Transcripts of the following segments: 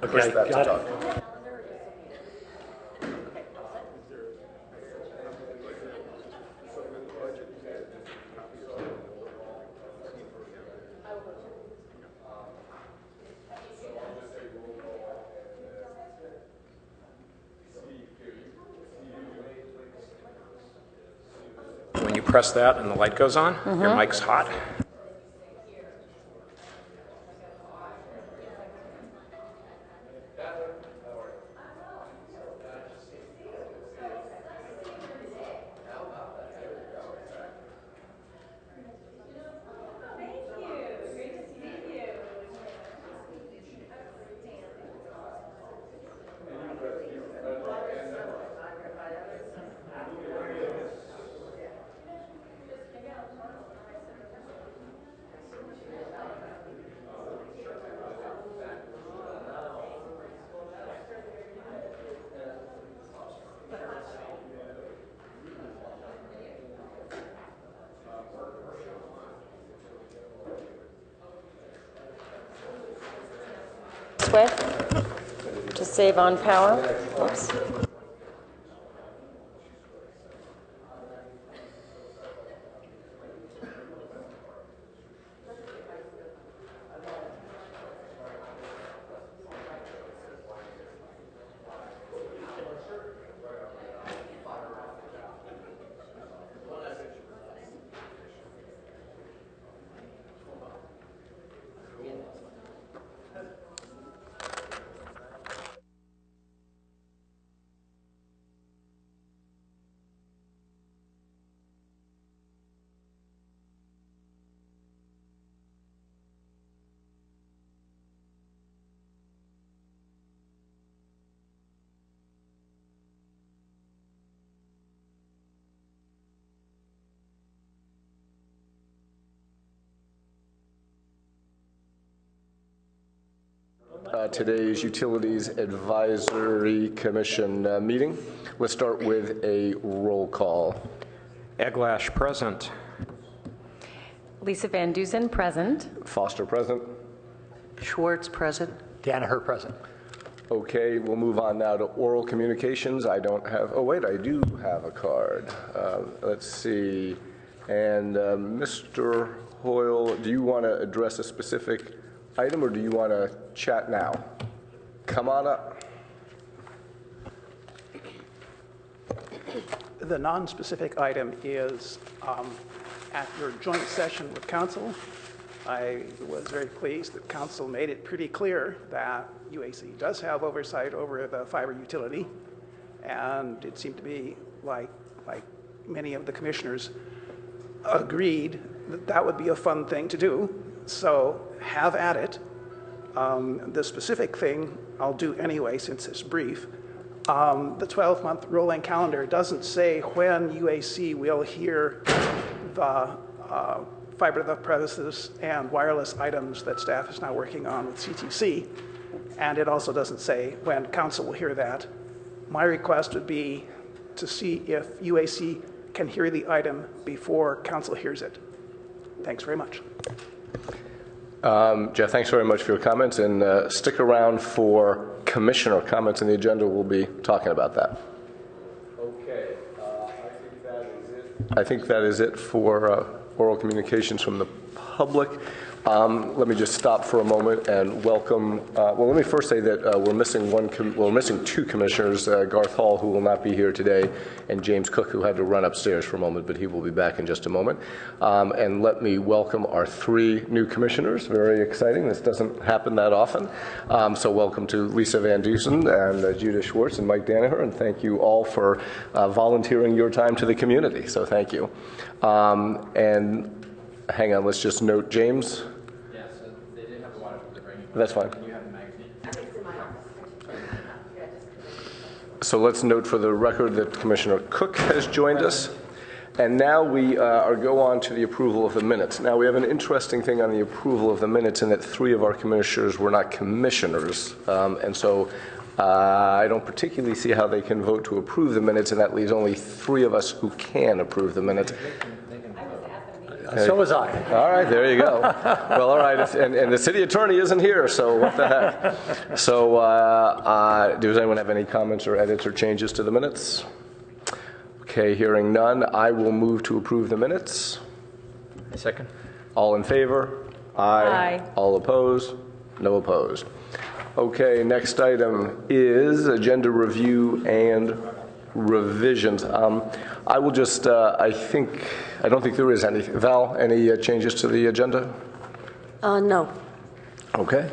push back to talk. When you press that and the light goes on, your mic's hot. To save on power. Oops. Today's Utilities Advisory Commission meeting. Let's start with a roll call. Eglash present. Lisa Van Dusen present. Foster present. Schwartz present. Danaher present. Okay, we'll move on now to oral communications. I don't have, oh wait, I do have a card. Let's see. And Mr. Hoyle, do you want to address a specific item or do you want to chat now? Come on up. The non-specific item is at your joint session with Council, I was very pleased that Council made it pretty clear that UAC does have oversight over the fiber utility, and it seemed to be like many of the commissioners agreed that that would be a fun thing to do, so have at it. The specific thing I'll do anyway since it's brief. The 12-month rolling calendar doesn't say when UAC will hear the fiber to the premises and wireless items that staff is now working on with CTC, and it also doesn't say when Council will hear that. My request would be to see if UAC can hear the item before Council hears it. Thanks very much. Jeff, thanks very much for your comments, and stick around for Commissioner comments in the agenda. We'll be talking about that. Okay, I think that is it for oral communications from the public. Let me just stop for a moment and welcome. Well, let me first say that we're missing two commissioners: Garth Hall, who will not be here today, and James Cook, who had to run upstairs for a moment, but he will be back in just a moment. And let me welcome our three new commissioners. Very exciting. This doesn't happen that often. So welcome to Lisa Van Dusen and Judah Schwartz and Mike Danaher, and thank you all for volunteering your time to the community. So thank you. And hang on, let's just note James. That's fine. So let's note for the record that Commissioner Cook has joined us. And now we go on to the approval of the minutes. Now we have an interesting thing on the approval of the minutes in that three of our commissioners were not commissioners. And so I don't particularly see how they can vote to approve the minutes, and that leaves only three of us who can approve the minutes. So was I. All right, there you go. Well, all right, and the city attorney isn't here, so what the heck? So does anyone have any comments or edits or changes to the minutes? Okay, hearing none, I will move to approve the minutes. Second. All in favor? Aye. All opposed? No opposed. Okay, next item is agenda review and revisions. I will just, I don't think there is any. Val, any changes to the agenda? No. Okay.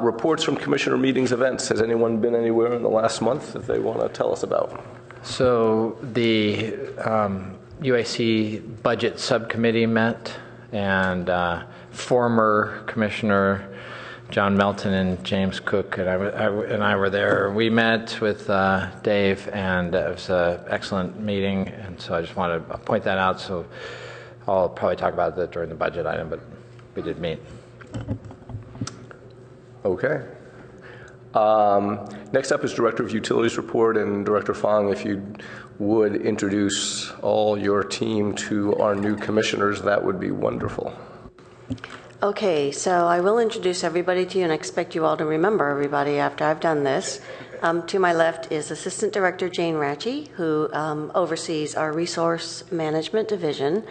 Reports from commissioner meetings, events. Has anyone been anywhere in the last month that they want to tell us about? So the UAC Budget Subcommittee met, and former Commissioner John Melton and James Cook and I were there. We met with Dave, and it was an excellent meeting, and so I just wanted to point that out. So I'll probably talk about that during the budget item, but we did meet. Okay. Next up is Director of Utilities report, and Director Fong, if you would introduce all your team to our new commissioners, that would be wonderful. Okay, so I will introduce everybody to you and expect you all to remember everybody after I've done this. To my left is Assistant Director Jane Ratchey, who oversees our Resource Management Division,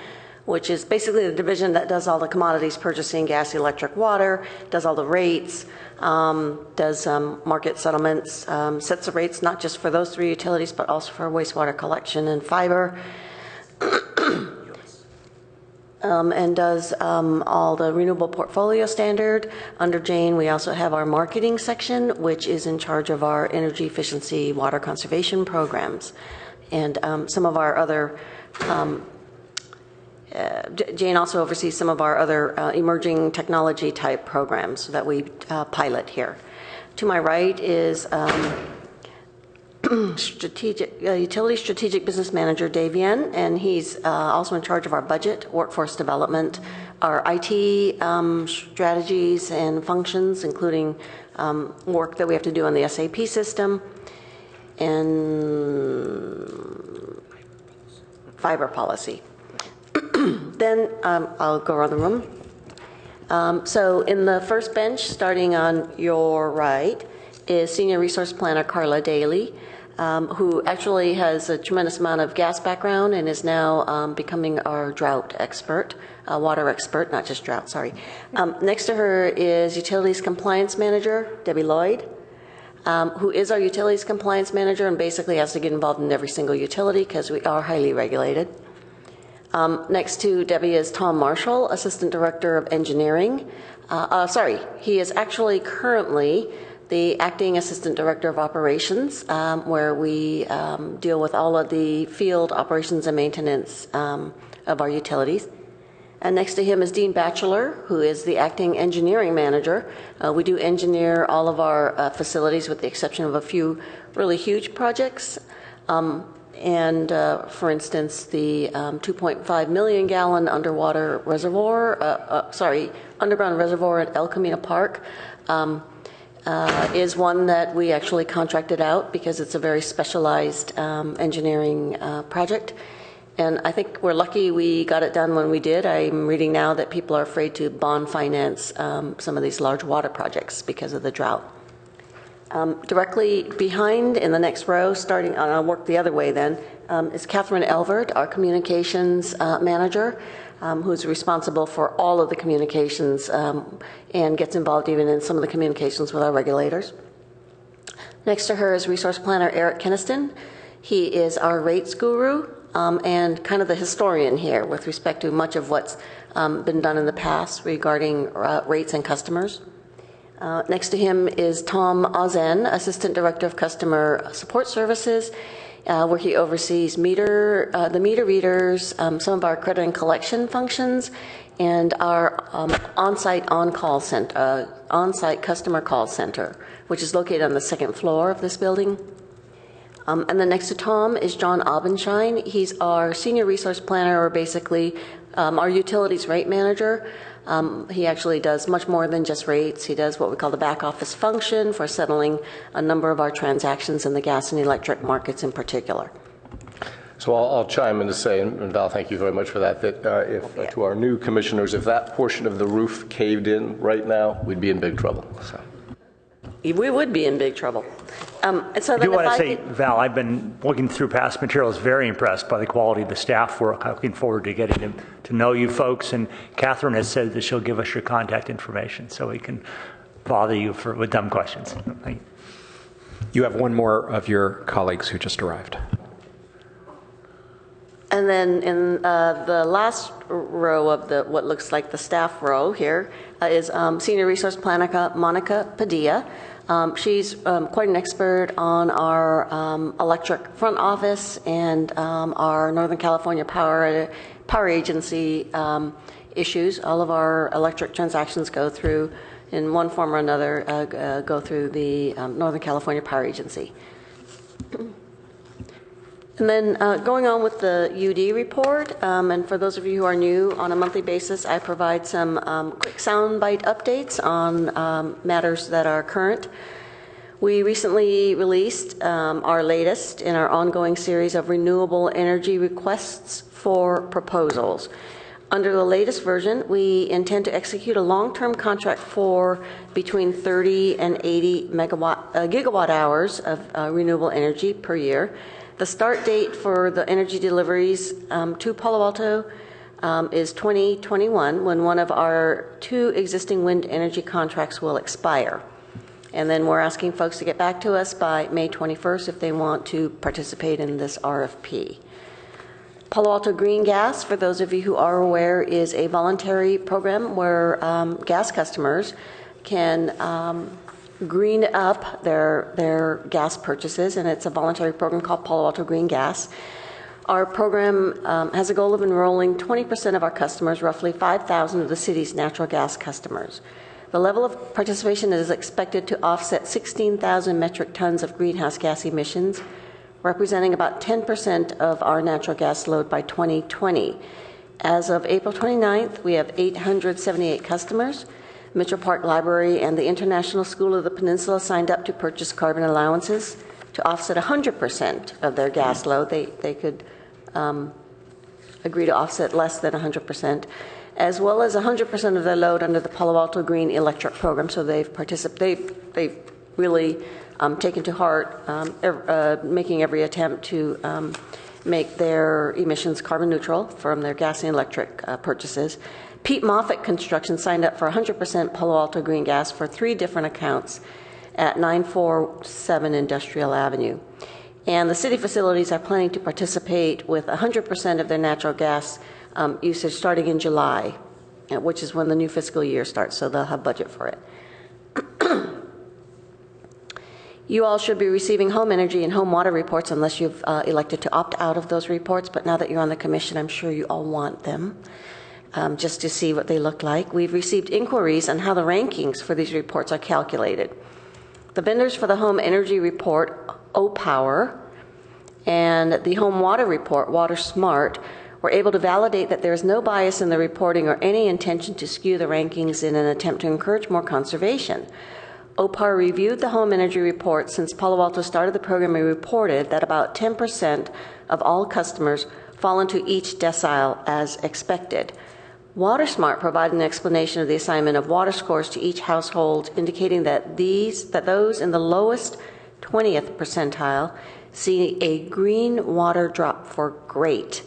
which is basically the division that does all the commodities purchasing, gas, electric, water, does all the rates, does market settlements, sets the rates not just for those three utilities, but also for wastewater collection and fiber. And does all the renewable portfolio standard. Under Jane, we also have our marketing section, which is in charge of our energy efficiency water conservation programs. And some of our other, Jane also oversees some of our other emerging technology type programs that we pilot here. To my right is Utility Strategic Business Manager Dave Yen, and he's also in charge of our budget, workforce development, our IT strategies and functions, including work that we have to do on the SAP system, and fiber policy. Then I'll go around the room. So in the first bench, starting on your right, is Senior Resource Planner Carla Daly, who actually has a tremendous amount of gas background and is now becoming our drought expert, water expert, not just drought, sorry. Next to her is Utilities Compliance Manager Debbie Lloyd, who is our Utilities Compliance Manager and basically has to get involved in every single utility because we are highly regulated. Next to Debbie is Tom Marshall, Assistant Director of Engineering. He is actually currently the Acting Assistant Director of Operations, where we deal with all of the field operations and maintenance of our utilities. And next to him is Dean Batchelor, who is the Acting Engineering Manager. We do engineer all of our facilities with the exception of a few really huge projects. For instance, the 2.5 million gallon underground reservoir at El Camino Park is one that we actually contracted out because it's a very specialized engineering project. And I think we're lucky we got it done when we did. I'm reading now that people are afraid to bond finance some of these large water projects because of the drought. Directly behind in the next row, starting, I'll work the other way then, is Catherine Elvert, our communications manager, who's responsible for all of the communications and gets involved even in some of the communications with our regulators. Next to her is Resource Planner Eric Keniston. He is our rates guru and kind of the historian here with respect to much of what's been done in the past regarding rates and customers. Next to him is Tom Ozen, Assistant Director of Customer Support Services, where he oversees the meter readers, some of our credit and collection functions, and our on-site customer call center, which is located on the second floor of this building. And then next to Tom is John Aubenshine. He's our Senior Resource Planner, or basically our utilities rate manager. He actually does much more than just rates. He does what we call the back office function for settling a number of our transactions in the gas and electric markets in particular. So I'll chime in to say, and Val, thank you very much for that, that if to our new commissioners, if that portion of the roof caved in right now, we'd be in big trouble. So. We would be in big trouble. So I do want to say, Val, I've been looking through past materials, very impressed by the quality of the staff work. I'm looking forward to getting to know you folks. And Catherine has said that she'll give us your contact information so we can bother you with dumb questions. Thank you. You have one more of your colleagues who just arrived. And then in the last row of what looks like the staff row here is Senior Resource Planner Monica Padilla. She's quite an expert on our electric front office and our Northern California Power Agency issues. All of our electric transactions go through, in one form or another, go through the Northern California Power Agency. And then going on with the UD report, and for those of you who are new, on a monthly basis, I provide some quick soundbite updates on matters that are current. We recently released our latest in our ongoing series of renewable energy requests for proposals. Under the latest version, we intend to execute a long-term contract for between 30 and 80 gigawatt hours of renewable energy per year. The start date for the energy deliveries to Palo Alto is 2021, when one of our 2 existing wind energy contracts will expire. And then we're asking folks to get back to us by May 21st if they want to participate in this RFP. Palo Alto Green Gas, for those of you who are aware, is a voluntary program where gas customers can green up their gas purchases, and it's a voluntary program called Palo Alto Green Gas. Our program has a goal of enrolling 20% of our customers, roughly 5,000 of the city's natural gas customers. The level of participation is expected to offset 16,000 metric tons of greenhouse gas emissions, representing about 10% of our natural gas load by 2020. As of April 29th, we have 878 customers. Mitchell Park Library and the International School of the Peninsula signed up to purchase carbon allowances to offset 100% of their gas load. They could agree to offset less than 100%, as well as 100% of their load under the Palo Alto Green Electric Program. So they've really taken to heart making every attempt to make their emissions carbon neutral from their gas and electric purchases. Pete Moffitt Construction signed up for 100% Palo Alto Green Gas for 3 different accounts at 947 Industrial Avenue. And the city facilities are planning to participate with 100% of their natural gas usage starting in July, which is when the new fiscal year starts, so they'll have budget for it. You all should be receiving home energy and home water reports unless you've elected to opt out of those reports, but now that you're on the commission, I'm sure you all want them. Just to see what they look like. We've received inquiries on how the rankings for these reports are calculated. The vendors for the home energy report, OPower, and the home water report, Water Smart, were able to validate that there is no bias in the reporting or any intention to skew the rankings in an attempt to encourage more conservation. OPAR reviewed the home energy report since Palo Alto started the program and reported that about 10% of all customers fall into each decile as expected. WaterSmart provided an explanation of the assignment of water scores to each household, indicating that those in the lowest 20th percentile see a green water drop for great.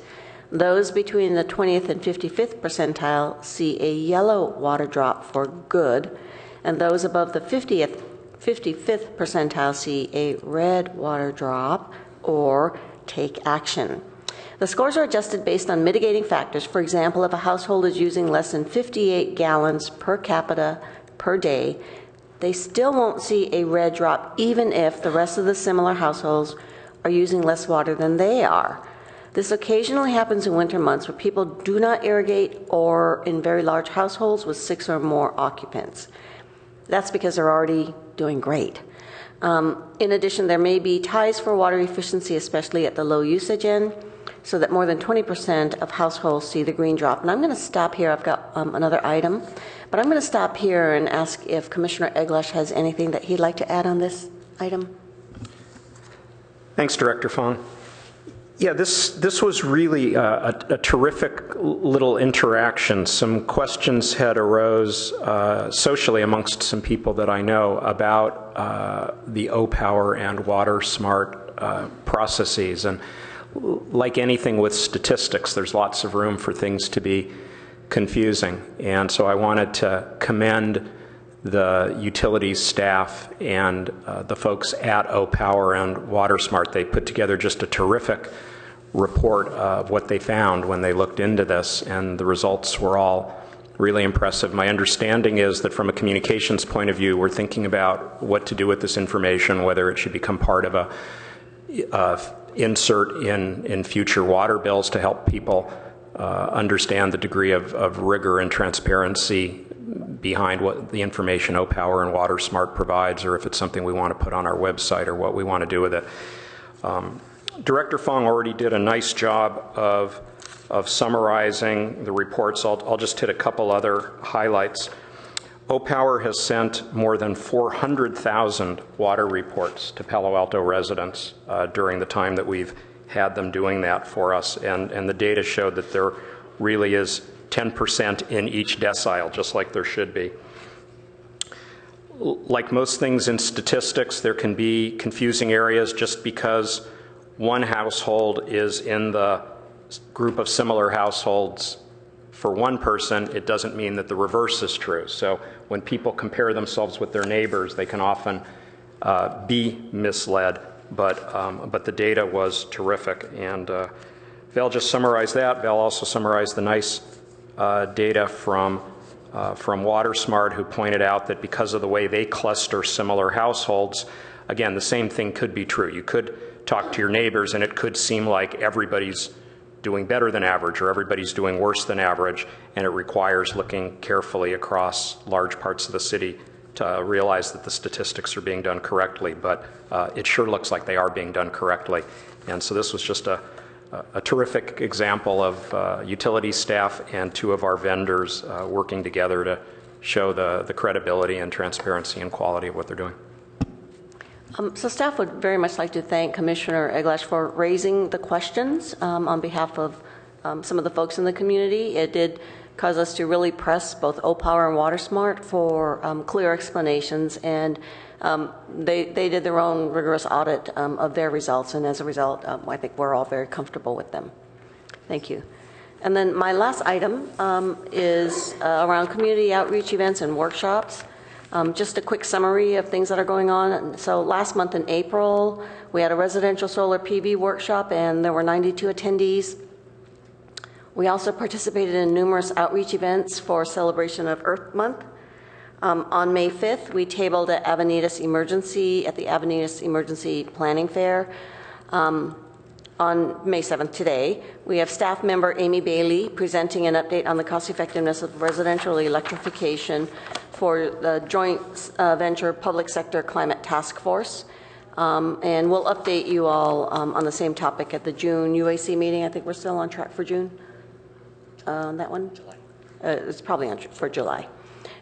Those between the 20th and 55th percentile see a yellow water drop for good, and those above the 55th percentile see a red water drop or take action. The scores are adjusted based on mitigating factors. For example, if a household is using less than 58 gallons per capita per day, they still won't see a red drop even if the rest of the similar households are using less water than they are. This occasionally happens in winter months where people do not irrigate or in very large households with 6 or more occupants. That's because they're already doing great. In addition, there may be ties for water efficiency, especially at the low usage end, so that more than 20% of households see the green drop. And I'm going to stop here. I've got another item, but I'm going to stop here and ask if Commissioner Eglash has anything that he'd like to add on this item. Thanks, Director Fong. Yeah, this was really a terrific little interaction. Some questions had arose socially amongst some people that I know about the O-Power and water smart processes. And like anything with statistics, there's lots of room for things to be confusing. And so I wanted to commend the utilities staff and the folks at O-Power and WaterSmart. They put together just a terrific report of what they found when they looked into this, and the results were all really impressive. My understanding is that from a communications point of view, we're thinking about what to do with this information, whether it should become part of a insert in future water bills to help people understand the degree of rigor and transparency behind what the information O-Power and WaterSmart provides, or if it's something we want to put on our website or what we want to do with it. Director Fong already did a nice job of summarizing the reports. I'll just hit a couple other highlights. O-Power has sent more than 400,000 water reports to Palo Alto residents during the time that we've had them doing that for us, and the data showed that there really is 10% in each decile, just like there should be. Like most things in statistics, there can be confusing areas. Just because one household is in the group of similar households for one person, it doesn't mean that the reverse is true. So when people compare themselves with their neighbors, they can often be misled. But the data was terrific, and Val just summarized that. Val also summarized the nice data from WaterSmart, who pointed out that because of the way they cluster similar households, again, the same thing could be true. You could talk to your neighbors, and it could seem like everybody's doing better than average or everybody's doing worse than average, and it requires looking carefully across large parts of the city to realize that the statistics are being done correctly, but it sure looks like they are being done correctly. And so this was just a terrific example of utility staff and two of our vendors working together to show the credibility and transparency and quality of what they're doing. So staff would very much like to thank Commissioner Eglash for raising the questions on behalf of some of the folks in the community. It did cause us to really press both O-Power and WaterSmart for clear explanations, and they did their own rigorous audit of their results, and as a result, I think we're all very comfortable with them. Thank you. And then my last item is around community outreach events and workshops. Just a quick summary of things that are going on. So last month in April, we had a residential solar PV workshop, and there were 92 attendees. We also participated in numerous outreach events for celebration of Earth Month. On May 5th, we tabled at the Avenidas Emergency Planning Fair. On May 7th, today, we have staff member Amy Bailey presenting an update on the cost effectiveness of residential electrification for the joint venture public sector climate task force. And we'll update you all on the same topic at the June UAC meeting. I think we're still on track for June. That one? July. It's probably for July.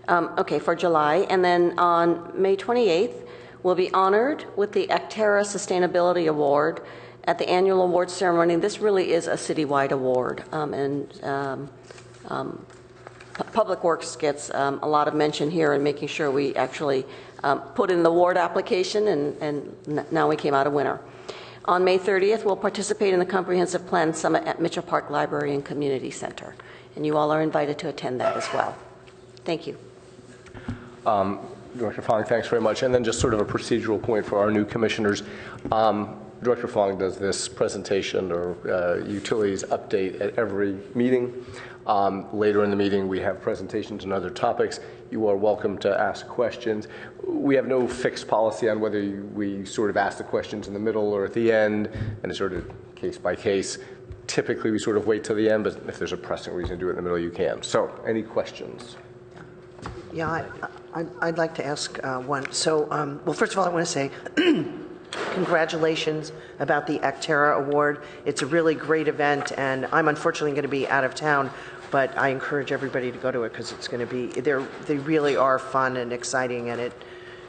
Okay, for July. And then on May 28th, we'll be honored with the Actera Sustainability Award at the annual awards ceremony. This really is a citywide award, Public Works gets a lot of mention here in making sure we actually put in the award application, and now we came out a winner. On May 30th, we'll participate in the Comprehensive Plan Summit at Mitchell Park Library and Community Center, and you all are invited to attend that as well. Thank you. Director Fong, thanks very much. And then just sort of a procedural point for our new commissioners. Director Fong does this presentation or utilities update at every meeting. Later in the meeting, we have presentations on other topics. You are welcome to ask questions. We have no fixed policy on whether we sort of ask the questions in the middle or at the end, and it's sort of case by case. Typically, we sort of wait till the end, but if there's a pressing reason to do it in the middle, you can. So, any questions? Yeah, I'd like to ask one. So, well, first of all, I want to say congratulations about the Actera Award. It's a really great event, and I'm unfortunately going to be out of town, but I encourage everybody to go to it because it's going to be, they really are fun and exciting, and it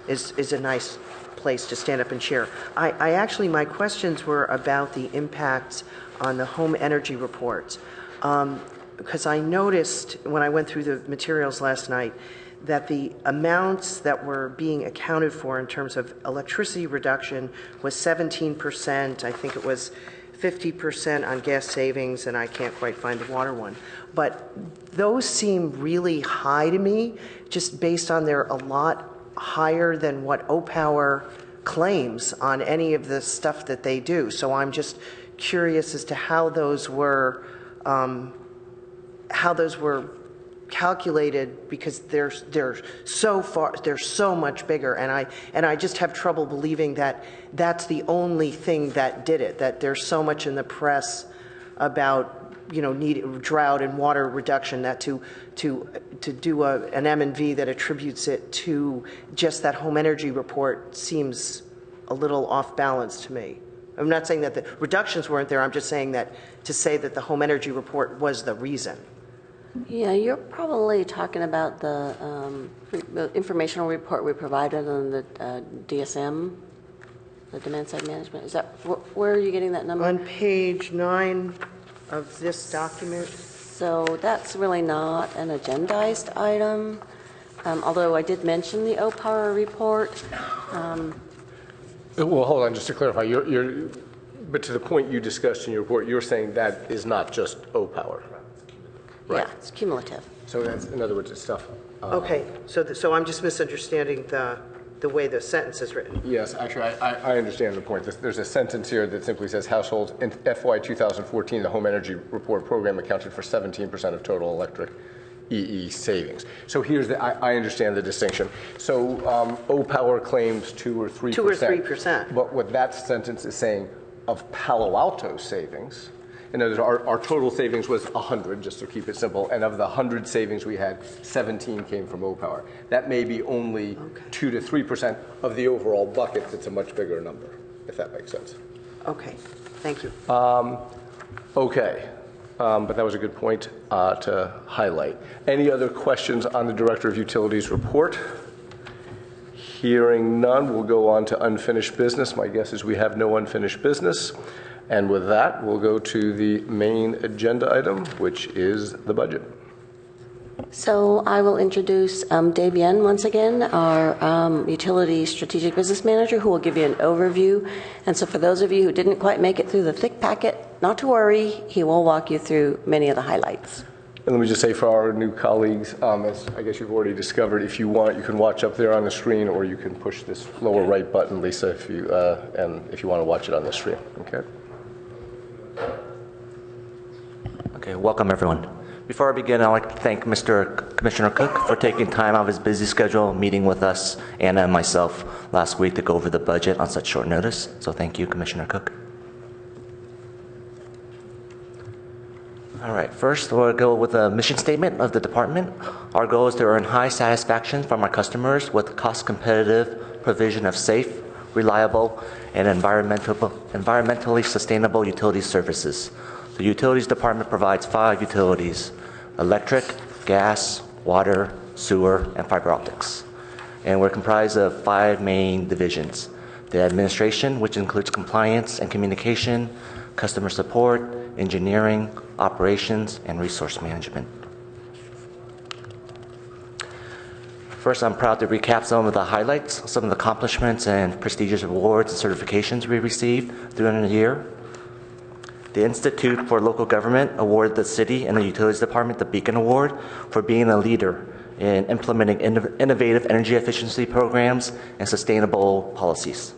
is a nice place to stand up and share. I actually, my questions were about the impacts on the home energy reports. Because I noticed when I went through the materials last night that the amounts that were being accounted for in terms of electricity reduction was 17%. I think it was 50% on gas savings, and I can't quite find the water one. But those seem really high to me, just based on they're a lot higher than what O-Power claims on any of the stuff that they do. So I'm just curious as to how those were calculated, because they're so much bigger, and I just have trouble believing that that's the only thing that did it. That there's so much in the press about drought and water reduction that to do an M&V that attributes it to just that home energy report seems a little off balance to me. I'm not saying that the reductions weren't there. I'm just saying that to say that the home energy report was the reason. Yeah, you're probably talking about the informational report we provided on the DSM, the demand side management. Is that where are you getting that number? On page 9 of this document. So that's really not an agendized item, although I did mention the O-Power report. Well, hold on, just to clarify, but to the point you discussed in your report, you're saying that is not just O-Power. Right. Yeah, it's cumulative. So that's, in other words, it's stuff. Okay, so I'm just misunderstanding the way the sentence is written. Yes, actually, I understand the point. There's a sentence here that simply says households in FY 2014, the home energy report program accounted for 17% of total electric EE savings. So here's I understand the distinction. So O-Power claims 2 or 3%. 2 or 3%. But what that sentence is saying of Palo Alto savings, in other words, our total savings was 100, just to keep it simple, and of the 100 savings we had, 17 came from O-Power. That may be only 2 to 3% of the overall bucket. It's a much bigger number, if that makes sense. Okay, thank you. Okay, but that was a good point to highlight. Any other questions on the Director of Utilities report? Hearing none, we'll go on to unfinished business. My guess is we have no unfinished business. And with that, we'll go to the main agenda item, which is the budget. So I will introduce Dave Yen once again, our Utility Strategic Business Manager, who will give you an overview. And so for those of you who didn't quite make it through the thick packet, not to worry, he will walk you through many of the highlights. And let me just say for our new colleagues, as I guess you've already discovered, if you want, you can watch up there on the screen, or you can push this lower right button, Lisa, if you want to watch it on the screen. Okay. Okay, welcome everyone. Before I begin, I'd like to thank Mr. Commissioner Cook for taking time out of his busy schedule, meeting with us, Anna and myself last week to go over the budget on such short notice. So thank you, Commissioner Cook. All right, first we'll go with a mission statement of the department. Our goal is to earn high satisfaction from our customers with cost-competitive provision of safe, reliable, and environmentally sustainable utility services. The Utilities Department provides 5 utilities: electric, gas, water, sewer, and fiber optics. And we're comprised of 5 main divisions: the administration, which includes compliance and communication, customer support, engineering, operations, and resource management. First, I'm proud to recap some of the highlights, some of the accomplishments and prestigious awards and certifications we received during the year. The Institute for Local Government awarded the City and the Utilities Department the Beacon Award for being a leader in implementing innovative energy efficiency programs and sustainable policies.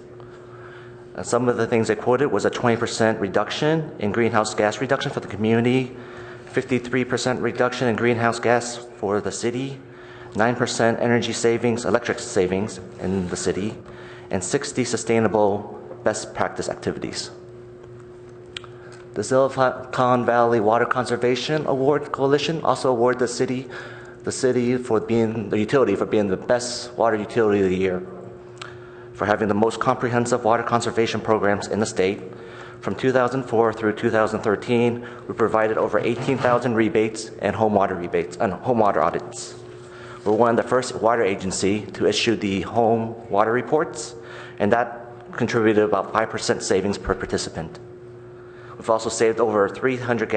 Some of the things they quoted was a 20% reduction in greenhouse gas reduction for the community, 53% reduction in greenhouse gas for the city, 9% energy savings, electric savings in the city, and 60 sustainable best practice activities. The Silicon Valley Water Conservation Award Coalition also awarded the city for being the utility for being the best water utility of the year, for having the most comprehensive water conservation programs in the state. From 2004 through 2013, we provided over 18,000 rebates and home water rebates and home water audits. We're one of the first water agency to issue the home water reports, and that contributed about 5% savings per participant. We've also saved over 300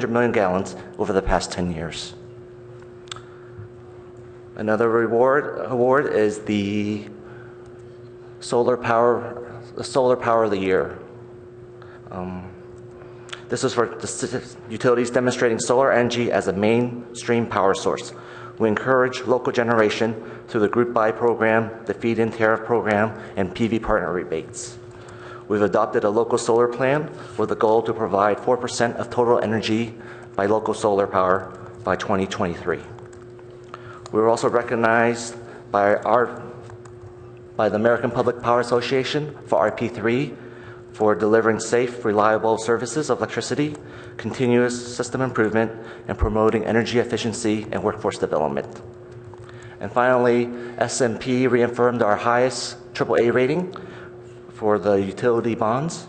million gallons over the past 10 years. Another award is the Solar Power of the Year. This is for the utilities demonstrating solar energy as a mainstream power source. We encourage local generation through the Group Buy program, the Feed-in Tariff program, and PV partner rebates. We've adopted a local solar plan with a goal to provide 4% of total energy by local solar power by 2023. We were also recognized by the American Public Power Association for RP3 for delivering safe, reliable services of electricity, continuous system improvement, and promoting energy efficiency and workforce development. And finally, S&P reaffirmed our highest AAA rating for the utility bonds,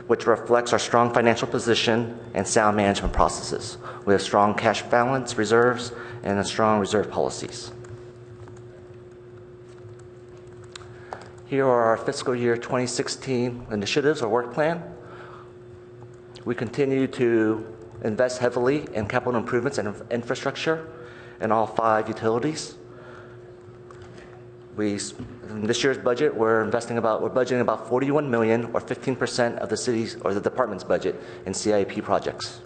which reflects our strong financial position and sound management processes. We have strong cash balance reserves and strong reserve policies. Here are our fiscal year 2016 initiatives or work plan. We continue to invest heavily in capital improvements and infrastructure in all 5 utilities. In this year's budget, we're budgeting about $41 million, or 15% of the city's or the department's budget in CIP projects.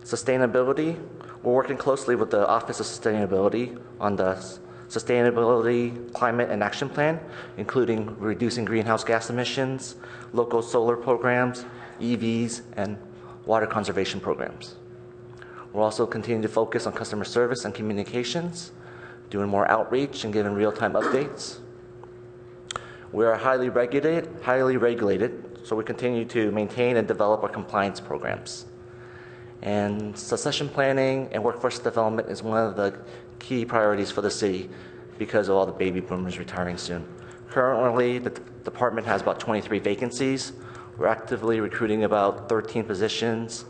Sustainability, we're working closely with the Office of Sustainability on the Sustainability Climate and Action Plan, including reducing greenhouse gas emissions, local solar programs, EVs, and water conservation programs. We'll also continue to focus on customer service and communications, doing more outreach and giving real-time updates. We are highly regulated, so we continue to maintain and develop our compliance programs. And succession planning and workforce development is one of the key priorities for the city because of all the baby boomers retiring soon. Currently, the department has about 23 vacancies. We're actively recruiting about 13 positions,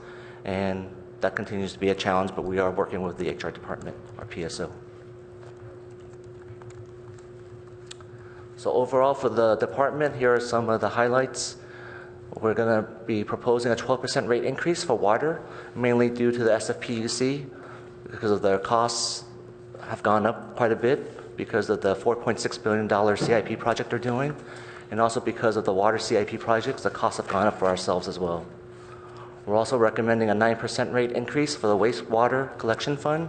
and that continues to be a challenge, but we are working with the HR department, our PSO. So overall for the department, here are some of the highlights. We're going to be proposing a 12% rate increase for water, mainly due to the SFPUC, because of their costs have gone up quite a bit because of the $4.6 billion CIP project they're doing, and also because of the water CIP projects, the costs have gone up for ourselves as well. We're also recommending a 9% rate increase for the wastewater collection fund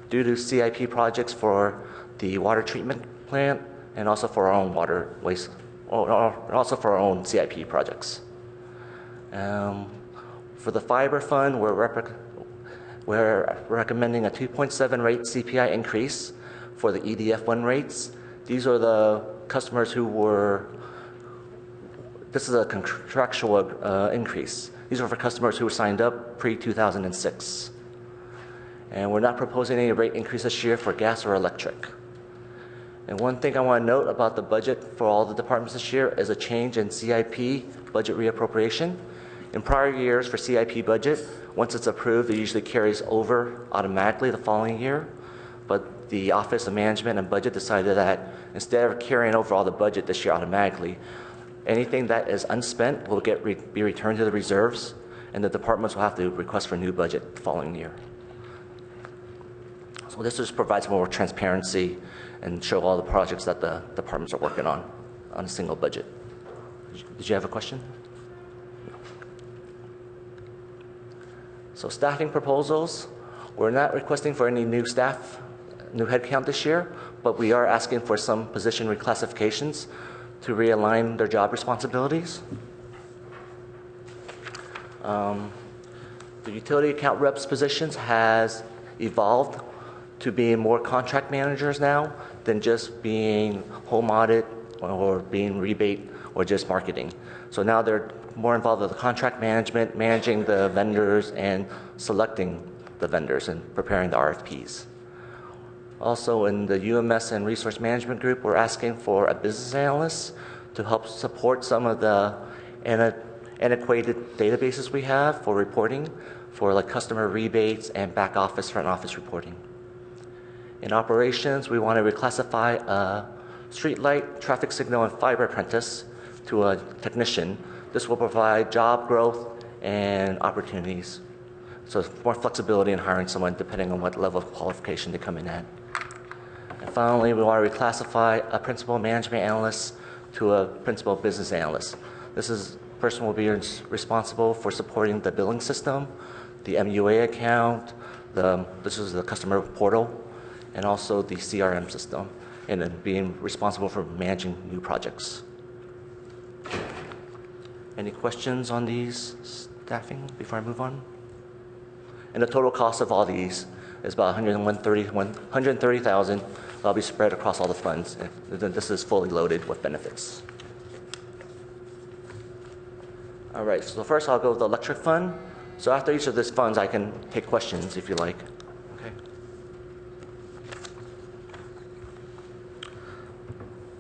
due to CIP projects for the water treatment plant and also for our own also for our own CIP projects. For the fiber fund, we're recommending a 2.7 rate CPI increase for the EDF1 rates. These are the customers this is a contractual increase. These are for customers who were signed up pre-2006. And we're not proposing any rate increase this year for gas or electric. And one thing I want to note about the budget for all the departments this year is a change in CIP budget reappropriation. In prior years for CIP budget, once it's approved, it usually carries over automatically the following year. But the Office of Management and Budget decided that instead of carrying over all the budget this year automatically, anything that is unspent will be returned to the reserves, and the departments will have to request for new budget the following year. So this just provides more transparency and show all the projects that the departments are working on a single budget. Did you have a question? So staffing proposals, we're not requesting for any new staff, new headcount this year, but we are asking for some position reclassifications to realign their job responsibilities. The utility account reps positions has evolved to being more contract managers now than just being home audit or being rebate or just marketing. So now they're more involved with the contract management, managing the vendors and selecting the vendors and preparing the RFPs. Also in the UMS and resource management group, we're asking for a business analyst to help support some of the antiquated databases we have for reporting, for like customer rebates and back office, front office reporting. In operations, we want to reclassify a street light, traffic signal, and fiber apprentice to a technician. This will provide job growth and opportunities. So more flexibility in hiring someone depending on what level of qualification they come in at. And finally, we want to reclassify a principal management analyst to a principal business analyst. This person will be responsible for supporting the billing system, the MUA account, this is the customer portal, and also the CRM system, and then being responsible for managing new projects. Any questions on these staffing before I move on? And the total cost of all these is about $130,000. That'll be spread across all the funds. And then this is fully loaded with benefits. All right, so first I'll go with the electric fund. So after each of these funds, I can take questions if you like. Okay.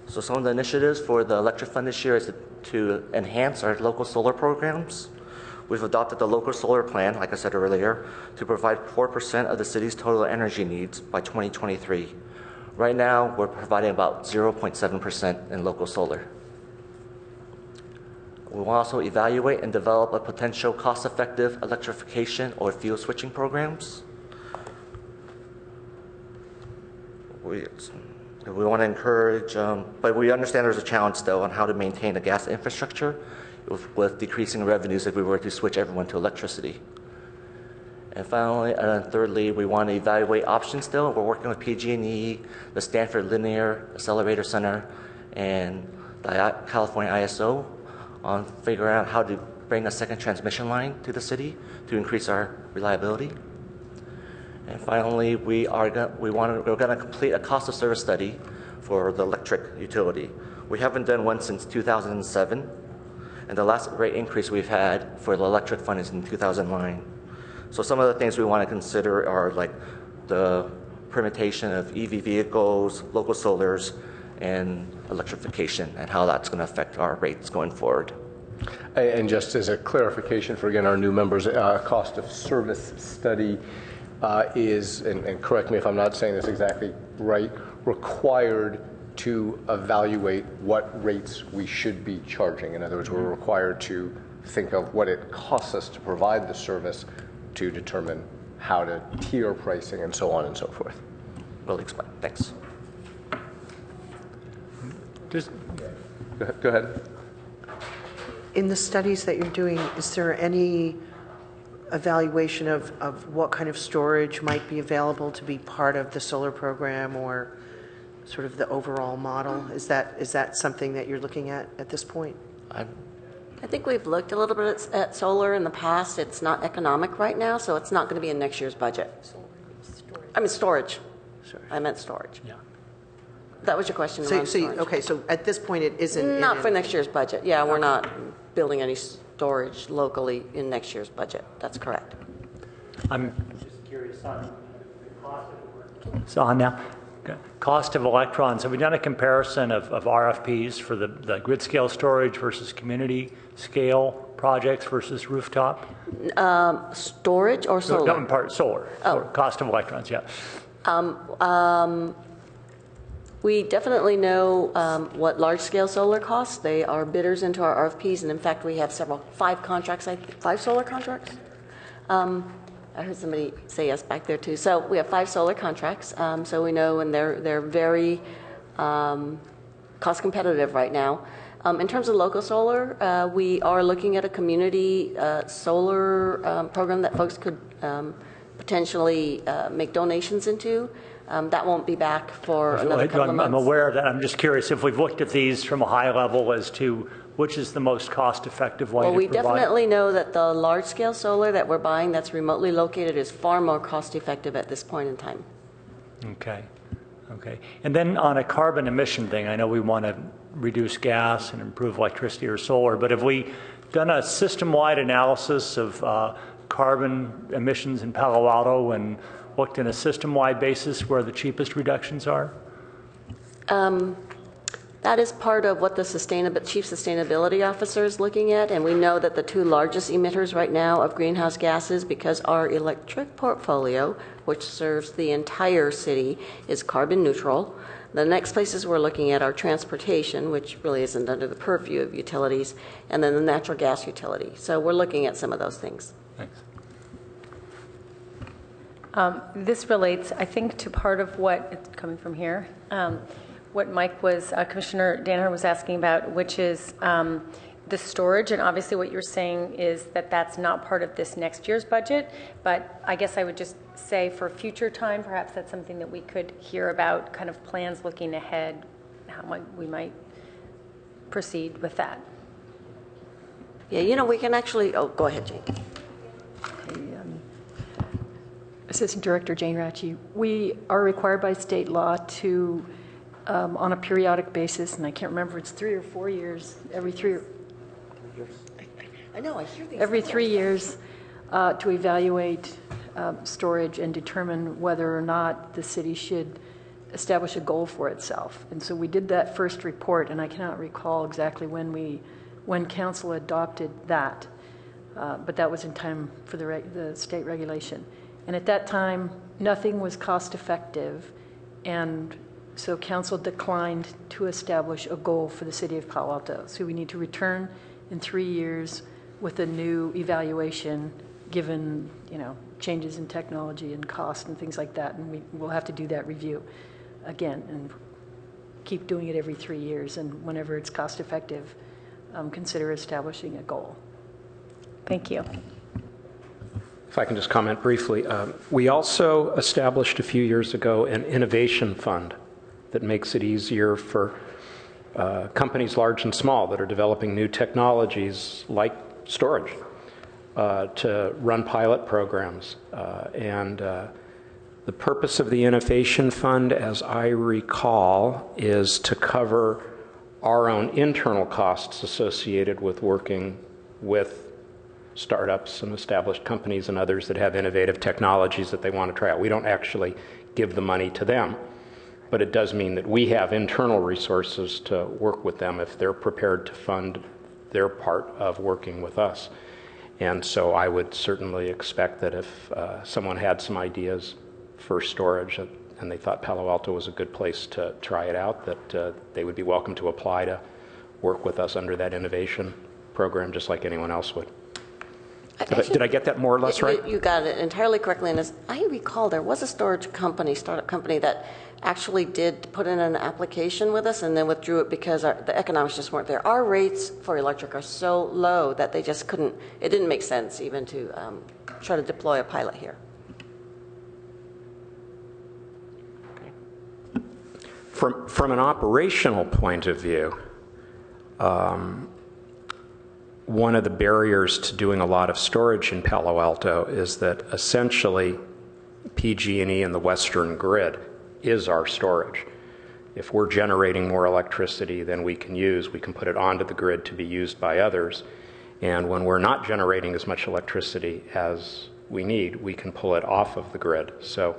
So some of the initiatives for the electric fund this year is to enhance our local solar programs. We've adopted the local solar plan, like I said earlier, to provide 4% of the city's total energy needs by 2023. Right now, we're providing about 0.7% in local solar. We will also evaluate and develop a potential cost-effective electrification or fuel switching programs. We want to encourage, but we understand there's a challenge still on how to maintain the gas infrastructure with decreasing revenues if we were to switch everyone to electricity. And finally, and thirdly, we want to evaluate options still. We're working with PG&E, the Stanford Linear Accelerator Center, and the California ISO on figuring out how to bring a second transmission line to the city to increase our reliability. And finally, we're going to complete a cost of service study for the electric utility. We haven't done one since 2007, and the last rate increase we've had for the electric fund is in 2009. So some of the things we want to consider are like the permutation of EV vehicles, local solars, and electrification, and how that's going to affect our rates going forward. And just as a clarification for, again, our new members, cost of service study is, and correct me if I'm not saying this exactly right, required to evaluate what rates we should be charging. In other words, we're required to think of what it costs us to provide the service to determine how to tier pricing and so on and so forth. We'll explain. Thanks. Just Go ahead. In the studies that you're doing, is there any evaluation of what kind of storage might be available to be part of the solar program or sort of the overall model? Is that something that you're looking at this point? I think we've looked a little bit at solar in the past. It's not economic right now, so it's not going to be in next year's budget. I mean storage. I meant storage. Yeah. That was your question around storage. Okay, so at this point it isn't... Not for next year's budget. Yeah, we're not building any storage locally in next year's budget. That's correct. I'm just curious on the cost of it's on now. Cost of electrons. Have we done a comparison of RFPs for the grid scale storage versus community scale projects versus rooftop? Storage or solar? No, in part solar. Oh. Cost of electrons, yeah. We definitely know what large-scale solar costs. They are bidders into our RFPs, and in fact, we have five solar contracts. I heard somebody say yes back there too. So we have 5 solar contracts. So we know, and they're very cost competitive right now. In terms of local solar, we are looking at a community solar program that folks could potentially make donations into. That won't be back for another couple of months. I'm aware of that. I'm just curious if we've looked at these from a high level as to which is the most cost-effective way to provide. Well, we definitely know that the large-scale solar that we're buying that's remotely located is far more cost-effective at this point in time. Okay. Okay. And then on a carbon emission thing, I know we want to reduce gas and improve electricity or solar, but have we done a system-wide analysis of carbon emissions in Palo Alto and looked in a system-wide basis where the cheapest reductions are? That is part of what the Chief Sustainability Officer is looking at, and we know that the 2 largest emitters right now of greenhouse gases, because our electric portfolio, which serves the entire city, is carbon neutral. The next places we're looking at are transportation, which really isn't under the purview of utilities, and then the natural gas utility. So we're looking at some of those things. Thanks. This relates, I think, to part of what, it's coming from here, what Commissioner Danner was asking about, which is the storage. And obviously what you're saying is that that's not part of this next year's budget. But I guess I would just say for future time, perhaps that's something that we could hear about, kind of plans looking ahead, how we might proceed with that. Yeah, we can actually, oh, go ahead, Jane. Assistant Director Jane Ratchey, we are required by state law to, on a periodic basis, and I can't remember, it's 3 or 4 years, every 3 years, to evaluate storage and determine whether or not the city should establish a goal for itself. And so we did that first report, and I cannot recall exactly when council adopted that, but that was in time for the state regulation. And at that time, nothing was cost effective, and so council declined to establish a goal for the city of Palo Alto. So we need to return in 3 years with a new evaluation, given changes in technology and cost and things like that, and we'll have to do that review again and keep doing it every 3 years, and whenever it's cost effective, consider establishing a goal. Thank you. If I can just comment briefly, we also established a few years ago an innovation fund that makes it easier for companies large and small that are developing new technologies like storage to run pilot programs. And the purpose of the innovation fund, as I recall, is to cover our own internal costs associated with working with startups and established companies and others that have innovative technologies that they want to try out. We don't actually give the money to them, but it does mean that we have internal resources to work with them if they're prepared to fund their part of working with us. And so I would certainly expect that if someone had some ideas for storage and they thought Palo Alto was a good place to try it out, that they would be welcome to apply to work with us under that innovation program just like anyone else would. Did I get that more or less right? You got it entirely correctly. And as I recall, there was a startup company that actually did put in an application with us and then withdrew it because the economics just weren't there. Our rates for electric are so low that they just couldn't, it didn't make sense even to try to deploy a pilot here. From an operational point of view, one of the barriers to doing a lot of storage in Palo Alto is that essentially PG&E and the Western grid is our storage. If we're generating more electricity than we can use, we can put it onto the grid to be used by others. And when we're not generating as much electricity as we need, we can pull it off of the grid. So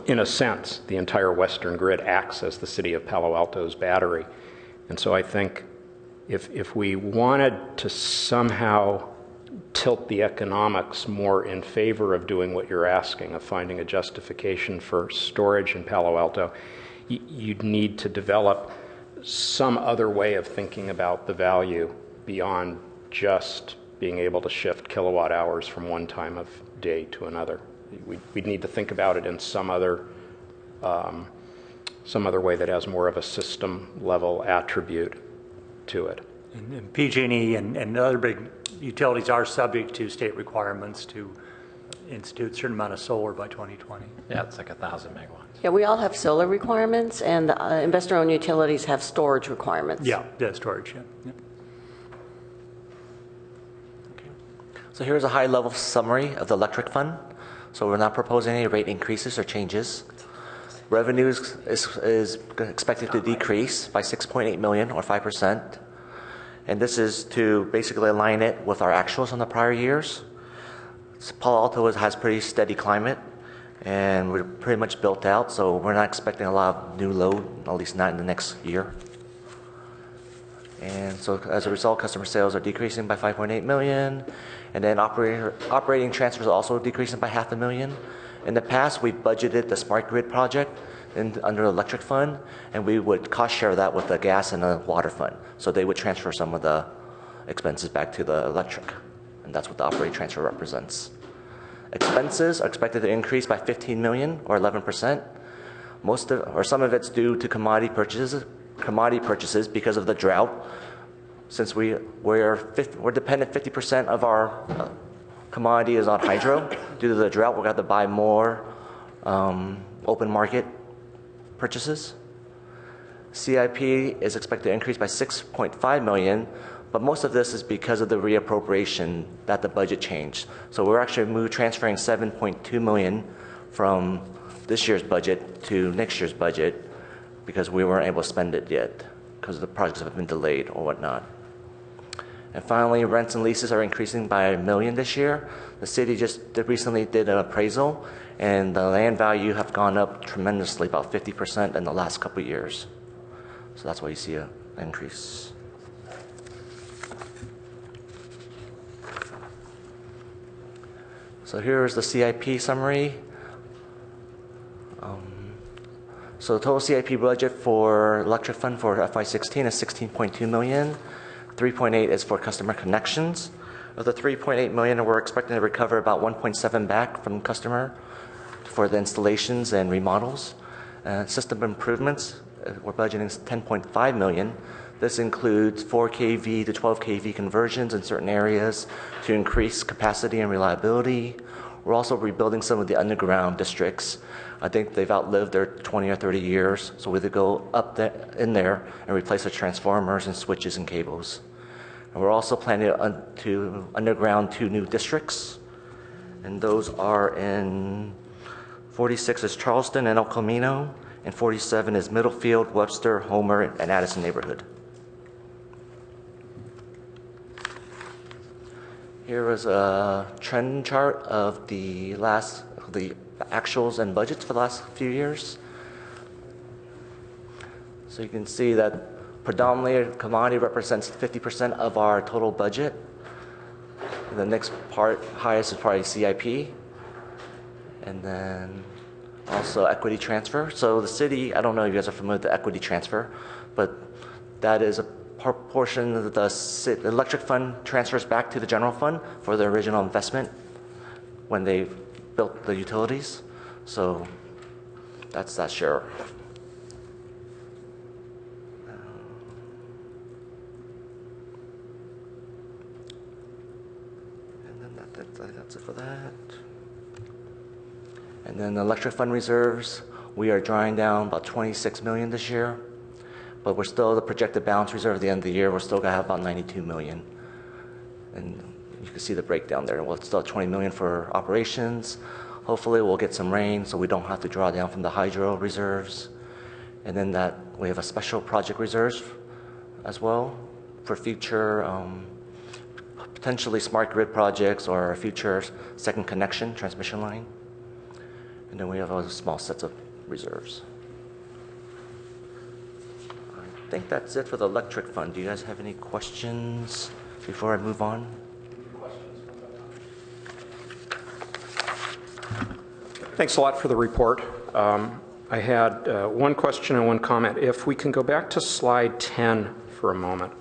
in a sense, the entire Western grid acts as the city of Palo Alto's battery. And so I think if we wanted to somehow tilt the economics more in favor of doing what you're asking, of finding a justification for storage in Palo Alto, you'd need to develop some other way of thinking about the value beyond just being able to shift kilowatt hours from one time of day to another. We'd need to think about it in some other way that has more of a system level attribute to it. And PG&E and other big utilities are subject to state requirements to institute a certain amount of solar by 2020. Yeah, it's like 1,000 megawatts. Yeah, we all have solar requirements, and investor-owned utilities have storage requirements. Yeah, storage, yeah. Okay. So here's a high-level summary of the electric fund. So we're not proposing any rate increases or changes. Revenues is expected to decrease by $6.8 million or 5%. And this is to basically align it with our actuals on the prior years. So Palo Alto has pretty steady climate, and we're pretty much built out, so we're not expecting a lot of new load, at least not in the next year. And so as a result, customer sales are decreasing by $5.8 million, and then operating transfers are also decreasing by $500,000. In the past, we budgeted the smart grid project under the electric fund, and we would cost share that with the gas and the water fund. So they would transfer some of the expenses back to the electric, and that's what the operating transfer represents. Expenses are expected to increase by 15 million or 11%. Some of it's due to commodity purchases because of the drought. Since we're dependent 50% of our commodity is on hydro. Due to the drought, we're going to have to buy more open market purchases. CIP is expected to increase by 6.5 million, but most of this is because of the reappropriation that the budget changed. So we're actually transferring 7.2 million from this year's budget to next year's budget because we weren't able to spend it yet because the projects have been delayed or whatnot. And finally, rents and leases are increasing by $1 million this year. The city just recently did an appraisal, and the land value have gone up tremendously, about 50% in the last couple of years. So that's why you see an increase. So here's the CIP summary. So the total CIP budget for electric fund for FY16 is 16.2 million. 3.8 is for customer connections. Of the 3.8 million, we're expecting to recover about 1.7 back from customer for the installations and remodels. System improvements, we're budgeting 10.5 million. This includes 4 kV to 12 kV conversions in certain areas to increase capacity and reliability. We're also rebuilding some of the underground districts. I think they've outlived their 20 or 30 years, so we could go up in there and replace the transformers and switches and cables. And we're also planning to underground 2 new districts, and those are in 46 is Charleston and El Camino, and 47 is Middlefield, Webster, Homer, and Addison neighborhood. Here is a trend chart of the actuals and budgets for the last few years. So you can see that predominantly commodity represents 50% of our total budget. The next highest is probably CIP. And then also equity transfer. So the city, I don't know if you guys are familiar with the equity transfer, but that is a portion of the electric fund transfers back to the general fund for the original investment when they built the utilities. So that's that share. And then that's it for that. And then the electric fund reserves, we are drawing down about 26 million this year, but we're still the projected balance reserve at the end of the year. We're still gonna have about 92 million. And you can see the breakdown there. Well, it's still 20 million for operations. Hopefully we'll get some rain so we don't have to draw down from the hydro reserves. And then that we have a special project reserves as well for future potentially smart grid projects or a future second connection transmission line. And then we have other small sets of reserves. I think that's it for the electric fund. Do you guys have any questions before I move on? Thanks a lot for the report. I had one question and one comment. If we can go back to slide 10 for a moment.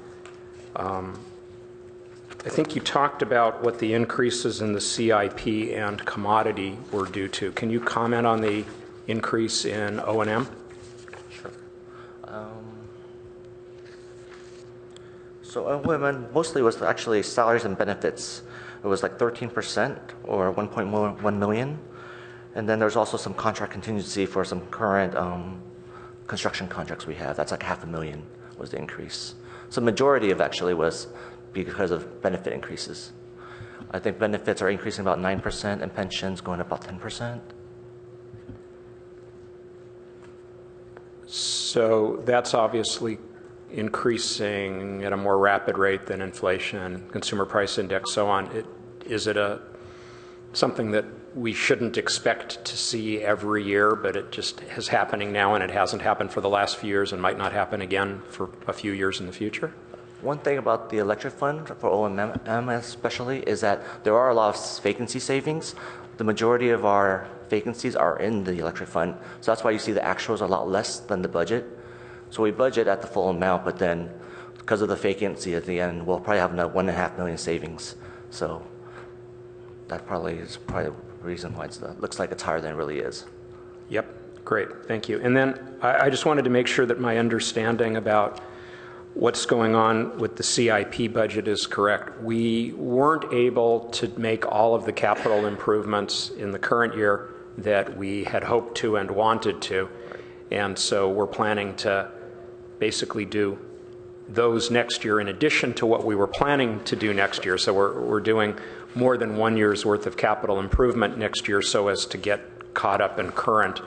I think you talked about what the increases in the CIP and commodity were due to. Can you comment on the increase in O&M? Sure. So O&M mostly was actually salaries and benefits. It was like 13% or 1.1 million. And then there's also some contract contingency for some current construction contracts we have. That's like $500,000 was the increase. So majority of actually was because of benefit increases. I think benefits are increasing about 9% and pensions going up about 10%. So that's obviously increasing at a more rapid rate than inflation, consumer price index, so on. Is it something that we shouldn't expect to see every year, but it just is happening now and it hasn't happened for the last few years and might not happen again for a few years in the future? One thing about the electric fund for O&M especially is that there are a lot of vacancy savings. the majority of our vacancies are in the electric fund. So that's why you see the actuals are a lot less than the budget. So we budget at the full amount, but then because of the vacancy at the end, we'll probably have another $1.5 million savings. So that probably is the reason why it looks like it's higher than it really is. Yep, great, thank you. And then I just wanted to make sure that my understanding about what's going on with the CIP budget is correct. We weren't able to make all of the capital improvements in the current year that we had hoped to and wanted to. And so we're planning to basically do those next year in addition to what we were planning to do next year. So we're doing more than 1 year's worth of capital improvement next year so as to get caught up and current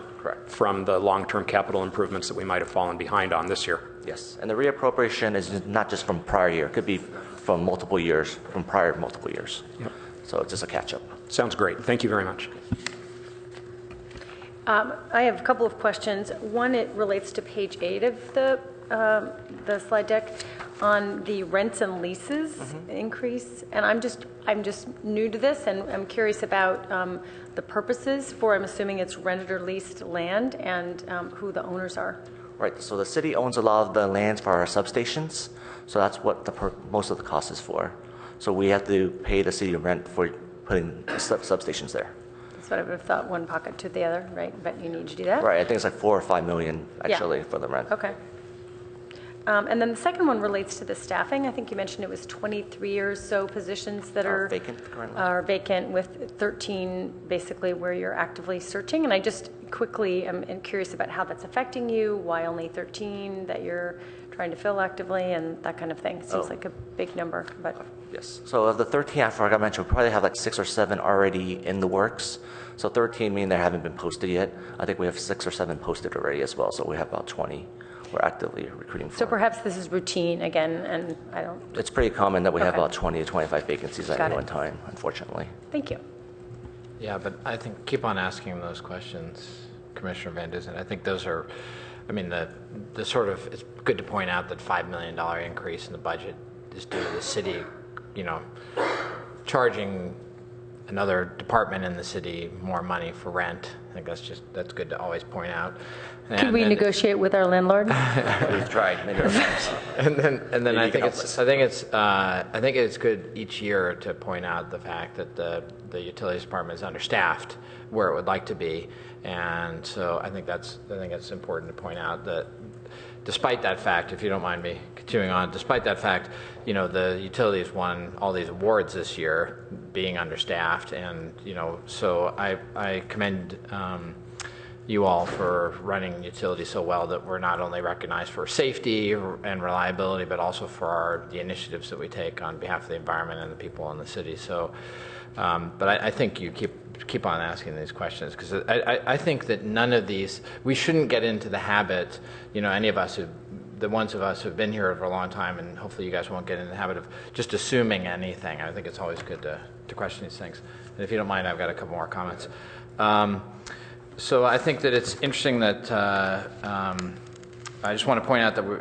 from the long-term capital improvements that we might have fallen behind on this year. Yes, and the reappropriation is not just from prior year. It could be from multiple years, from prior multiple years. Yep. So it's just a catch-up. Sounds great. Thank you very much. I have a couple of questions. One, it relates to page 8 of the slide deck on the rents and leases increase. And I'm just new to this, and I'm curious about the purposes for, I'm assuming it's rented or leased land, and who the owners are. Right, so the city owns a lot of the lands for our substations, so that's what most of the cost is for. So we have to pay the city rent for putting substations there. That's what I would have thought, one pocket to the other, right? But you need to do that? Right, I think it's like $4 or $5 million actually for the rent. Okay. And then the second one relates to the staffing. I think you mentioned it was 23 or so positions that are vacant currently. Are vacant, with 13 basically where you're actively searching. And I just quickly am curious about how that's affecting you, why only 13 that you're trying to fill actively, and that kind of thing. Seems like a big number, but. Yes, so of the 13 I forgot to mention, we probably have like 6 or 7 already in the works. So 13 mean they haven't been posted yet. I think we have 6 or 7 posted already as well, so we have about 20 we're actively recruiting for. So perhaps this is routine again, and I don't. It's pretty common that we have Okay. about 20 to 25 vacancies at Got any it. one time, unfortunately. Thank you. Yeah, but I think keep on asking those questions, Commissioner Van Duzen. I think those are, I mean, the sort of, it's good to point out that $5 million increase in the budget is due to the city, charging another department in the city more money for rent. I think that's good to always point out. Could we negotiate with our landlord? We've tried many times. And then I you can think help I think it's good each year to point out the fact that the utilities department is understaffed where it would like to be, and so I think it's important to point out that despite that fact, if you don't mind me continuing on, despite that fact, the utilities won all these awards this year being understaffed, and so I commend you all for running utilities so well that we're not only recognized for safety and reliability, but also for the initiatives that we take on behalf of the environment and the people in the city. So, but I think you keep on asking these questions, because I think that none of these, we shouldn't get into the habit, any of us the ones of us who've been here for a long time, and hopefully you guys won't get into the habit of just assuming anything. I think it's always good to question these things. And if you don't mind, I've got a couple more comments. So I think that it's interesting that I just want to point out that we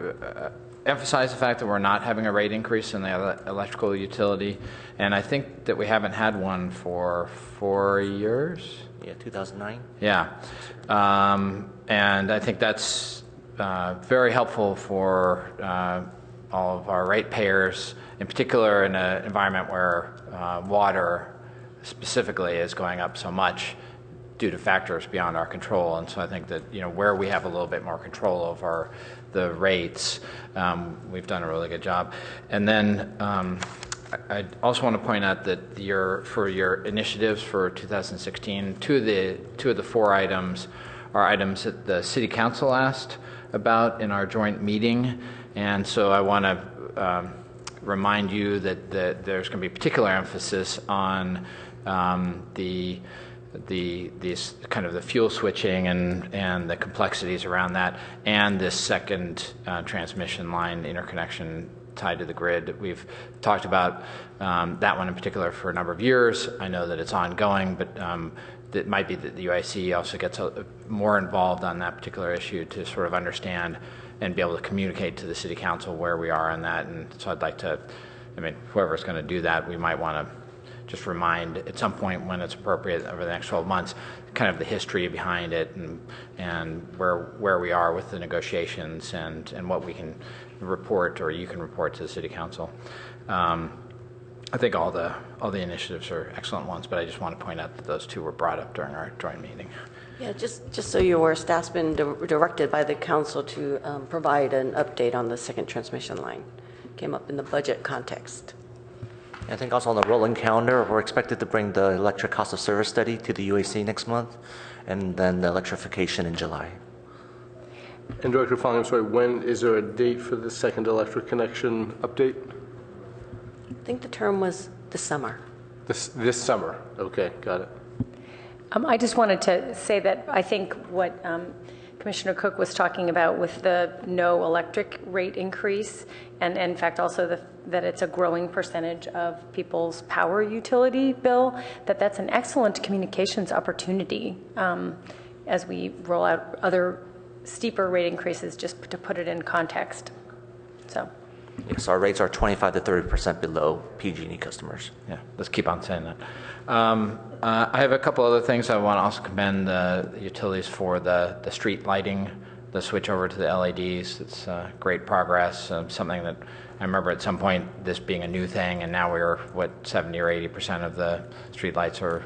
emphasize the fact that we're not having a rate increase in the electrical utility, and I think that we haven't had one for 4 years. Yeah, 2009. Yeah, and I think that's very helpful for all of our ratepayers, in particular in an environment where water specifically is going up so much due to factors beyond our control. And so I think that where we have a little bit more control over the rates, we've done a really good job. And then I also want to point out that for your initiatives for 2016, two of the 4 items are items that the City Council asked about in our joint meeting, and so I want to remind you that there's going to be particular emphasis on these kind of the fuel switching and the complexities around that, and this second transmission line interconnection tied to the grid. We've talked about that one in particular for a number of years. I know that it's ongoing, but it might be that the UIC also gets more involved on that particular issue to sort of understand and be able to communicate to the City Council where we are on that. And so I'd like to, whoever's going to do that, we might want to just remind at some point when it's appropriate over the next 12 months, kind of the history behind it and where we are with the negotiations and what we can report or you can report to the City Council. I think all the initiatives are excellent ones, but I just want to point out that those two were brought up during our joint meeting. Yeah, just so you're aware, staff's been directed by the council to provide an update on the second transmission line. Came up in the budget context. I think also on the rolling calendar, we're expected to bring the electric cost of service study to the UAC next month, and then the electrification in July. And Director Fong, I'm sorry, when is there a date for the second electric connection update? I think the term was this summer. This summer. Okay, got it. I just wanted to say that I think what Commissioner Cook was talking about with the no electric rate increase, and in fact also that it's a growing percentage of people's power utility bill, that's an excellent communications opportunity as we roll out other steeper rate increases, just to put it in context. So. Yes, our rates are 25 to 30% below PG&E customers. Yeah, let's keep on saying that. I have a couple other things. I want to also commend the utilities for the street lighting, the switch over to the LEDs. It's great progress, something that I remember at some point this being a new thing, and now we're, 70 or 80% of the street lights are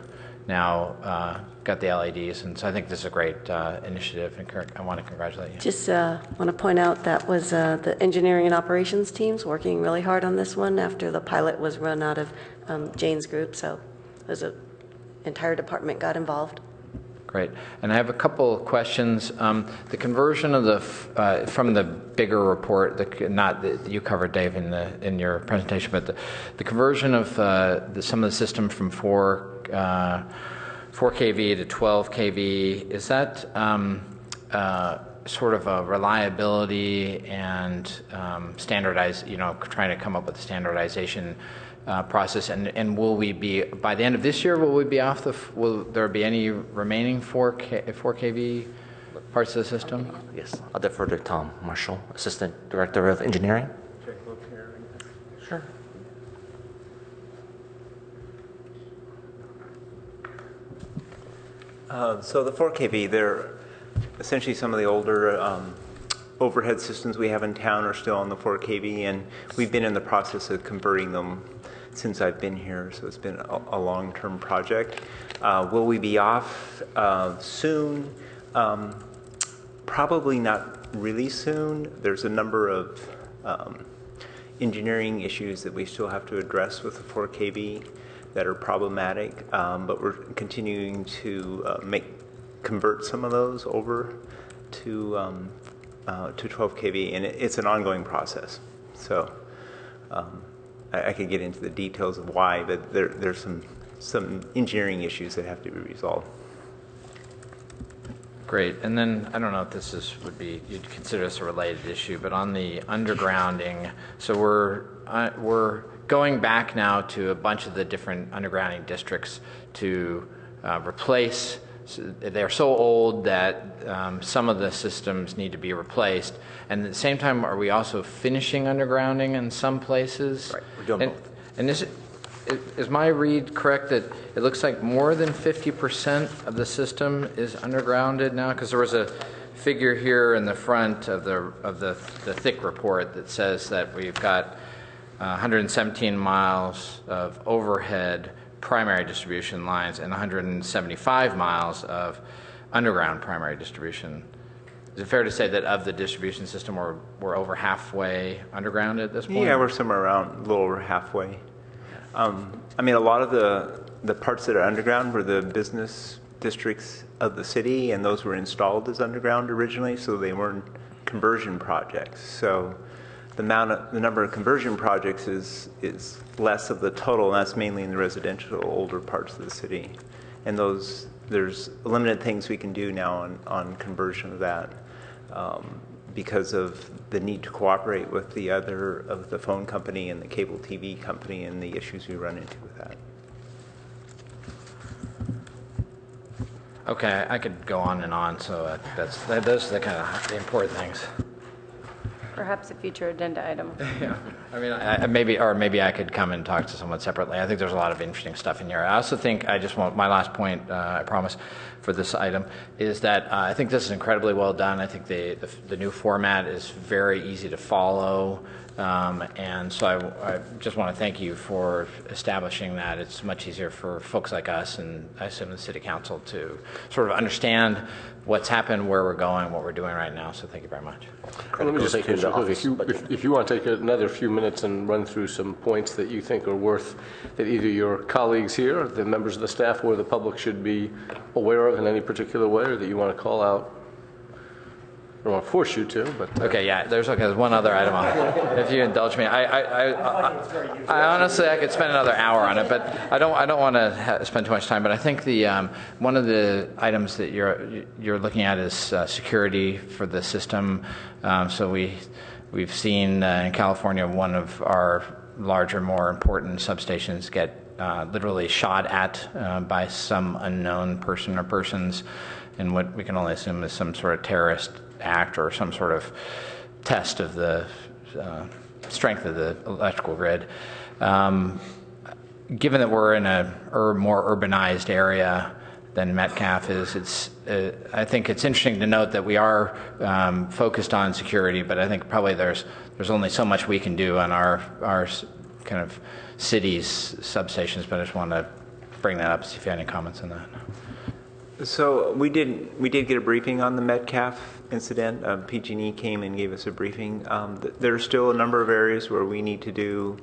now got the LEDs, and so I think this is a great initiative, and I want to congratulate you. Just want to point out that was the engineering and operations teams working really hard on this one after the pilot was run out of Jane's group, so there's an entire department got involved. Great. And I have a couple of questions. The conversion of the from the bigger report, you covered, Dave, in your presentation, but the conversion of some of the system from 4 kV to 12 kV, is that sort of a reliability and standardize, trying to come up with a standardization process, and will we be, by the end of this year, will we be off will there be any remaining 4 kV parts of the system? Yes, I'll defer to Tom Marshall, Assistant Director of Engineering. Sure. So the 4 kV, they're essentially some of the older overhead systems we have in town are still on the 4 kV, and we've been in the process of converting them since I've been here, so it's been a long-term project. Will we be off soon? Probably not really soon. There's a number of engineering issues that we still have to address with the 4 kV that are problematic, but we're continuing to convert some of those over to 12 kV, and it's an ongoing process. So I could get into the details of why, but there's some engineering issues that have to be resolved. Great. And then I don't know if you'd consider this a related issue, but on the undergrounding, so we're going back now to a bunch of the different undergrounding districts to replace. They're so old that some of the systems need to be replaced. And at the same time, are we also finishing undergrounding in some places? Right, we're doing both. And is my read correct that it looks like more than 50% of the system is undergrounded now? Because there was a figure here in the front of the thick report that says that we've got 117 miles of overhead primary distribution lines and 175 miles of underground primary distribution. Is it fair to say that of the distribution system we're over halfway underground at this point? Yeah, we're somewhere around a little over halfway. I mean, a lot of the parts that are underground were the business districts of the city, and those were installed as underground originally, so they weren't conversion projects. So the number of conversion projects is less of the total, and that's mainly in the residential older parts of the city. And there's limited things we can do now on conversion of that because of the need to cooperate with the phone company and the cable TV company and the issues we run into with that. Okay, I could go on and on, so those are the kind of the important things. Perhaps a future agenda item. Yeah, I mean, maybe I could come and talk to someone separately. I think there's a lot of interesting stuff in here. I also think I just want my last point. I promise for this item is that I think this is incredibly well done. I think the new format is very easy to follow, and so I just want to thank you for establishing that. It's much easier for folks like us and I assume the City Council to sort of understand what's happened, where we're going, what we're doing right now. So thank you very much. Let me just say, if you want to take another few minutes and run through some points that you think are worth, that either your colleagues here, the members of the staff, or the public should be aware of in any particular way, or that you want to call out. I don't want to force you to, but... Okay, yeah, there's one other item if you indulge me. I honestly, I could spend another hour on it, but I don't want to spend too much time. But I think one of the items that you're looking at is security for the system. So we've seen in California one of our larger, more important substations get literally shot at by some unknown person or persons in what we can only assume is some sort of terrorist act or some sort of test of the strength of the electrical grid. Given that we're in a more urbanized area than Metcalf is, I think it's interesting to note that we are focused on security, but I think probably there's only so much we can do on our kind of city's substations, but I just want to bring that up, see if you have any comments on that. So we did get a briefing on the Metcalf incident. PG&E came and gave us a briefing. There's still a number of areas where we need to do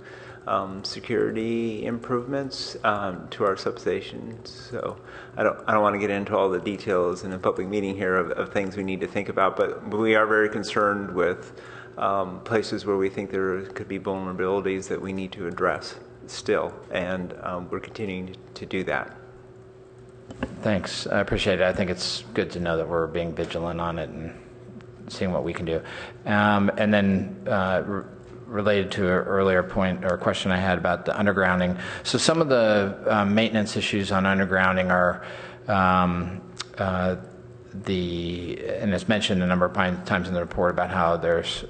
security improvements to our substations. So I don't want to get into all the details in a public meeting here of things we need to think about, but we are very concerned with places where we think there could be vulnerabilities that we need to address still, and we're continuing to do that. Thanks. I appreciate it. I think it's good to know that we're being vigilant on it and seeing what we can do. And then related to an earlier point or question I had about the undergrounding. So some of the maintenance issues on undergrounding are and it's mentioned a number of times in the report about how there's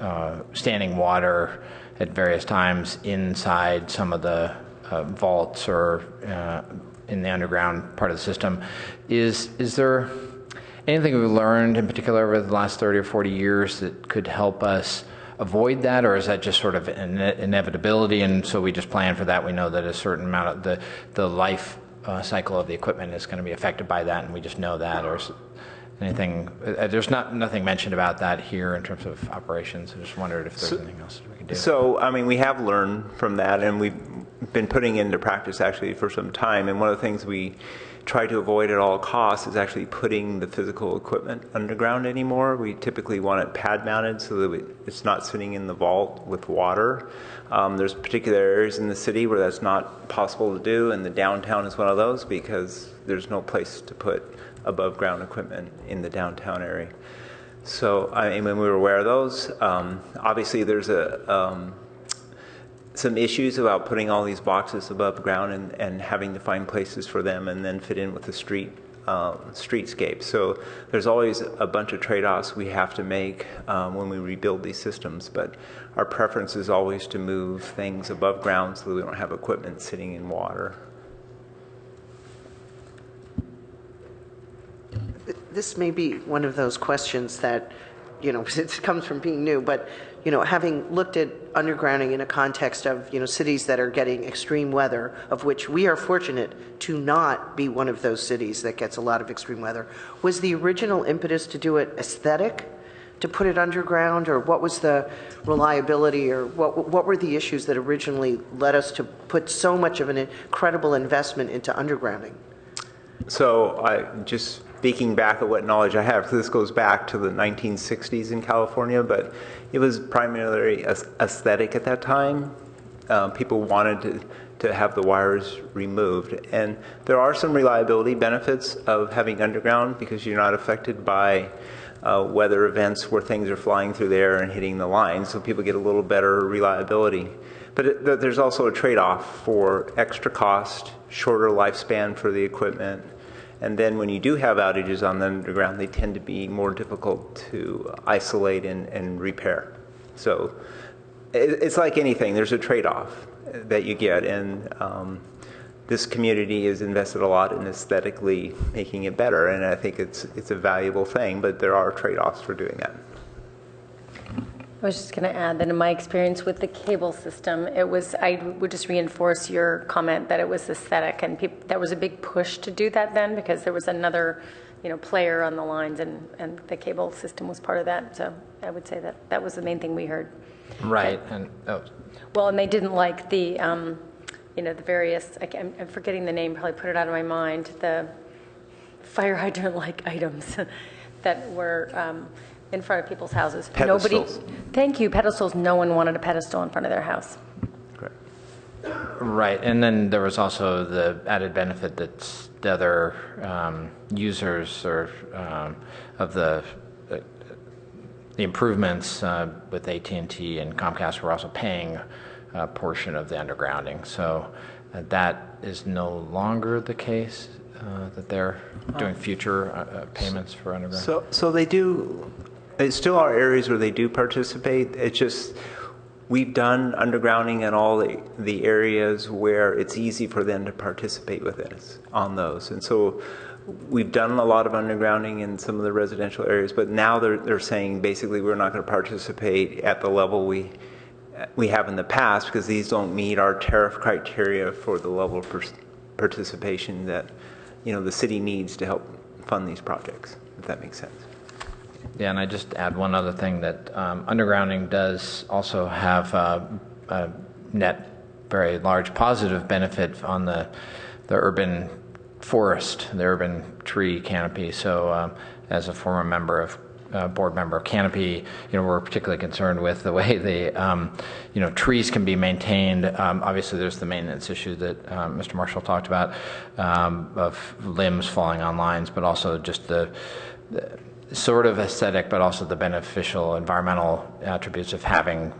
standing water at various times inside some of the vaults or in the underground part of the system. Is there anything we've learned in particular over the last 30 or 40 years that could help us avoid that, or is that just sort of an inevitability and so we just plan for that? We know that a certain amount of the life cycle of the equipment is going to be affected by that and we just know that, or is anything, there's nothing mentioned about that here in terms of operations. I just wondered if there's anything else we can do. So, I mean, we have learned from that, and we've been putting into practice actually for some time. And one of the things we try to avoid at all costs is actually putting the physical equipment underground anymore. We typically want it pad mounted so that it's not sitting in the vault with water. There's particular areas in the city where that's not possible to do, and the downtown is one of those because there's no place to put above ground equipment in the downtown area. So I mean, we were aware of those. Obviously there's some issues about putting all these boxes above ground and having to find places for them and then fit in with the streetscape. So there's always a bunch of trade-offs we have to make when we rebuild these systems, but our preference is always to move things above ground so that we don't have equipment sitting in water. This may be one of those questions that, it comes from being new, but, having looked at undergrounding in a context of, cities that are getting extreme weather, of which we are fortunate to not be one of those cities that gets a lot of extreme weather, was the original impetus to do it aesthetic, to put it underground, or what was the reliability, or what were the issues that originally led us to put so much of an incredible investment into undergrounding? So just speaking back at what knowledge I have, because this goes back to the 1960s in California, but it was primarily aesthetic at that time. People wanted to have the wires removed. And there are some reliability benefits of having underground because you're not affected by weather events where things are flying through the air and hitting the line, so people get a little better reliability. But there's also a trade-off for extra cost, shorter lifespan for the equipment, and then when you do have outages on the underground, they tend to be more difficult to isolate and repair. So it's like anything. There's a trade-off that you get, and this community has invested a lot in aesthetically making it better, and I think it's a valuable thing, but there are trade-offs for doing that. I was just going to add that in my experience with the cable system, I would just reinforce your comment that it was aesthetic, and that was a big push to do that then, because there was another, player on the lines, and the cable system was part of that. So I would say that was the main thing we heard. Right, Well, and they didn't like the, the various, I'm forgetting the name, probably put it out of my mind, the fire hydrant-like items that were in front of people's houses. Pedestals. Thank you, pedestals. No one wanted a pedestal in front of their house. Correct. Right, and then there was also the added benefit that the other users of the improvements with AT&T and Comcast were also paying a portion of the undergrounding. So that is no longer the case, that they're doing future payments for underground. So they do. There still are areas where they do participate. It's just we've done undergrounding in all the areas where it's easy for them to participate with us on those. And so we've done a lot of undergrounding in some of the residential areas, but now they're saying basically we're not going to participate at the level we have in the past, because these don't meet our tariff criteria for the level of participation that the city needs to help fund these projects, if that makes sense. Yeah, and I just add one other thing, that undergrounding does also have a net, very large positive benefit on the urban forest, the urban tree canopy. So as a former board member of Canopy, we're particularly concerned with the way the trees can be maintained. Obviously, there's the maintenance issue that Mr. Marshall talked about, of limbs falling on lines, but also just the sort of aesthetic, but also the beneficial environmental attributes of having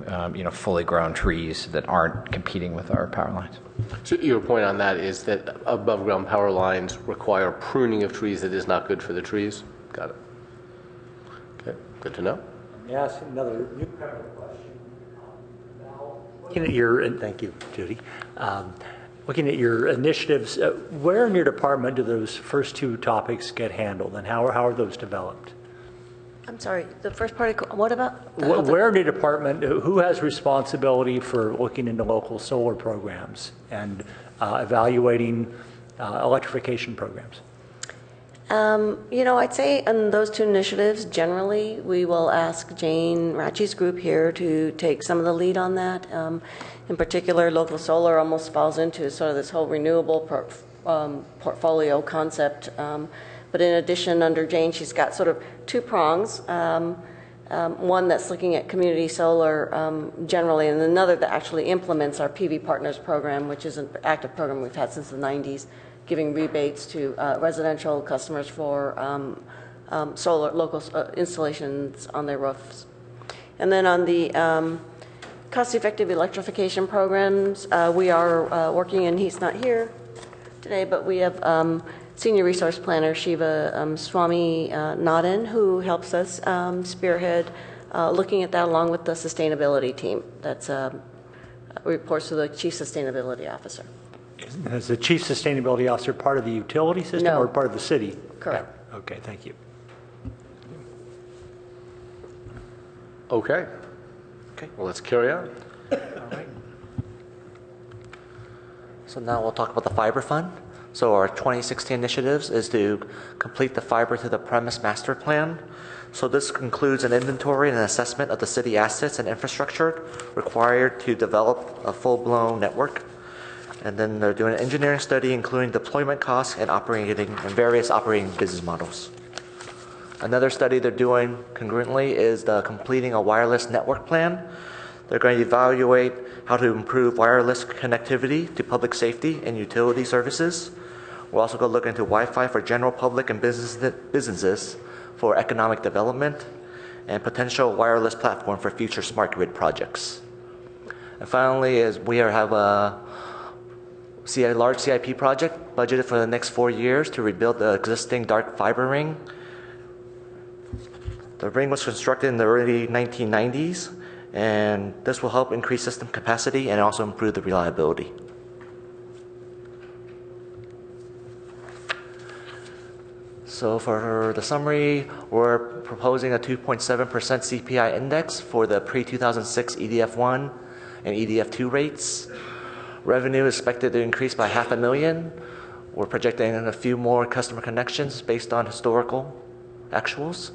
fully grown trees that aren't competing with our power lines. So your point on that is that above ground power lines require pruning of trees that is not good for the trees? Got it. Okay, good to know. Let me ask another new kind of question. Now, looking at your, and thank you, Judy. Looking at your initiatives, where in your department do those first two topics get handled, and how are those developed? I'm sorry, the first part, what about? Where in your department, who has responsibility for looking into local solar programs and evaluating electrification programs? I'd say on those two initiatives, generally, we will ask Jane Ratchey's group here to take some of the lead on that. In particular, local solar almost falls into sort of this whole renewable portfolio concept. But in addition, under Jane, she's got sort of two prongs. One that's looking at community solar generally, and another that actually implements our PV Partners program, which is an active program we've had since the 90s, giving rebates to residential customers for solar local installations on their roofs. And then on the cost-effective electrification programs, we are working, and he's not here today, but we have Senior Resource Planner Shiva Swami Nadan, who helps us spearhead looking at that along with the sustainability team. That's reports to the Chief Sustainability Officer. Is the Chief Sustainability Officer part of the utility system No. or part of the city? Correct. Yeah. Okay, thank you. Okay. Well, let's carry on. All right. So now we'll talk about the fiber fund. So our 2016 initiatives is to complete the fiber to the premise master plan. So this concludes an inventory and an assessment of the city assets and infrastructure required to develop a full-blown network. And then they're doing an engineering study, including deployment costs and various operating business models. Another study they're doing concurrently is completing a wireless network plan. They're going to evaluate how to improve wireless connectivity to public safety and utility services. We're also going to look into Wi-Fi for general public and businesses for economic development, and potential wireless platform for future smart grid projects. And finally, we have a large CIP project budgeted for the next 4 years to rebuild the existing dark fiber ring. The ring was constructed in the early 1990s, and this will help increase system capacity and also improve the reliability. So for the summary, we're proposing a 2.7% CPI index for the pre-2006 EDF1 and EDF2 rates. Revenue is expected to increase by $500,000. We're projecting a few more customer connections based on historical actuals.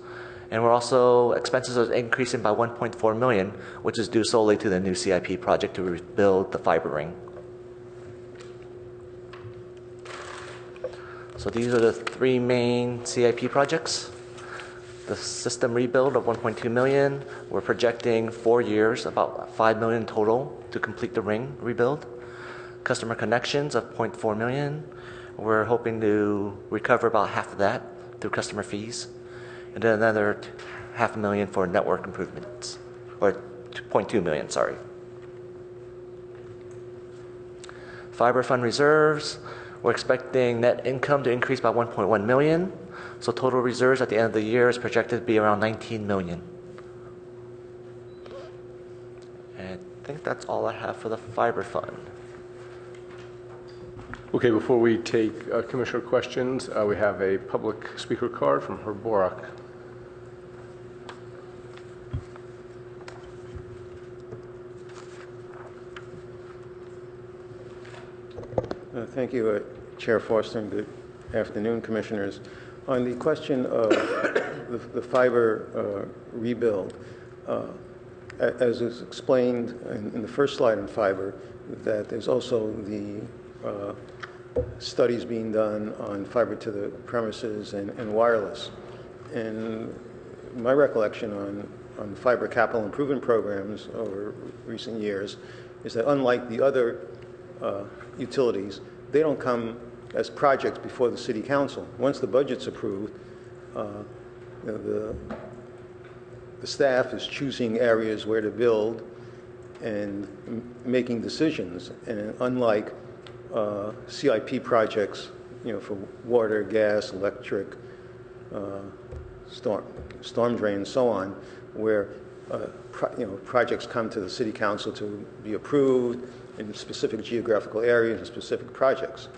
And we're also, expenses are increasing by $1.4 million, which is due solely to the new CIP project to rebuild the fiber ring. So these are the three main CIP projects. The system rebuild of $1.2 million. We're projecting 4 years, about $5 million total to complete the ring rebuild. Customer connections of $0.4 million. We're hoping to recover about half of that through customer fees. And then another $500,000 for network improvements, or $0.2 million, sorry. Fiber fund reserves. We're expecting net income to increase by $1.1 million. So total reserves at the end of the year is projected to be around $19 million. And I think that's all I have for the fiber fund. Okay, before we take commissioner questions, we have a public speaker card from Herb Borak. Thank you, Chair Foster, and good afternoon, Commissioners. On the question of the fiber rebuild, as is explained in the first slide on fiber, that there's also the studies being done on fiber to the premises and wireless. And my recollection on fiber capital improvement programs over recent years is that unlike the other utilities, they don't come as projects before the City Council. Once the budget's approved, the staff is choosing areas where to build and making decisions. And unlike CIP projects, for water, gas, electric, storm drain, and so on, where projects come to the City Council to be approved in specific geographical areas and specific projects.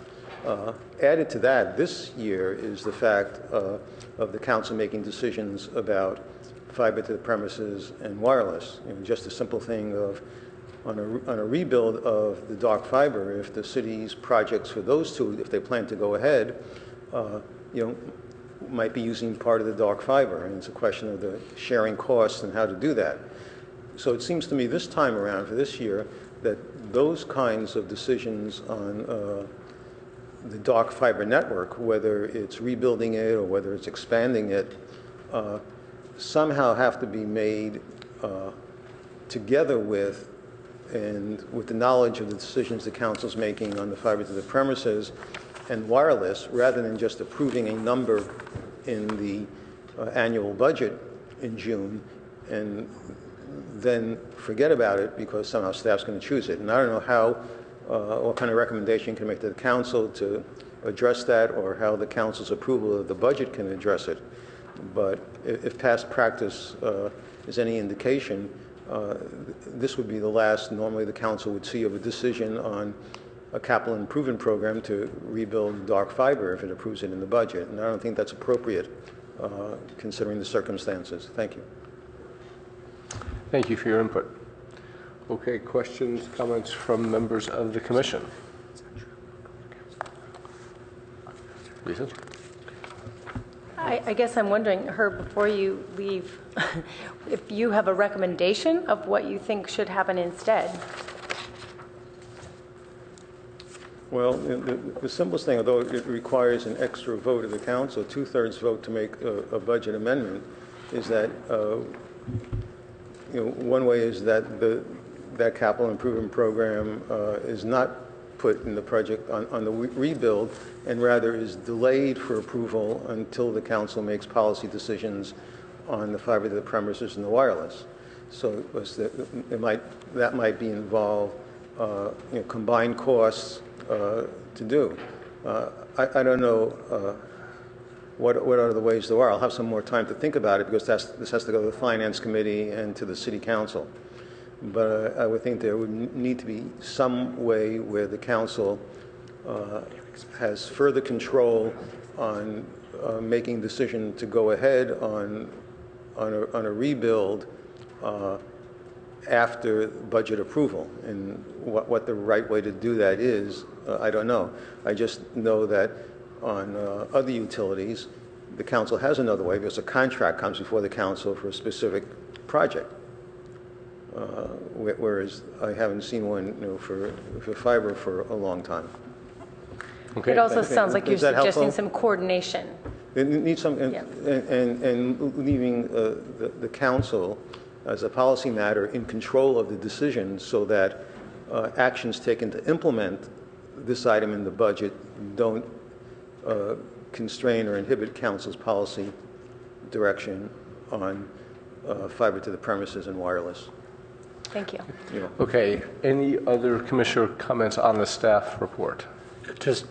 Added to that, this year is the fact of the council making decisions about fiber to the premises and wireless. Just a simple thing of on a rebuild of the dark fiber, if the city's projects for those two, if they plan to go ahead, might be using part of the dark fiber, and it's a question of the sharing costs and how to do that. So it seems to me this time around for this year that those kinds of decisions on the dark fiber network, whether it's rebuilding it or whether it's expanding it, somehow have to be made together with the knowledge of the decisions the council's making on the fiber to the premises and wireless, rather than just approving a number in the annual budget in June and then forget about it because somehow staff's going to choose it. And I don't know how, what kind of recommendation can make to the council to address that, or how the council's approval of the budget can address it. But if past practice is any indication, this would be the last normally the council would see of a decision on a capital improvement program to rebuild dark fiber if it approves it in the budget. And I don't think that's appropriate considering the circumstances. Thank you. Thank you for your input. Okay, questions, comments from members of the commission? Lisa? I guess I'm wondering, Herb, before you leave, if you have a recommendation of what you think should happen instead. Well, the simplest thing, although it requires an extra vote of the council, 2/3 vote to make a budget amendment, is that one way is that that capital improvement program is not put in the project on the rebuild, and rather is delayed for approval until the council makes policy decisions on the fiber to the premises and the wireless. So that might be involved combined costs to do. I don't know what are the ways there are. I'll have some more time to think about it because this has to go to the Finance Committee and to the City Council. but I would think there would need to be some way where the council has further control on making decision to go ahead on a rebuild after budget approval. And what the right way to do that is, I don't know. I just know that on other utilities, the council has another way because a contract comes before the council for a specific project. Whereas I haven't seen one, for fiber for a long time. Okay. It also sounds like you're Is that suggesting helpful? some coordination. It needs some, Yeah. and leaving the council as a policy matter in control of the decision so that actions taken to implement this item in the budget don't constrain or inhibit council's policy direction on fiber to the premises and wireless. Thank you. Okay. Any other commissioner comments on the staff report? Just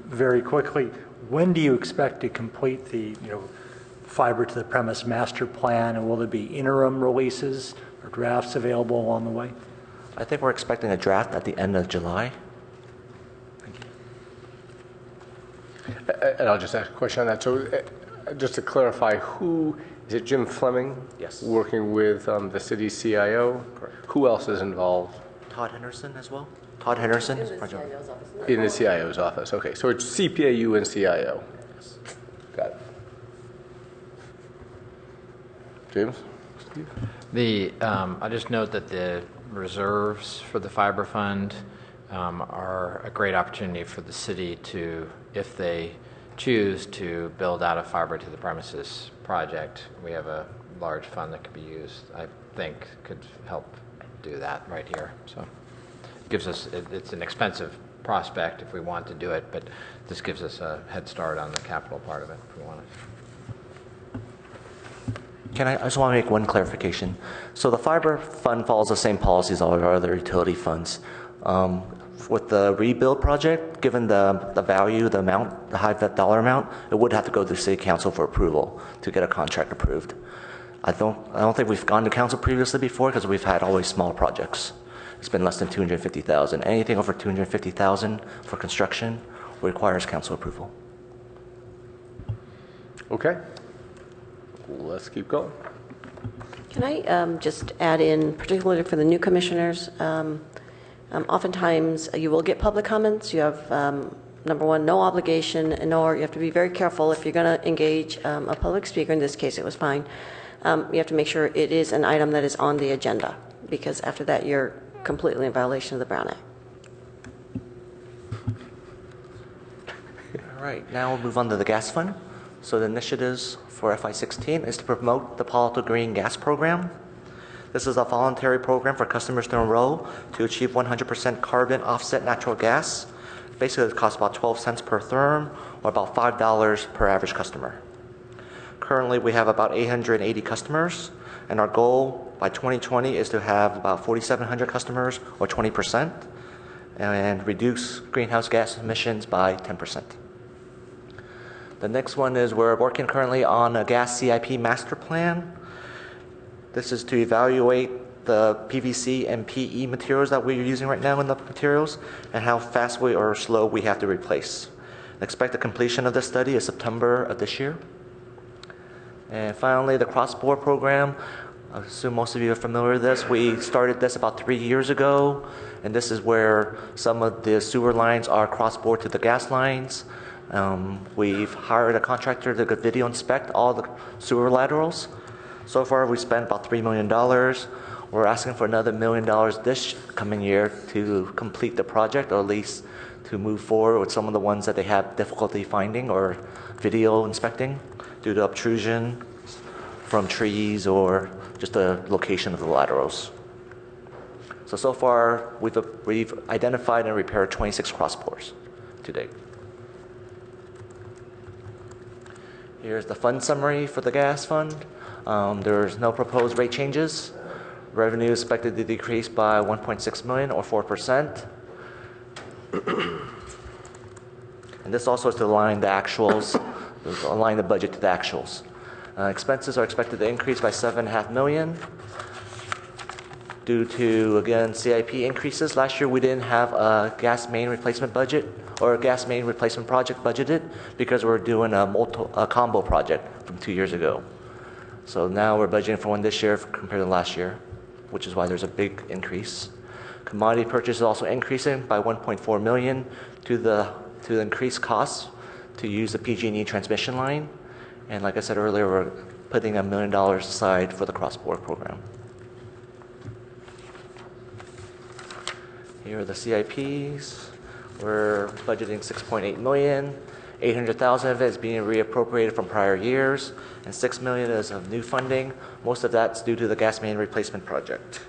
very quickly, when do you expect to complete the, fiber to the premise master plan, and will there be interim releases or drafts available along the way? I think we're expecting a draft at the end of July. And I'll just ask a question on that. So just to clarify, is it Jim Fleming? Yes. Working with the city's CIO? Correct. Who else is involved? Todd Henderson as well? Todd Henderson? In the CIO's office. Okay, so it's CPAU and CIO. Got it. James? Steve? I just note that the reserves for the fiber fund are a great opportunity for the city to, if they choose to build out a fiber to the premises project, we have a large fund that could be used, I think could help do that right here. So it gives us, it's an expensive prospect if we want to do it, but this gives us a head start on the capital part of it if we want to. I just want to make one clarification. So the fiber fund follows the same policies as all of our other utility funds. With the rebuild project, given the value, the amount, the high dollar amount, it would have to go to the city council for approval to get a contract approved. I don't think we've gone to council previously before because we've had always small projects. It's been less than $250,000. Anything over $250,000 for construction requires council approval. Okay. Let's keep going. Can I just add in, particularly for the new commissioners, oftentimes you will get public comments. You have, number one, no obligation, nor you have to be very careful if you're going to engage a public speaker. In this case, it was fine. You have to make sure it is an item that is on the agenda, because after that, you're completely in violation of the Brown Act. All right, now we'll move on to the gas fund. So the initiatives for FY16 is to promote the Palo Green Gas Program. This is a voluntary program for customers to enroll to achieve 100% carbon offset natural gas. Basically, it costs about 12 cents per therm, or about $5 per average customer. Currently, we have about 880 customers, and our goal by 2020 is to have about 4,700 customers, or 20%, and reduce greenhouse gas emissions by 10%. The next one is we're working currently on a gas CIP master plan. This is to evaluate the PVC and PE materials that we're using right now in the materials and how fast or slow we have to replace. Expect the completion of this study is September of this year. And finally, the cross-bore program. I assume most of you are familiar with this. We started this about 3 years ago, and this is where some of the sewer lines are cross-bore to the gas lines. We've hired a contractor to video inspect all the sewer laterals. So far, we spent about $3 million. We're asking for another $1 million this coming year to complete the project, or at least to move forward with some of the ones that they have difficulty finding or video inspecting due to obtrusion from trees or just the location of the laterals. So far, we've identified and repaired 26 cross-bores to date. Here's the fund summary for the gas fund. There's no proposed rate changes. Revenue is expected to decrease by $1.6 million, or 4%. And this also is to align the actuals, align the budget to the actuals. Expenses are expected to increase by $7.5 million due to, again, CIP increases. Last year, we didn't have a gas main replacement budget or a gas main replacement project budgeted because we're doing a combo project from 2 years ago. So now we're budgeting for one this year compared to last year, which is why there's a big increase. Commodity purchase is also increasing by $1.4 million to the increased costs to use the PG&E transmission line. And like I said earlier, we're putting $1 million aside for the cross-border program. Here are the CIPs. We're budgeting $6.8 million. $800,000 of it is being reappropriated from prior years, and $6 million is of new funding. Most of that's due to the gas main replacement project.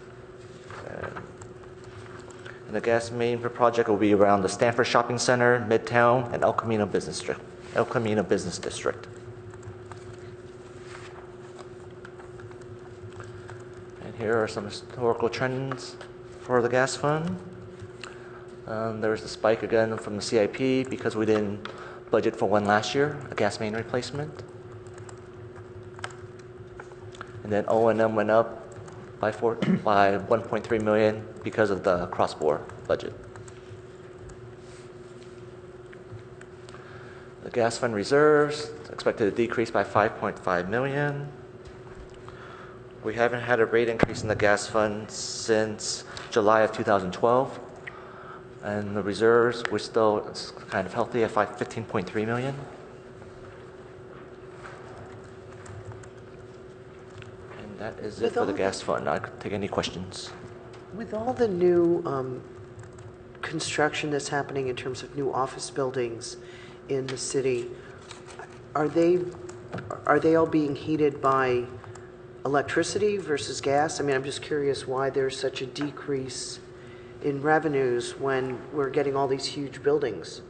And the gas main project will be around the Stanford Shopping Center, Midtown, and El Camino Business District. And here are some historical trends for the gas fund. There was the spike again from the CIP because we didn't budget for one last year, a gas main replacement. And then O&M went up by 1.3 million because of the cross-border budget. The gas fund reserves expected to decrease by 5.5 million. We haven't had a rate increase in the gas fund since July of 2012. And the reserves, we're still kind of healthy at 15.3 million. And that is it for the gas fund. I could take any questions. With all the new construction that's happening in terms of new office buildings in the city, are they all being heated by electricity versus gas? I mean, I'm just curious why there's such a decrease in revenues when we're getting all these huge buildings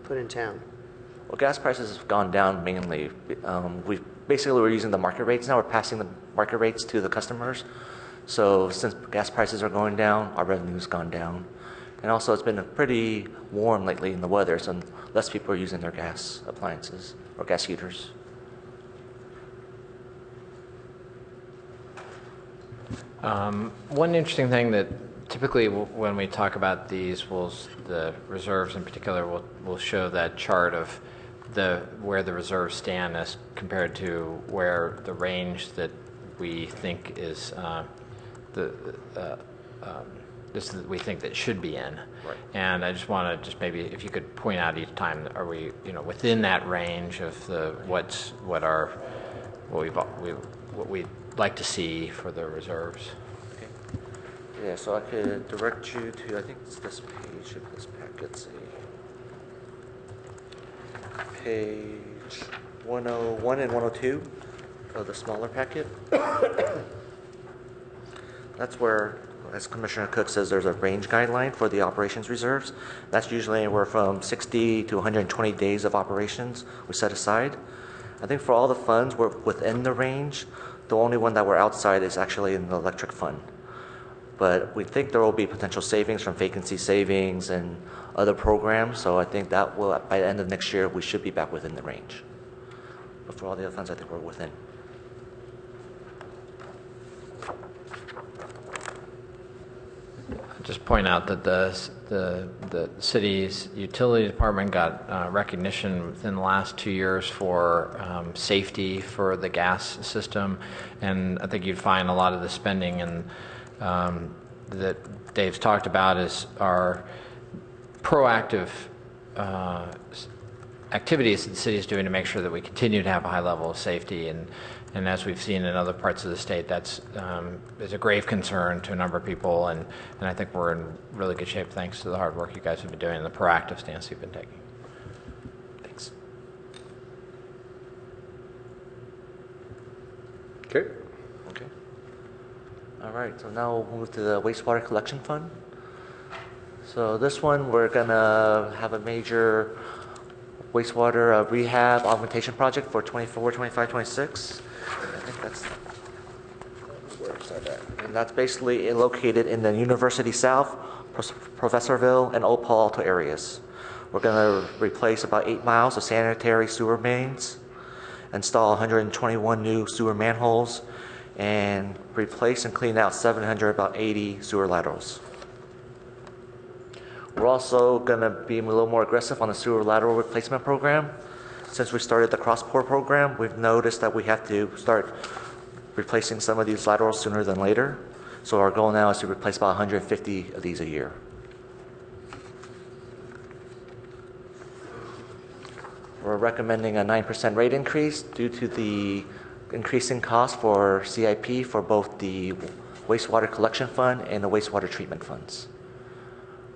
put in town. Well, gas prices have gone down mainly. We're using the market rates now. We're passing the market rates to the customers. So since gas prices are going down, our revenue's gone down. And also it's been pretty warm lately in the weather, so less people are using their gas appliances or gas heaters. One interesting thing that typically when we talk about these, the reserves in particular, we'll show that chart of where the reserves stand as compared to where the range that we think is we think that should be in. Right. And I just want to maybe if you could point out each time, are we within that range of what we'd like to see for the reserves? Yeah, so I could direct you to, I think it's this page of this packet, see. Page 101 and 102 of the smaller packet. That's where, as Commissioner Cook says, there's a range guideline for the operations reserves. That's usually anywhere from 60 to 120 days of operations we set aside. I think for all the funds, we're within the range. The only one that we're outside is actually in the electric fund. But we think there will be potential savings from vacancy savings and other programs. So I think that will, by the end of next year, we should be back within the range. But for all the other funds, I think we're within. Just point out that the city's utility department got recognition within the last 2 years for safety for the gas system, and I think you'd find a lot of the spending and that Dave's talked about is our proactive activities that the city is doing to make sure that we continue to have a high level of safety. And as we've seen in other parts of the state, that's is a grave concern to a number of people. And I think we're in really good shape thanks to the hard work you guys have been doing and the proactive stance you've been taking. Thanks. Okay. Okay. All right, so now we'll move to the wastewater collection fund. So this one, we're gonna have a major wastewater rehab augmentation project for 24, 25, 26. I think that's, where's that at? And that's basically located in the University South, Professorville, and Old Palo Alto areas. We're gonna replace about 8 miles of sanitary sewer mains, install 121 new sewer manholes, and replace and clean out 780 sewer laterals. We're also going to be a little more aggressive on the sewer lateral replacement program. Since we started the cross-pour program, we've noticed that we have to start replacing some of these laterals sooner than later. So our goal now is to replace about 150 of these a year. We're recommending a 9% rate increase due to the increasing cost for CIP for both the wastewater collection fund and the wastewater treatment funds.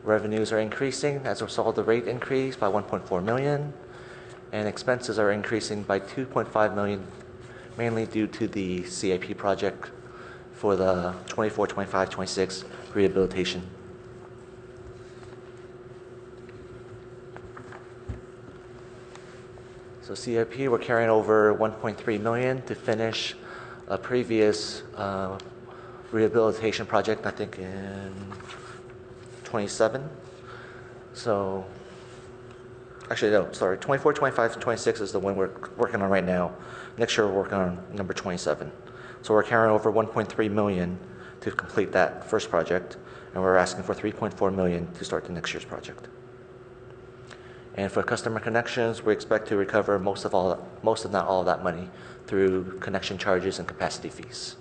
Revenues are increasing as a result of the rate increase by 1.4 million, and expenses are increasing by 2.5 million, mainly due to the CIP project for the 24, 25, 26 rehabilitation. So CIP, we're carrying over 1.3 million to finish a previous rehabilitation project, I think in 27. So, actually no, sorry, 24, 25, 26 is the one we're working on right now. Next year we're working on number 27. So we're carrying over 1.3 million to complete that first project, and we're asking for 3.4 million to start the next year's project. And for customer connections, we expect to recover most of not all of that money through connection charges and capacity fees.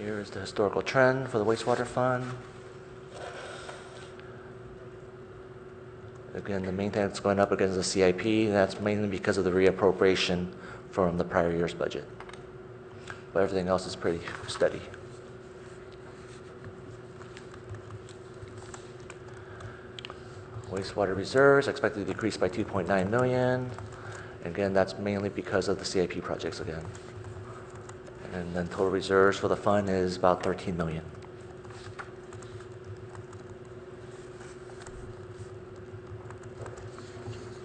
Here's the historical trend for the wastewater fund. Again, the main thing that's going up against the CIP, and that's mainly because of the reappropriation from the prior year's budget. But everything else is pretty steady. Wastewater reserves expected to decrease by 2.9 million. Again, that's mainly because of the CIP projects again. And then total reserves for the fund is about 13 million.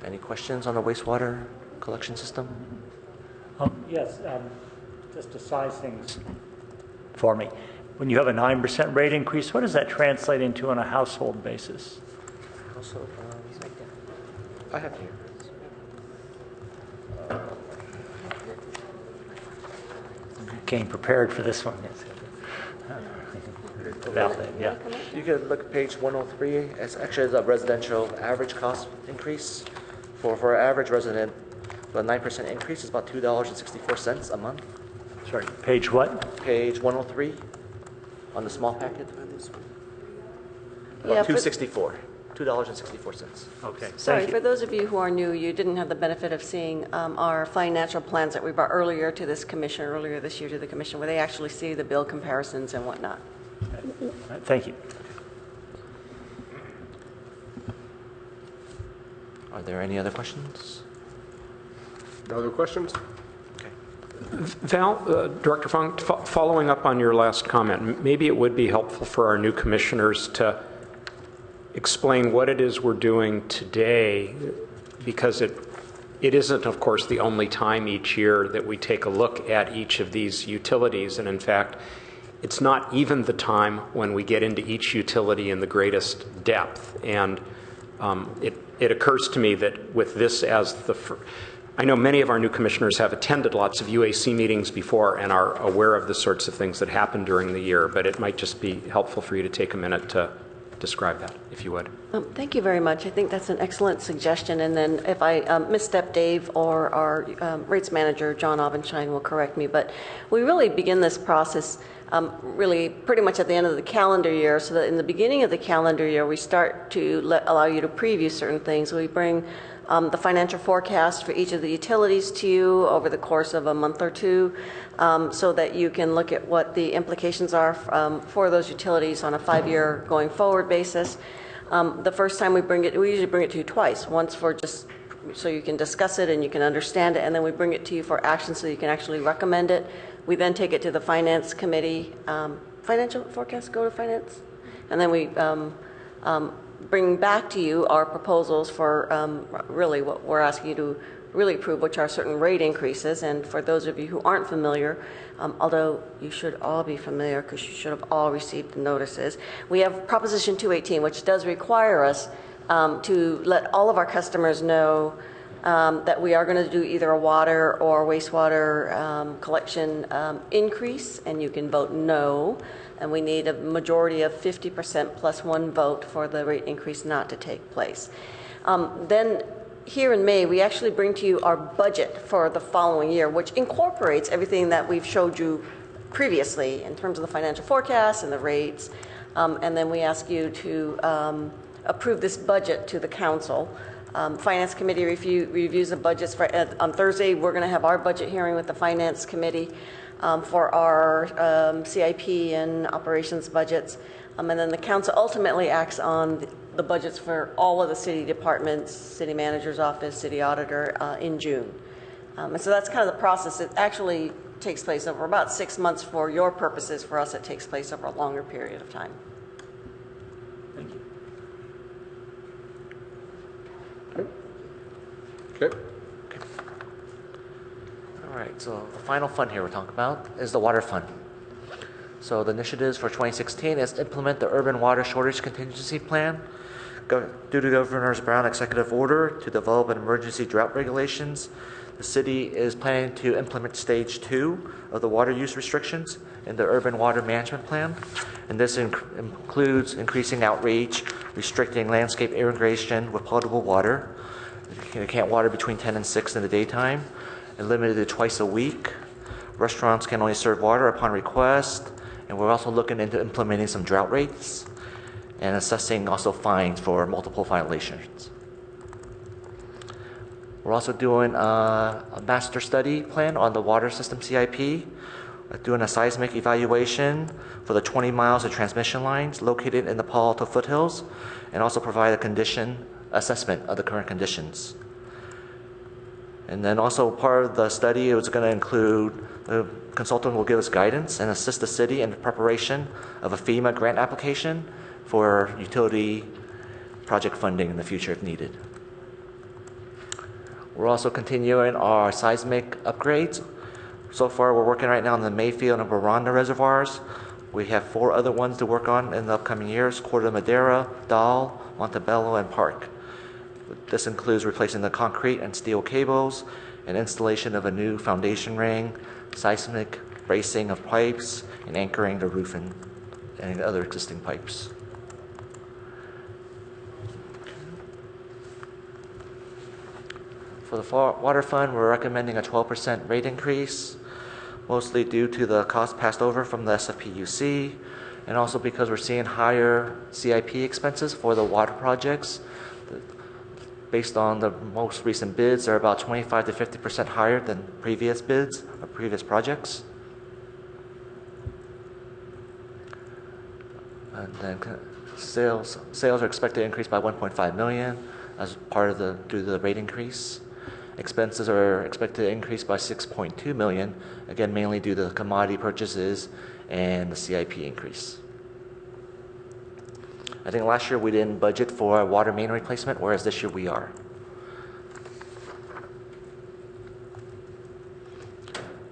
Any questions on the wastewater collection system? Yes, just to size things for me. When you have a 9% rate increase, what does that translate into on a household basis? Also, I have here. Came prepared for this one. About that, yeah. You can look at page 103. It's actually the residential average cost increase. For an average resident, the 9% increase is about $2.64 a month. Sorry, page what? Page 103 on the small packet. Yeah, About $2.64. $2.64. Okay. Sorry, for those of you who are new, you didn't have the benefit of seeing our financial plans that we brought earlier this year to the commission, where they actually see the bill comparisons and whatnot. Thank you. Are there any other questions? No other questions? Val, Director Funk, following up on your last comment, maybe it would be helpful for our new commissioners to explain what it is we're doing today, because it isn't, of course, the only time each year that we take a look at each of these utilities. And in fact, it's not even the time when we get into each utility in the greatest depth. And it occurs to me that with this as I know many of our new commissioners have attended lots of UAC meetings before and are aware of the sorts of things that happen during the year, but it might just be helpful for you to take a minute to describe that, if you would. Thank you very much. I think that's an excellent suggestion. And then if I misstep, Dave or our rates manager, John Obenshine, will correct me. But we really begin this process really pretty much at the end of the calendar year, so that in the beginning of the calendar year, we start to allow you to preview certain things. We bring the financial forecast for each of the utilities to you over the course of a month or two, so that you can look at what the implications are for those utilities on a 5-year going forward basis. The first time we usually bring it to you twice. Once for just so you can discuss it and you can understand it, and then we bring it to you for action so you can actually recommend it. We then take it to the Finance Committee. Financial forecasts go to Finance, and then we bring back to you our proposals for really what we're asking you to really approve, which are certain rate increases. And for those of you who aren't familiar, although you should all be familiar because you should have all received the notices, we have Proposition 218, which does require us to let all of our customers know that we are going to do either a water or wastewater collection increase, and you can vote no. And we need a majority of 50% plus one vote for the rate increase not to take place. Then here in May, we actually bring to you our budget for the following year, which incorporates everything that we've showed you previously in terms of the financial forecast and the rates. And then we ask you to approve this budget to the council. Finance Committee reviews the budgets on Thursday. We're going to have our budget hearing with the Finance Committee for our CIP and operations budgets. And then the council ultimately acts on the budgets for all of the city departments, city manager's office, city auditor in June. And so that's kind of the process. It actually takes place over about 6 months for your purposes. For us, it takes place over a longer period of time. Thank you. Okay. All right, so the final fund here we're talking about is the water fund. So the initiatives for 2016 is to implement the urban water shortage contingency plan. Due to Governor Brown's executive order to develop an emergency drought regulations, the city is planning to implement stage 2 of the water use restrictions in the urban water management plan. And this includes increasing outreach, restricting landscape irrigation with potable water. You can't water between 10 and 6 in the daytime, and limited to twice a week. Restaurants can only serve water upon request, and we're also looking into implementing some drought rates and assessing also fines for multiple violations. We're also doing a master study plan on the water system CIP, doing a seismic evaluation for the 20 miles of transmission lines located in the Palo foothills, and also provide a condition assessment of the current conditions. And then also part of the study, it was going to include, the consultant will give us guidance and assist the city in the preparation of a FEMA grant application for utility project funding in the future if needed. We're also continuing our seismic upgrades. So far, we're working right now on the Mayfield and Baranda reservoirs. We have 4 other ones to work on in the upcoming years: Corte Madera, Dahl, Montebello, and Park. This includes replacing the concrete and steel cables, and installation of a new foundation ring, seismic bracing of pipes, and anchoring the roof and other existing pipes. For the water fund, we're recommending a 12% rate increase, mostly due to the cost passed over from the SFPUC, and also because we're seeing higher CIP expenses for the water projects. Based on the most recent bids, they're about 25 to 50% higher than previous bids or previous projects. And then sales are expected to increase by 1.5 million as part of due to the rate increase. Expenses are expected to increase by 6.2 million, again mainly due to commodity purchases and the CIP increase. I think last year we didn't budget for a water main replacement, whereas this year we are.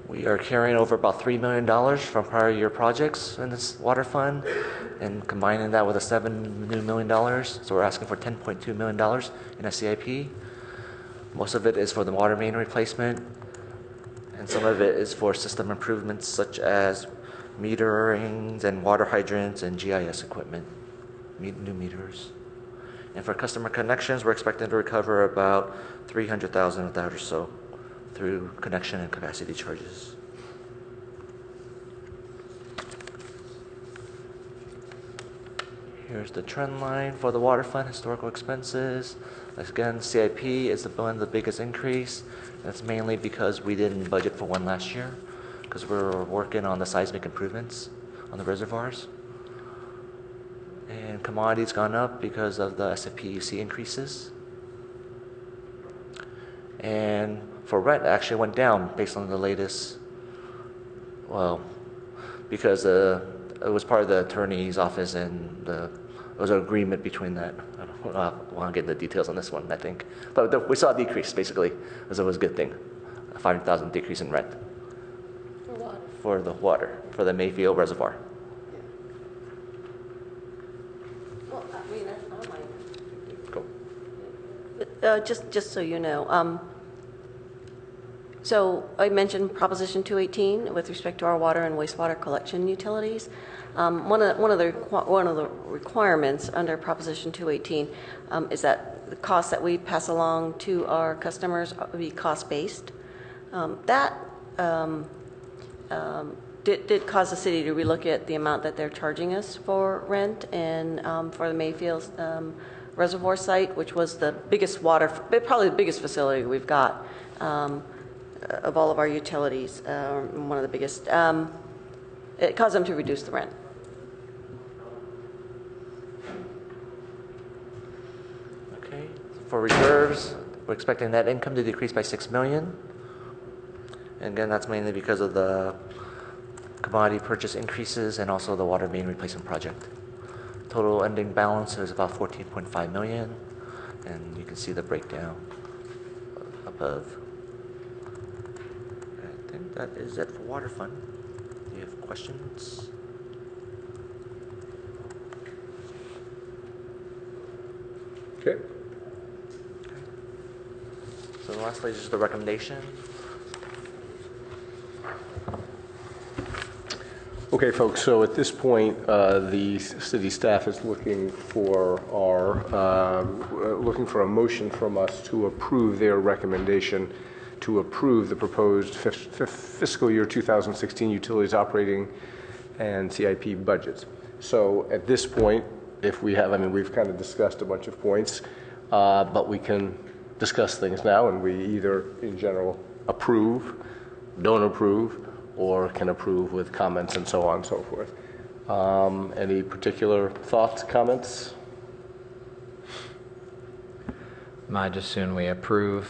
We are carrying over about $3 million from prior year projects in this water fund and combining that with a $7 million. So we're asking for $10.2 million in a CIP. Most of it is for the water main replacement, and some of it is for system improvements such as meterings and water hydrants and GIS equipment, new meters. And for customer connections, we're expecting to recover about $300,000 of that or so through connection and capacity charges. Here's the trend line for the water fund historical expenses. Again, CIP is one of the biggest increase. That's mainly because we didn't budget for one last year because we're working on the seismic improvements on the reservoirs. And commodities gone up because of the SFPUC increases. And for rent, it actually went down based on the latest, well, because it was part of the attorney's office and there was an agreement between that. I don't want to get into the details on this one, I think. But we saw a decrease, basically, as it was a good thing. A $500,000 decrease in rent. For what? For the water, for the Mayfield Reservoir. Well, I mean, I don't mind. Cool. Just so you know, so I mentioned Proposition 218 with respect to our water and wastewater collection utilities. One of the requirements under Proposition 218 is that the costs that we pass along to our customers be cost-based. That did cause the city to relook at the amount that they're charging us for rent and for the Mayfield Reservoir site, which was the biggest probably the biggest facility we've got of all of our utilities, one of the biggest. It caused them to reduce the rent. Okay. For reserves, we're expecting net income to decrease by $6 million. And again, that's mainly because of the commodity purchase increases and also the water main replacement project. Total ending balance is about $14.5 million, and you can see the breakdown above. I think that is it for water fund. Do you have questions? Okay. So lastly, just the recommendation. Okay, folks, so at this point, the city staff is looking for a motion from us to approve their recommendation to approve the proposed fiscal year 2016 utilities operating and CIP budgets. So at this point, if we have, we've kind of discussed a bunch of points, but we can discuss things now, and we either, in general, approve, don't approve, or can approve with comments and so on and so forth. Any particular thoughts, comments? I'd just soon we approve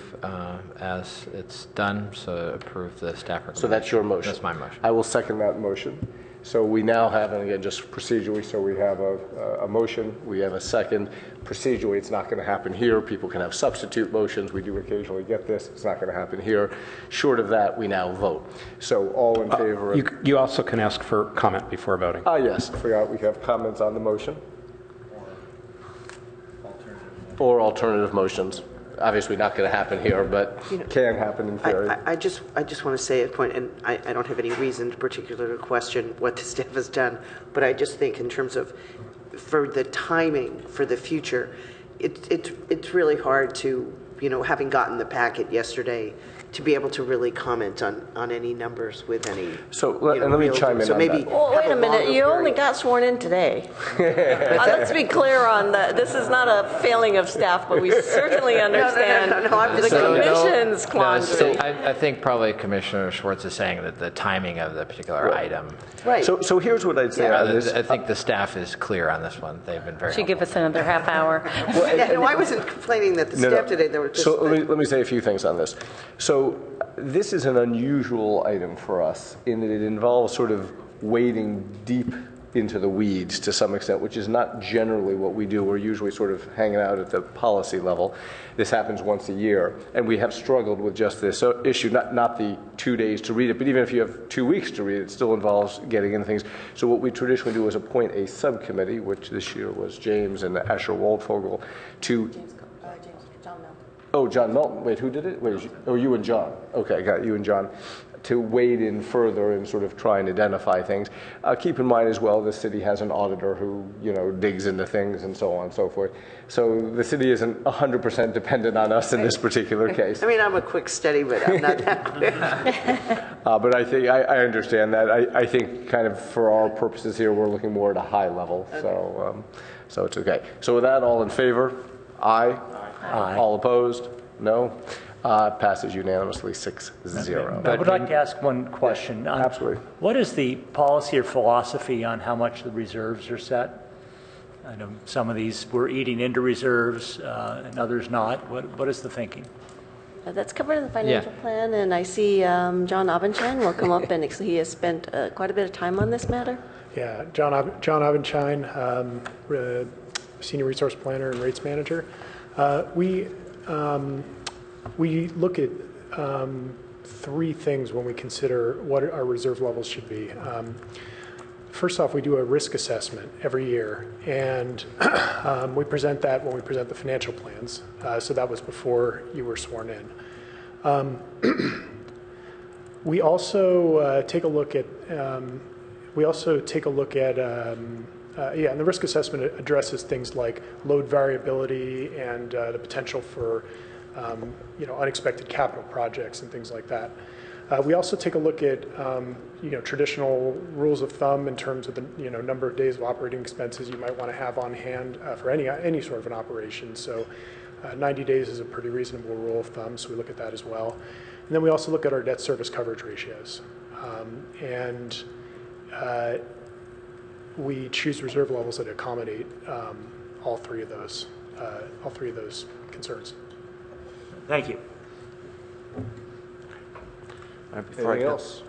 as it's done, so approve the staff recommendation. So that's your motion? That's my motion. I will second that motion. So we now have, and again, just procedurally, so we have a motion, we have a second. Procedurally, it's not going to happen here. People can have substitute motions. We do occasionally get this. It's not going to happen here. Short of that, we now vote. So all in favor of... You also can ask for comment before voting. Yes, I forgot we have comments on the motion. Or alternative motions. Obviously not going to happen here, but can happen in theory. I just want to say a point, and I don't have any reason to particularly question what the staff has done, but I just think in terms of for the timing for the future, it's really hard to, having gotten the packet yesterday, to be able to really comment on any numbers with any. So let me chime in on that. Well, wait a minute. You only got sworn in today. Let's be clear on that. This is not a failing of staff, but we certainly understand the commission's quandary. I think probably Commissioner Schwartz is saying that the timing of the particular item. Right. So here's what I'd say on this. I think the staff is clear on this one. They've been very Should give us another half hour. I wasn't complaining that the staff today. They were just. So let me say a few things on this. So this is an unusual item for us in that it involves sort of wading deep into the weeds to some extent, which is not generally what we do. We're usually sort of hanging out at the policy level. This happens once a year, and we have struggled with just this issue, not the 2 days to read it, but even if you have 2 weeks to read it, it still involves getting into things. So what we traditionally do is appoint a subcommittee, which this year was James and Asher Waldfogel, to... Oh, John Melton. Wait, who did it? You and John. Okay, I got you and John. To wade in further and sort of try and identify things. Keep in mind as well, the city has an auditor who, digs into things and so on and so forth. So the city isn't 100% dependent on us in this particular case. I'm a quick study, but I'm not that quick. But I think I understand that. I think kind of for our purposes here, we're looking more at a high level. Okay. So it's okay. So with that, all in favor? Aye. Aye. All opposed? No. Passes unanimously 6-0. I would like to ask one question. Absolutely. What is the policy or philosophy on how much the reserves are set? I know some of these we're eating into reserves and others not. What is the thinking? That's covered in the financial plan, and I see John Abenshine will come up, and he has spent quite a bit of time on this matter. Yeah, John Abenshine, Senior Resource Planner and Rates Manager. We look at 3 things when we consider what our reserve levels should be. first off, we do a risk assessment every year, and we present that when we present the financial plans. So that was before you were sworn in. We also take a look at. And the risk assessment addresses things like load variability and the potential for unexpected capital projects and things like that. We also take a look at traditional rules of thumb in terms of the number of days of operating expenses you might want to have on hand for any sort of an operation. So 90 days is a pretty reasonable rule of thumb, so we look at that as well. And then we also look at our debt service coverage ratios. We choose reserve levels that accommodate all three of those concerns. Thank you. Anything else?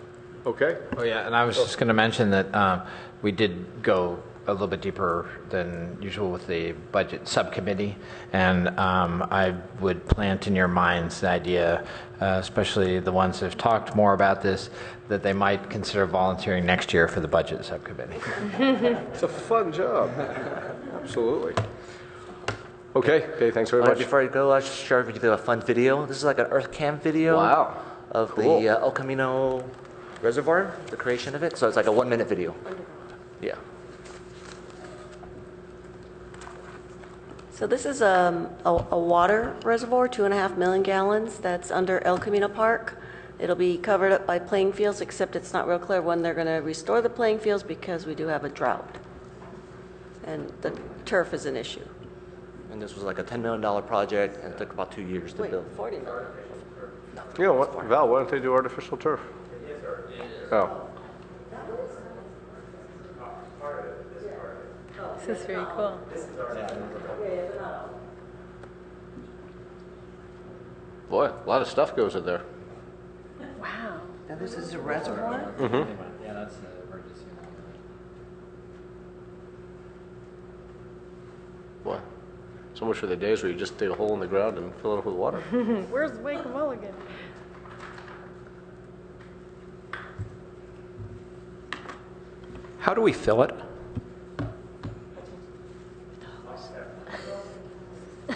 Okay. Oh, yeah, and I was just going to mention that we did go a little bit deeper than usual with the budget subcommittee, and I would plant in your minds the idea, especially the ones that have talked more about this, that they might consider volunteering next year for the budget subcommittee. It's a fun job. Absolutely. Okay, Dave, thanks very much. Before I go, I'll just share with you a fun video. This is like an Earth Cam video of the El Camino Reservoir, the creation of it. So it's like a 1-minute video. Yeah. So this is a water reservoir, 2.5 million gallons, that's under El Camino Park. It'll be covered up by playing fields, except it's not real clear when they're going to restore the playing fields because we do have a drought. And the turf is an issue. And this was like a $10 million project, and it took about 2 years to build. 40 million. You know what, Val, why don't they do artificial turf? Oh. This is very cool. Boy, a lot of stuff goes in there. Wow. Now this is a reservoir? Mm-hmm. Yeah, that's the emergency. Boy, so much for the days where you just dig a hole in the ground and fill it up with water. Where's Wake Mulligan? How do we fill it?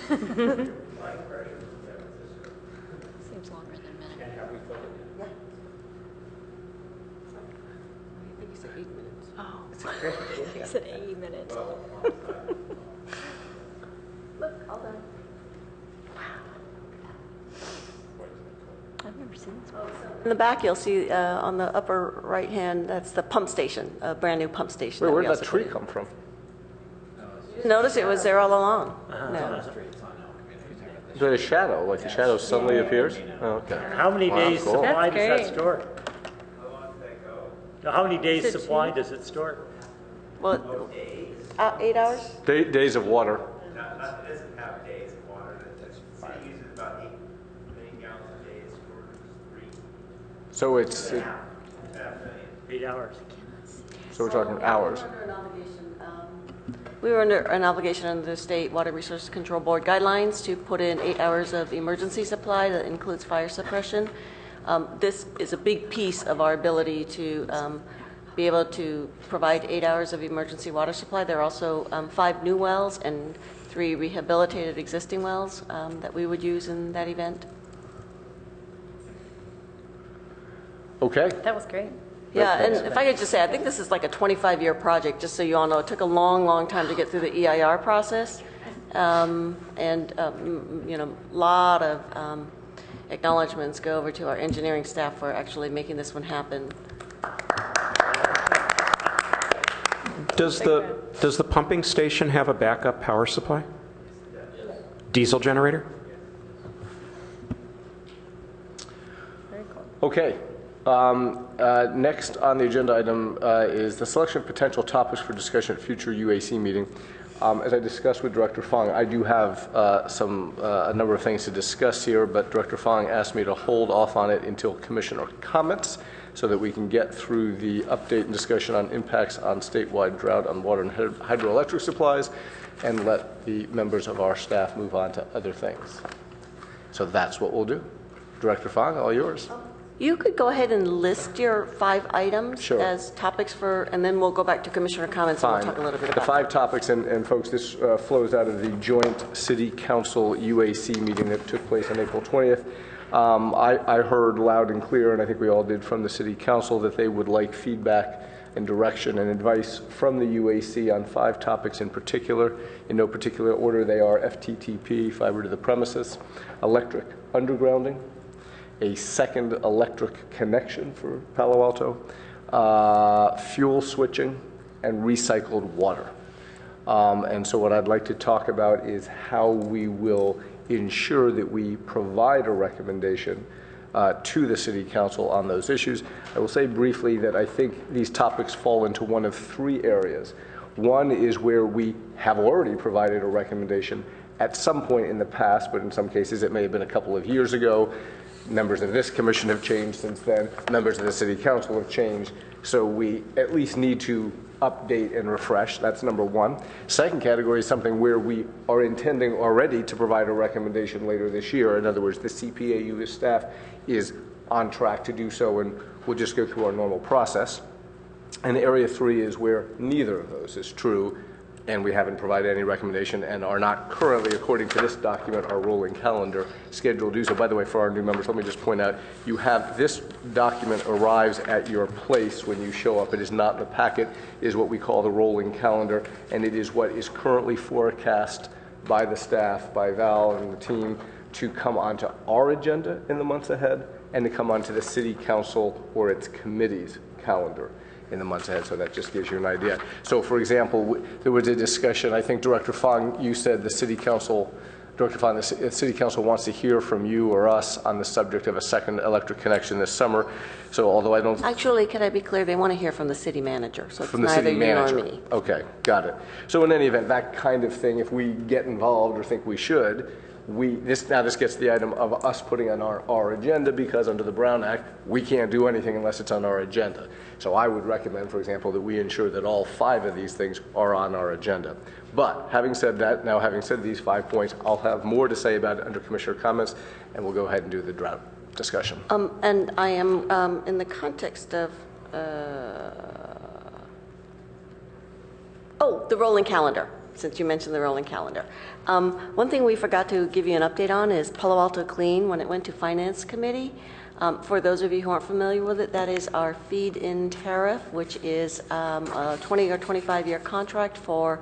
Seems longer than a minute. I think you said 8 minutes. Oh, he said 8 minutes. Look, all done. I've never seen this. In the back, you'll see on the upper right hand, that's the pump station, a brand new pump station. Wait, where did we that also tree put in. come from? Notice it was there all along. No. Is it a shadow? Like the shadow suddenly appears? Oh, okay. How many days cool. supply That's does that great. store? Now, how many days Is it supply cheap? does it store? Well, 8 hours? Days of water. It doesn't have days of water. The city uses about 8 million gallons a day. It's for 3. So it's, 8 hours. so we're talking hours. We were under an obligation under the State Water Resources Control Board guidelines to put in 8 hours of emergency supply that includes fire suppression. This is a big piece of our ability to be able to provide 8 hours of emergency water supply. There are also 5 new wells and 3 rehabilitated existing wells that we would use in that event. Okay. That was great. Yeah, and if I could just say, I think this is like a 25-year project, just so you all know. It took a long, long time to get through the EIR process. A lot of acknowledgements go over to our engineering staff for actually making this one happen. Does the pumping station have a backup power supply? Diesel generator? Very cool. Okay. Next on the agenda item is the selection of potential topics for discussion at future UAC meeting. As I discussed with Director Fong, I do have a number of things to discuss here, but Director Fong asked me to hold off on it until commissioner comments so that we can get through the update and discussion on impacts on statewide drought on water and hydroelectric supplies and let the members of our staff move on to other things. So that's what we'll do. Director Fong, all yours. You could go ahead and list your 5 items Sure. as topics for, and then we'll go back to Commissioner comments and we'll talk a little bit The about 5 topics, and folks, this flows out of the joint City Council UAC meeting that took place on April 20th. I heard loud and clear, and I think we all did from the City Council, that they would like feedback and direction and advice from the UAC on 5 topics in particular. In no particular order, they are FTTP, fiber to the premises, electric undergrounding, a second electric connection for Palo Alto, fuel switching, and recycled water. And so what I'd like to talk about is how we will ensure that we provide a recommendation to the City Council on those issues. I will say briefly that I think these topics fall into one of 3 areas. One is where we have already provided a recommendation at some point in the past, but in some cases it may have been a couple of years ago. Members of this commission have changed since then. Members of the City Council have changed. So we at least need to update and refresh. That's number 1. Second category is something where we are intending already to provide a recommendation later this year. In other words, the CPAU staff is on track to do so, and we'll just go through our normal process. And area 3 is where neither of those is true, and we haven't provided any recommendation and are not currently, according to this document, our rolling calendar, scheduled to do so. By the way, for our new members, let me just point out, you have this document arrives at your place when you show up. It is not in the packet. It is what we call the rolling calendar, and it is what is currently forecast by the staff, by Val and the team, to come onto our agenda in the months ahead and to come onto the City Council or its committee's calendar in the months ahead, so that just gives you an idea. So, for example, there was a discussion, I think Director Fong, you said the City Council, Director Fong, the City Council wants to hear from you or us on the subject of a second electric connection this summer. So although I don't... Actually, can I be clear? They want to hear from the city manager, so it's from the neither city manager. you nor me. Okay, got it. So in any event, that kind of thing, if we get involved or think we should, this gets the item of us putting on our agenda, because under the Brown Act, we can't do anything unless it's on our agenda. So I would recommend, for example, that we ensure that all 5 of these things are on our agenda. But having said that, now having said these 5 points, I'll have more to say about it under Commissioner comments, and we'll go ahead and do the drought discussion. And I am in the context of, the rolling calendar, since you mentioned the rolling calendar. One thing we forgot to give you an update on is Palo Alto Clean, when it went to Finance Committee. For those of you who aren't familiar with it, that is our feed-in tariff, which is a 20 or 25-year contract for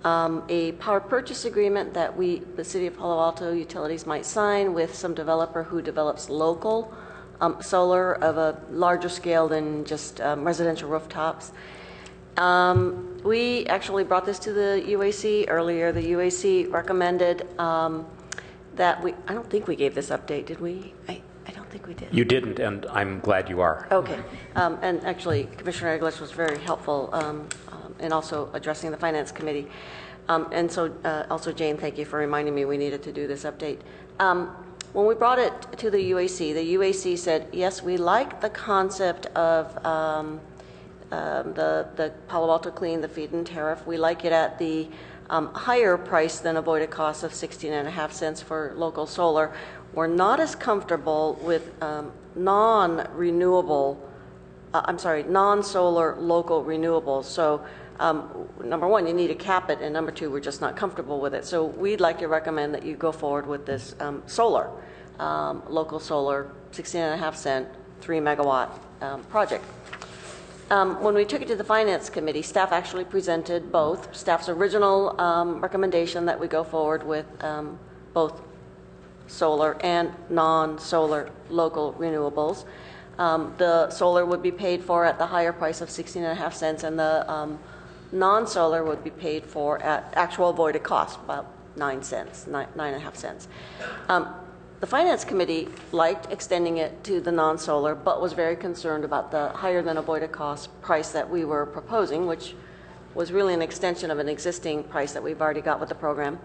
a power purchase agreement that the City of Palo Alto Utilities might sign with some developer who develops local solar of a larger scale than just residential rooftops. We actually brought this to the UAC earlier. The UAC recommended that I don't think we gave this update, did we? I don't think we did. You didn't, and I'm glad you are. Okay. And actually, Commissioner English was very helpful in also addressing the Finance Committee. And so also, Jane, thank you for reminding me we needed to do this update. When we brought it to the UAC said, yes, we like the concept of the Palo Alto Clean, the feed-in tariff. We like it at the higher price than avoided cost of 16.5 cents for local solar. We're not as comfortable with non-solar local renewables. So number 1, you need to cap it, and number 2, we're just not comfortable with it. So we'd like to recommend that you go forward with this solar, local solar, 16.5 cent, 3 megawatt project. When we took it to the Finance Committee, staff actually presented both. Staff's original recommendation that we go forward with both solar and non-solar local renewables. The solar would be paid for at the higher price of 16.5 cents, and the non-solar would be paid for at actual avoided cost, about 9.5 cents. The Finance Committee liked extending it to the non-solar, but was very concerned about the higher than avoided cost price that we were proposing, which was really an extension of an existing price that we've already got with the program,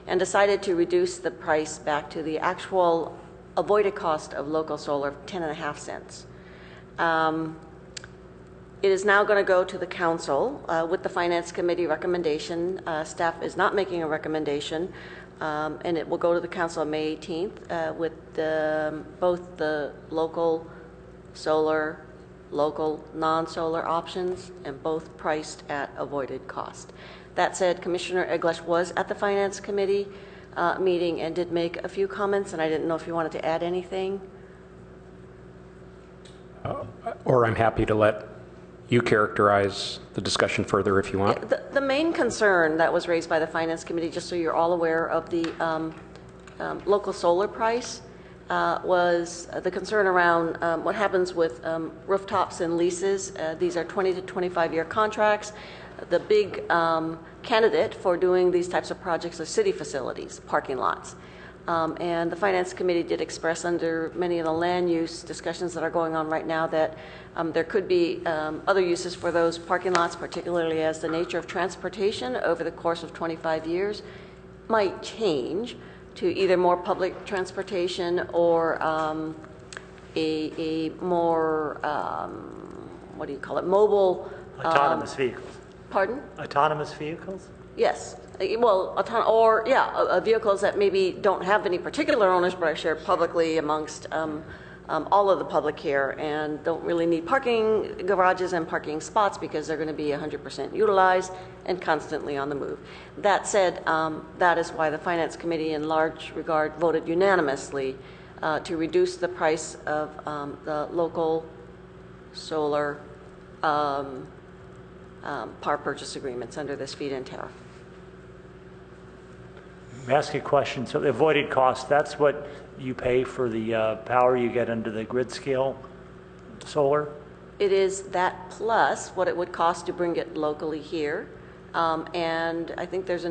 and decided to reduce the price back to the actual avoided cost of local solar of 10.5 cents. It is now going to go to the council with the Finance Committee recommendation. Staff is not making a recommendation, and it will go to the council on May 18th with both the local solar, local, non-solar options, and both priced at avoided cost. That said, Commissioner Eglesh was at the Finance Committee meeting and did make a few comments, and I didn't know if you wanted to add anything. Or I'm happy to let you characterize the discussion further if you want. Yeah, the main concern that was raised by the Finance Committee, just so you're all aware of the local solar price, was the concern around what happens with rooftops and leases. These are 20 to 25-year contracts. The big candidate for doing these types of projects are city facilities, parking lots. And the Finance Committee did express under many of the land use discussions that are going on right now that there could be other uses for those parking lots, particularly as the nature of transportation over the course of 25 years might change to either more public transportation or a more, what do you call it, mobile. Autonomous vehicles. Pardon? Autonomous vehicles? Yes. Well, vehicles that maybe don't have any particular owners but are shared publicly amongst all of the public here and don't really need parking garages and parking spots because they're going to be 100% utilized and constantly on the move. That said, that is why the Finance Committee in large regard voted unanimously to reduce the price of the local solar power purchase agreements under this feed-in tariff. Let me ask you a question. So the avoided cost, that's what you pay for the power you get under the grid scale solar? It is that plus what it would cost to bring it locally here. And I think there's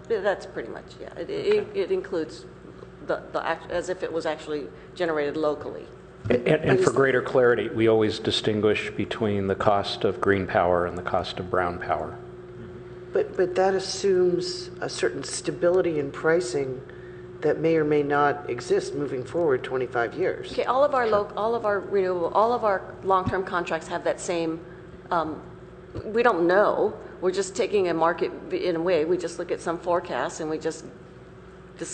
that's pretty much, yeah. It includes as if it was actually generated locally. And for greater clarity, we always distinguish between the cost of green power and the cost of brown power. But that assumes a certain stability in pricing that may or may not exist moving forward 25 years. Okay, all of our renewable, all of our long-term contracts have that same. We don't know. We're just taking a market in a way. We just look at some forecasts and this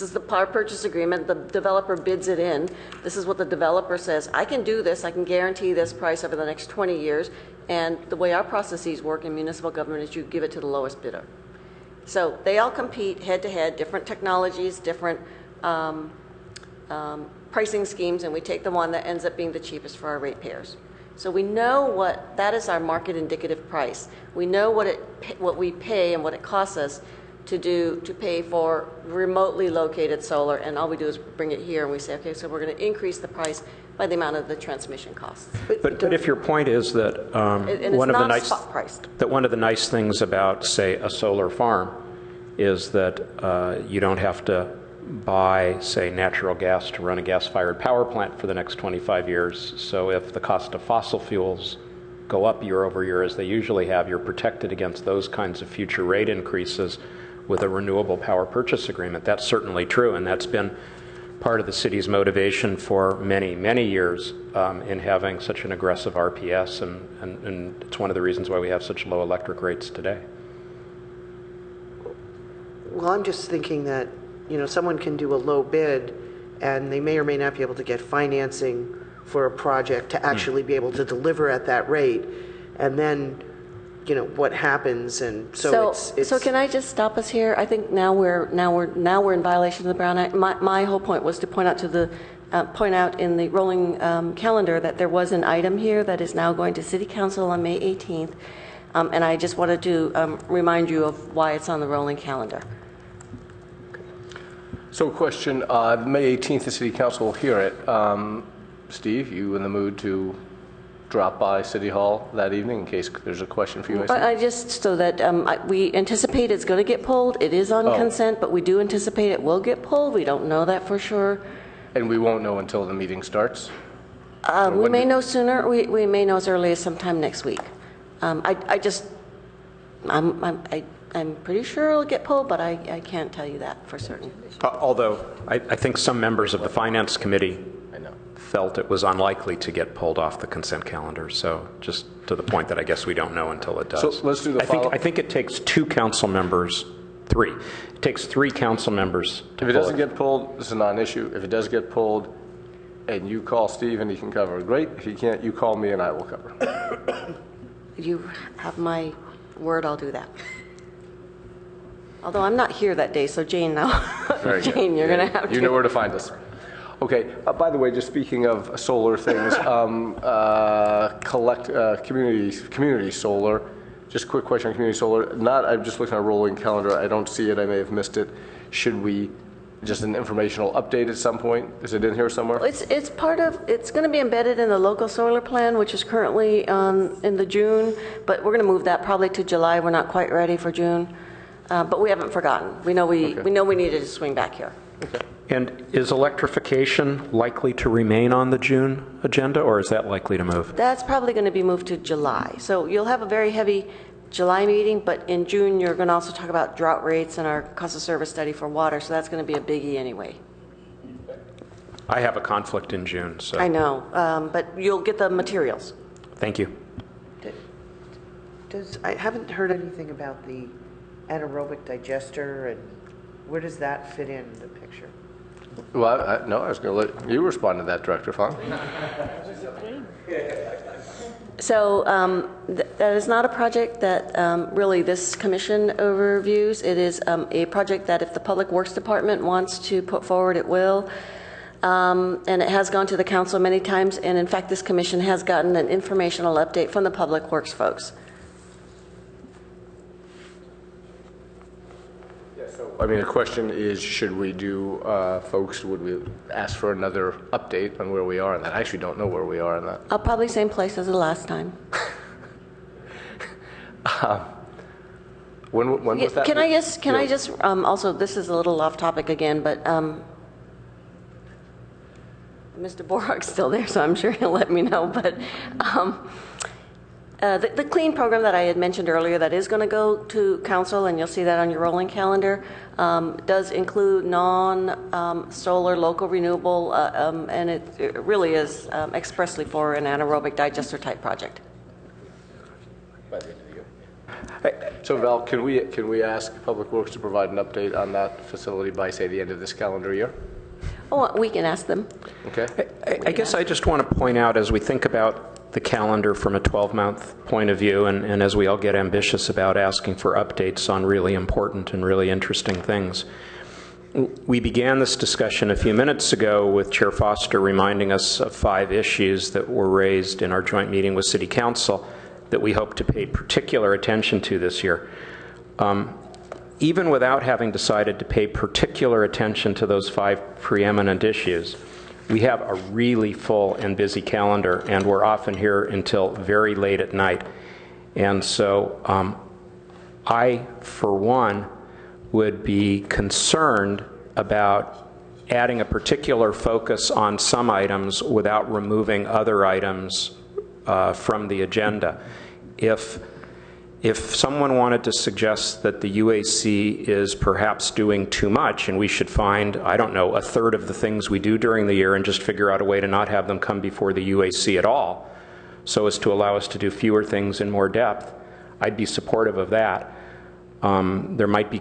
is the power purchase agreement. The developer bids it in. This is what the developer says. I can do this. I can guarantee this price over the next 20 years. And the way our processes work in municipal government is you give it to the lowest bidder. So they all compete head to head, different technologies, different pricing schemes, and we take the one that ends up being the cheapest for our ratepayers. So we know that is our market indicative price. We know what we pay and what it costs us to pay for remotely located solar, and all we do is bring it here and we say, okay, so we're going to increase the price by the amount of the transmission costs. But if your point is that one of the nice things about, say, a solar farm is that you don't have to buy, say, natural gas to run a gas-fired power plant for the next 25 years. So if the cost of fossil fuels go up year over year as they usually have, you're protected against those kinds of future rate increases with a renewable power purchase agreement. That's certainly true, and that's been part of the city's motivation for many, many years in having such an aggressive RPS, and it's one of the reasons why we have such low electric rates today. Well, I'm just thinking that, someone can do a low bid and they may or may not be able to get financing for a project to actually be able to deliver at that rate. And then, what happens, and so it's So can I just stop us here? I think now we're in violation of the Brown Act. My whole point was to point out in the rolling calendar that there was an item here that is now going to City Council on May 18th, and I just wanted to remind you of why it's on the rolling calendar. So question, May 18th, the City Council will hear it. Steve, you in the mood to drop by City Hall that evening in case there's a question for you? I just, so that we anticipate it's going to get pulled. It is on consent, but we do anticipate it will get pulled. We don't know that for sure. And we won't know until the meeting starts? We may know sooner. We may know as early as sometime next week. I'm pretty sure it'll get pulled, but I can't tell you that for certain. Although I think some members of the Finance Committee felt it was unlikely to get pulled off the consent calendar. So just to the point that I guess we don't know until it does. So let's do the follow-up. I think it takes two council members, three. It takes three council members to pull it. If it doesn't get pulled, this is not an issue. If it does get pulled, and you call Steve and he can cover, great. If he can't, you call me and I will cover. You have my word, I'll do that. Although I'm not here that day, so Jane now. Very good. Jane, you're going to have to. You know where to find us. Okay, by the way, just speaking of solar things, community solar, just a quick question on community solar. I'm just looking at a rolling calendar. I don't see it. I may have missed it. Should we, just an informational update at some point? Is it in here somewhere? It's part of, it's going to be embedded in the local solar plan, which is currently in the June, but we're going to move that probably to July. We're not quite ready for June, but we haven't forgotten. We know we needed to swing back here. Okay. And is electrification likely to remain on the June agenda, or is that likely to move? That's probably going to be moved to July. So you'll have a very heavy July meeting, but in June you're going to also talk about drought rates and our cost of service study for water, so that's going to be a biggie anyway. I have a conflict in June, so. I know, but you'll get the materials. Thank you. I haven't heard anything about the anaerobic digester, and where does that fit in the picture? Well, no, I was going to let you respond to that, Director Fong. So that is not a project that really this commission overviews. It is a project that if the Public Works Department wants to put forward, it will. And it has gone to the council many times. And in fact, this commission has gotten an informational update from the Public Works folks. I mean, the question is, should we do, folks, would we ask for another update on where we are on that? I actually don't know where we are on that. Probably same place as the last time. When was that? Can I just also, this is a little off topic again, but Mr. Borok's still there, so I'm sure he'll let me know. But the CLEAN program that I had mentioned earlier that is going to go to council, and you'll see that on your rolling calendar, does include non-solar local renewable, and it really is expressly for an anaerobic digester type project. So Val, can we ask Public Works to provide an update on that facility by, say, the end of this calendar year? Oh, we can ask them. Okay. I guess I just want to point out, as we think about the calendar from a 12-month point of view, and as we all get ambitious about asking for updates on really important and really interesting things, we began this discussion a few minutes ago with Chair Foster reminding us of 5 issues that were raised in our joint meeting with City Council that we hope to pay particular attention to this year. Even without having decided to pay particular attention to those 5 preeminent issues, we have a really full and busy calendar, and we're often here until very late at night. And so I, for one, would be concerned about adding a particular focus on some items without removing other items from the agenda. If someone wanted to suggest that the UAC is perhaps doing too much and we should find, I don't know, 1/3 of the things we do during the year and just figure out a way to not have them come before the UAC at all, so as to allow us to do fewer things in more depth, I'd be supportive of that. There might be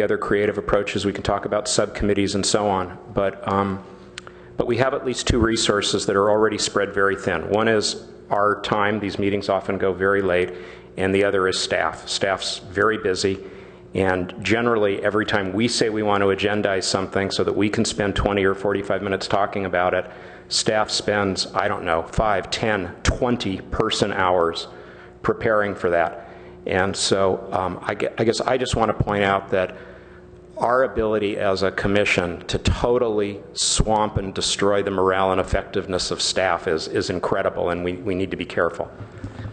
other creative approaches. We can talk about subcommittees and so on, but we have at least 2 resources that are already spread very thin. One is our time. These meetings often go very late, and the other is staff. Staff's very busy, and generally every time we say we want to agendize something so that we can spend 20 or 45 minutes talking about it, staff spends, I don't know, 5, 10, 20 person hours preparing for that. And so I guess I just want to point out that our ability as a commission to totally swamp and destroy the morale and effectiveness of staff is incredible, and we need to be careful.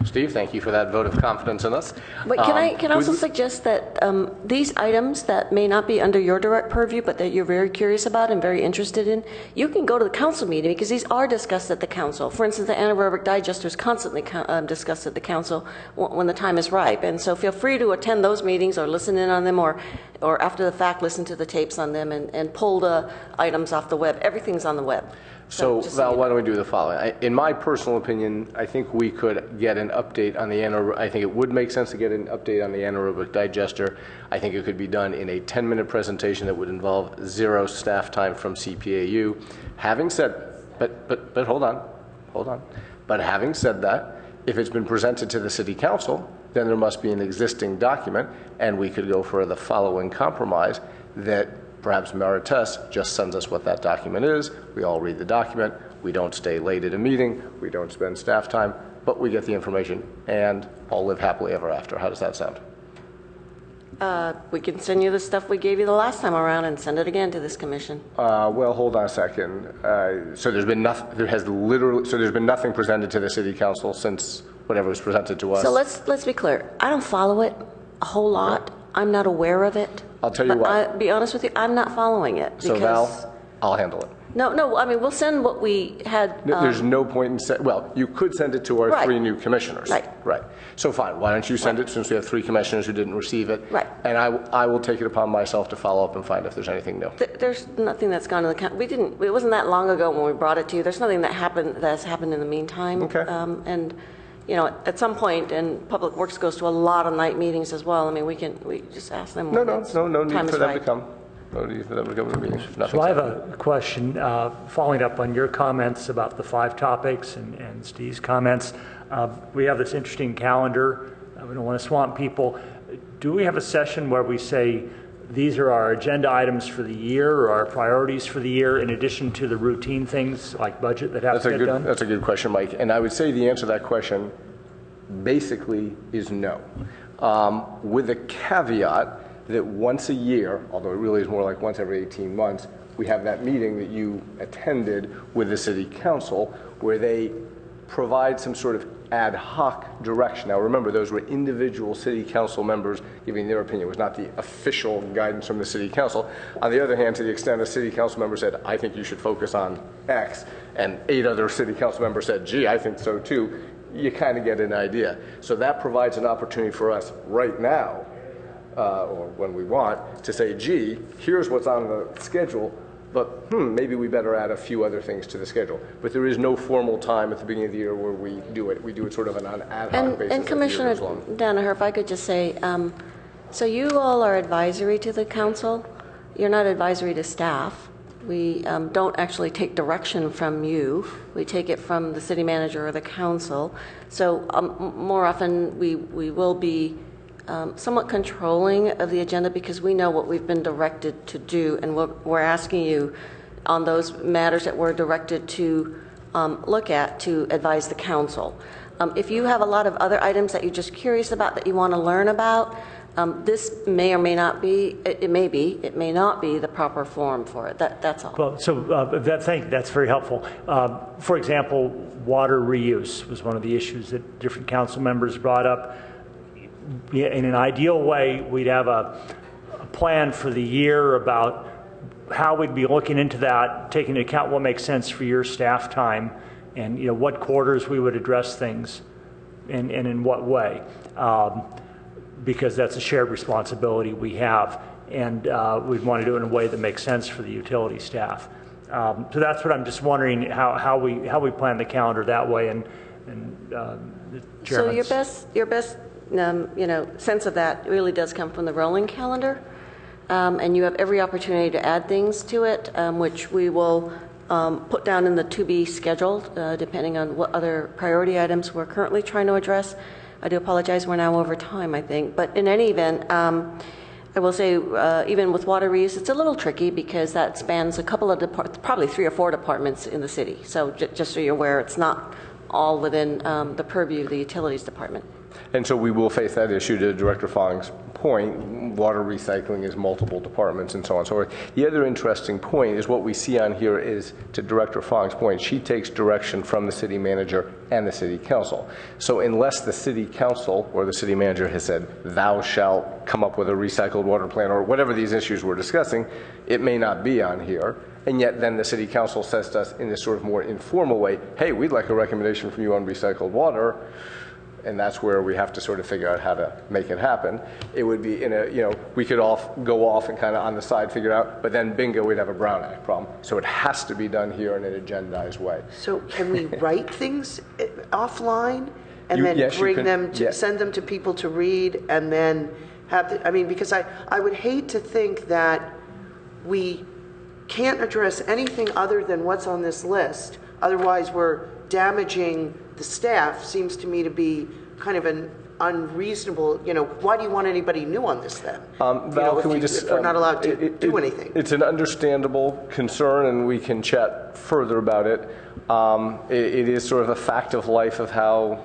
Steve, thank you for that vote of confidence in us. But can I also suggest that these items that may not be under your direct purview, but that you're very curious about and very interested in, you can go to the council meeting because these are discussed at the council. For instance, the anaerobic digester is constantly discussed at the council when the time is ripe. And so feel free to attend those meetings or listen in on them, or after the fact, listen to the tapes on them and pull the items off the web. Everything's on the web. So just Val, you why know. don't we do the following? In my personal opinion, I think we could get an update on the anaerobic. I think it would make sense to get an update on the anaerobic digester. I think it could be done in a 10-minute presentation that would involve 0 staff time from CPAU. Having said, but hold on. But having said that, if it's been presented to the City Council, then there must be an existing document, and we could go for the following compromise that perhaps Marites just sends us what that document is. We all read the document. We don't stay late at a meeting. We don't spend staff time, but we get the information and all live happily ever after. How does that sound? We can send you the stuff we gave you the last time around and send it again to this commission. Well, hold on a second. So there's been nothing. There's been nothing presented to the City Council since whatever was presented to us. So let's be clear. I don't follow it a whole lot. I'm not aware of it. I'll tell you but what. I'll be honest with you, I'm not following it. So Val, I'll handle it. No, I mean, we'll send what we had. There's no point in well, you could send it to our Right. 3 new commissioners. Right. So fine, why don't you send it, since we have 3 commissioners who didn't receive it? Right. And I will take it upon myself to follow up and find if there's anything new. There's nothing that's gone to the county. It wasn't that long ago when we brought it to you. There's nothing that's happened in the meantime. Okay. And, you know, at some point, and Public Works goes to a lot of night meetings as well. I mean, we just ask them. No when need time for is them right. to come. No need for them to come to the meeting. So I have a question following up on your comments about the 5 topics and Steve's comments. We have this interesting calendar. We don't want to swamp people. Do we have a session where we say these are our agenda items for the year or our priorities for the year in addition to the routine things like budget that have to get done? That's a good question, Mike. And I would say the answer to that question basically is no. With a caveat that once a year, although it really is more like once every 18 months, we have that meeting that you attended with the City Council where they provide some sort of ad hoc direction. Now remember, those were individual City Council members giving their opinion. It was not the official guidance from the City Council. On the other hand, to the extent a City Council member said, I think you should focus on X, and 8 other City Council members said, gee, I think so too, you kind of get an idea. So that provides an opportunity for us right now, or when we want, to say, gee, here's what's on the schedule, but maybe we better add a few other things to the schedule. But there is no formal time at the beginning of the year where we do it. We do it sort of on an ad hoc basis. And Commissioner Danaher, if I could just say, so you all are advisory to the council. You're not advisory to staff. We don't actually take direction from you. We take it from the city manager or the council. So more often we will be somewhat controlling of the agenda because we know what we've been directed to do, and we're asking you on those matters that we're directed to look at to advise the council. If you have a lot of other items that you're just curious about that you want to learn about, this may or may not be, it may not be the proper forum for it. That's all. Well, so that's very helpful. For example, water reuse was one of the issues that different council members brought up. In an ideal way, we'd have a plan for the year about how we'd be looking into that, taking into account what makes sense for your staff time, and what quarters we would address things, and in what way, because that's a shared responsibility we have, and we'd want to do it in a way that makes sense for the utility staff. So that's what I'm just wondering how we plan the calendar that way, and the chairman's. So your best sense of that really does come from the rolling calendar, and you have every opportunity to add things to it, which we will put down in the to be scheduled, depending on what other priority items we're currently trying to address. I do apologize, we're now over time, I think. But in any event, I will say, even with water reuse, it's a little tricky because that spans a couple of probably 3 or 4 departments in the city. So just so you're aware, it's not all within the purview of the utilities department. And so we will face that issue. To Director Fong's point, water recycling is multiple departments and so on and so forth. The other interesting point is what we see on here is, to Director Fong's point, she takes direction from the city manager and the city council. So unless the city council or the city manager has said, thou shalt come up with a recycled water plan or whatever these issues we're discussing, it may not be on here. And yet then the city council says to us in this sort of more informal way, hey, we'd like a recommendation from you on recycled water. and that's where we have to sort of figure out how to make it happen. It would be in a, we could all go off and kind of on the side figure it out, but then bingo, we'd have a Brown Act problem. So it has to be done here in an agendized way. So can we write things offline and then yes, bring them to, send them to people to read and then have the, I mean, because I would hate to think that we can't address anything other than what's on this list. Otherwise, we're damaging the staff. Seems to me to be kind of an unreasonable, why do you want anybody new on this then? Val, can we just... If we're not allowed to do anything. It's an understandable concern, and we can chat further about it. It is sort of a fact of life of how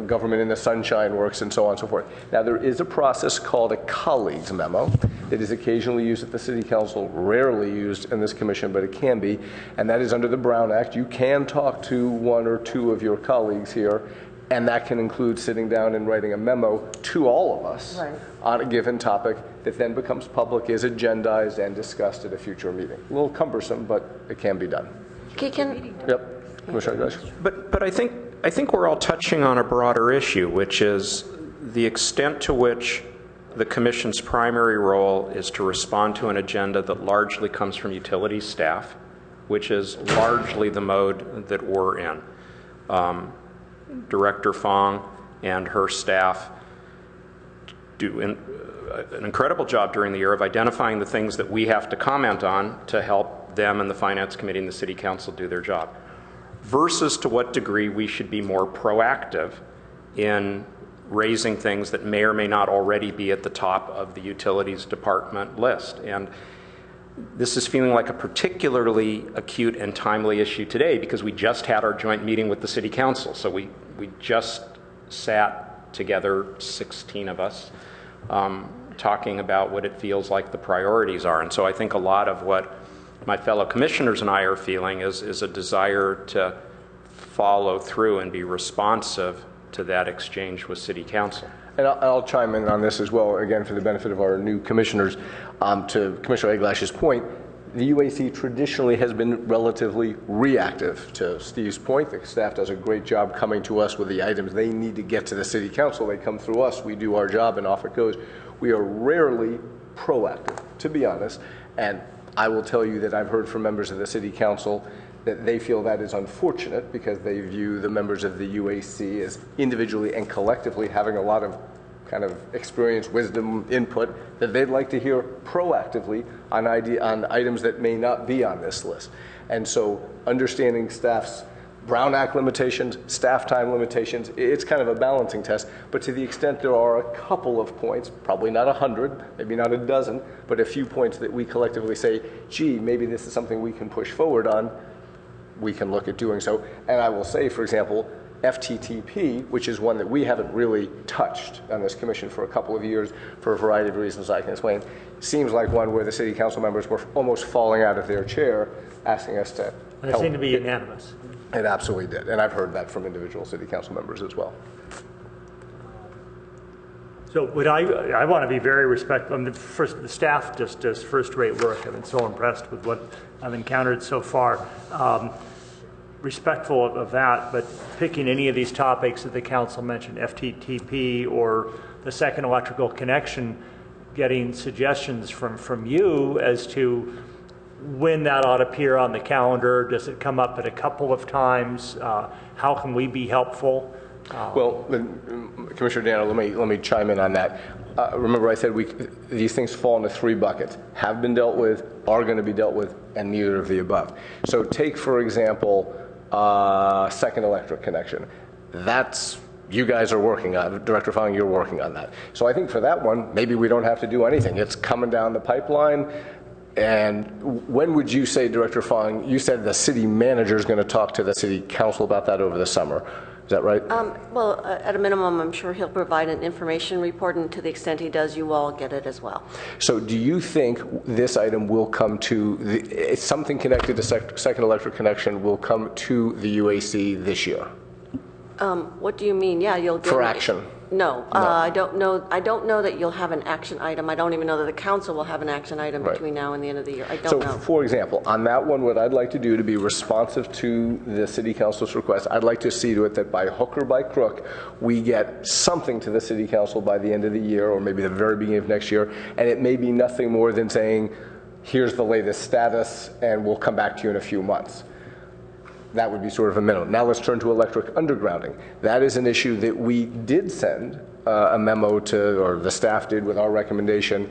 government in the sunshine works and so on and so forth. Now, there is a process called a colleagues memo that is occasionally used at the City Council, rarely used in this commission, but it can be, and that is under the Brown Act. You can talk to one or two of your colleagues here, and that can include sitting down and writing a memo to all of us on a given topic that then becomes public, is agendized, and discussed at a future meeting. A little cumbersome, but it can be done. Yep. Commissioner Gleisch. But I think we're all touching on a broader issue, which is the extent to which the Commission's primary role is to respond to an agenda that largely comes from utilities staff, which is largely the mode that we're in. Director Fong and her staff do an incredible job during the year of identifying the things that we have to comment on to help them and the Finance Committee and the City Council do their job, versus to what degree we should be more proactive in raising things that may or may not already be at the top of the Utilities Department list. And this is feeling like a particularly acute and timely issue today because we just had our joint meeting with the City Council. So we just sat together, 16 of us, talking about what it feels like the priorities are. And so I think a lot of what my fellow commissioners and I are feeling is a desire to follow through and be responsive to that exchange with City Council. And I'll chime in on this as well, again, for the benefit of our new commissioners. To Commissioner Egglash's point, the UAC traditionally has been relatively reactive. To Steve's point, the staff does a great job coming to us with the items they need to get to the City Council. They come through us, we do our job, and off it goes. We are rarely proactive, to be honest. And I will tell you that I've heard from members of the City Council that they feel that is unfortunate because they view the members of the UAC as individually and collectively having a lot of kind of experience, wisdom, input that they'd like to hear proactively on items that may not be on this list. And so understanding staff's Brown Act limitations, staff time limitations, it's kind of a balancing test. But to the extent there are a couple of points, probably not 100, maybe not a dozen, but a few points that we collectively say, gee, maybe this is something we can push forward on, we can look at doing so. And I will say, for example, FTTP, which is one that we haven't really touched on this commission for a couple of years for a variety of reasons I can explain, seems like one where the City Council members were almost falling out of their chair asking us to help. It seemed to be unanimous. It absolutely did, and I've heard that from individual City Council members as well. So I want to be very respectful. I mean, first, the staff just does first-rate work. I've been so impressed with what I've encountered so far. Respectful of that, but picking any of these topics that the council mentioned, FTTP or the second electrical connection, getting suggestions from you as to when that ought to appear on the calendar. Does it come up at a couple of times? How can we be helpful? Well, Commissioner Dano, let me chime in on that. Remember I said these things fall into three buckets: have been dealt with, are going to be dealt with, and neither of the above. So take, for example, second electric connection. That's, you guys are working on, Director Fong, you're working on that. So I think for that one, maybe we don't have to do anything. It's coming down the pipeline. And when would you say, Director Fong, you said the city manager is going to talk to the City Council about that over the summer. Is that right? Well, at a minimum, I'm sure he'll provide an information report, and to the extent he does, you all get it as well. So do you think this item will come to, something connected to second electric connection will come to the UAC this year? What do you mean? Yeah, you'll get for action. No, I don't know. I don't know that you'll have an action item. I don't even know that the council will have an action item between now and the end of the year. I don't know. So, for example, on that one, what I'd like to do to be responsive to the city council's request, I'd like to see to it that by hook or by crook, we get something to the city council by the end of the year, or maybe the very beginning of next year, and it may be nothing more than saying, here's the latest status, and we'll come back to you in a few months. That would be sort of a minimum. Now let's turn to electric undergrounding. That is an issue that we did send a memo to, or the staff did with our recommendation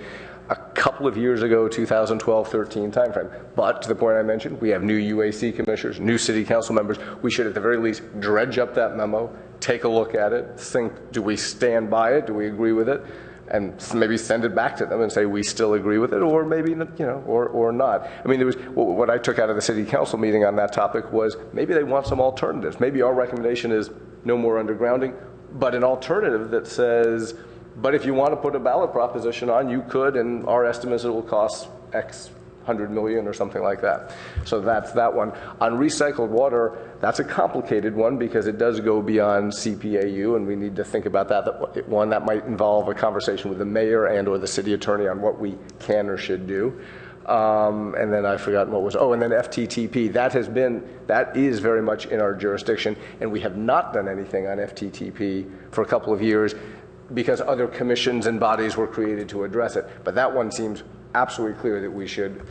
a couple of years ago, 2012-13 timeframe. But to the point I mentioned, we have new UAC commissioners, new city council members. We should at the very least dredge up that memo, take a look at it, think, do we stand by it? Do we agree with it? And maybe send it back to them and say we still agree with it, or maybe, you know, or not. I mean, there was what I took out of the city council meeting on that topic was maybe they want some alternatives. Maybe our recommendation is no more undergrounding, but an alternative that says, but if you want to put a ballot proposition on, you could, and our estimate is it will cost X 100 million or something like that. So that's that one. On recycled water, that's a complicated one because it does go beyond CPAU, and we need to think about that. One, that might involve a conversation with the mayor and or the city attorney on what we can or should do. And then I've forgotten what was, and then FTTP. That is very much in our jurisdiction, and we have not done anything on FTTP for a couple of years because other commissions and bodies were created to address it. But that one seems absolutely clear that we should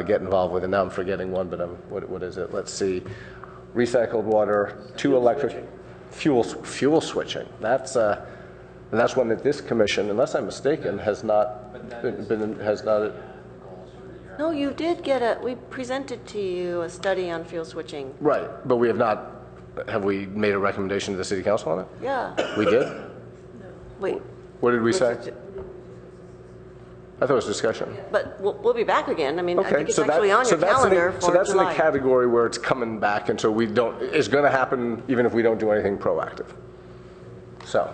get involved with. And now I'm forgetting one, but what is it? Let's see. Recycled water, electric, fuel switching. That's one that this commission, unless I'm mistaken, has not has not. No, you did get we presented to you a study on fuel switching. Right, but we have not. Have we made a recommendation to the city council on it? Yeah. We did? No. Wait. What did we say? I thought it was discussion. But we'll be back again. I mean, okay, I think it's actually on your calendar for So that's July. in the category where it's coming back, and so it's going to happen even if we don't do anything proactive. So.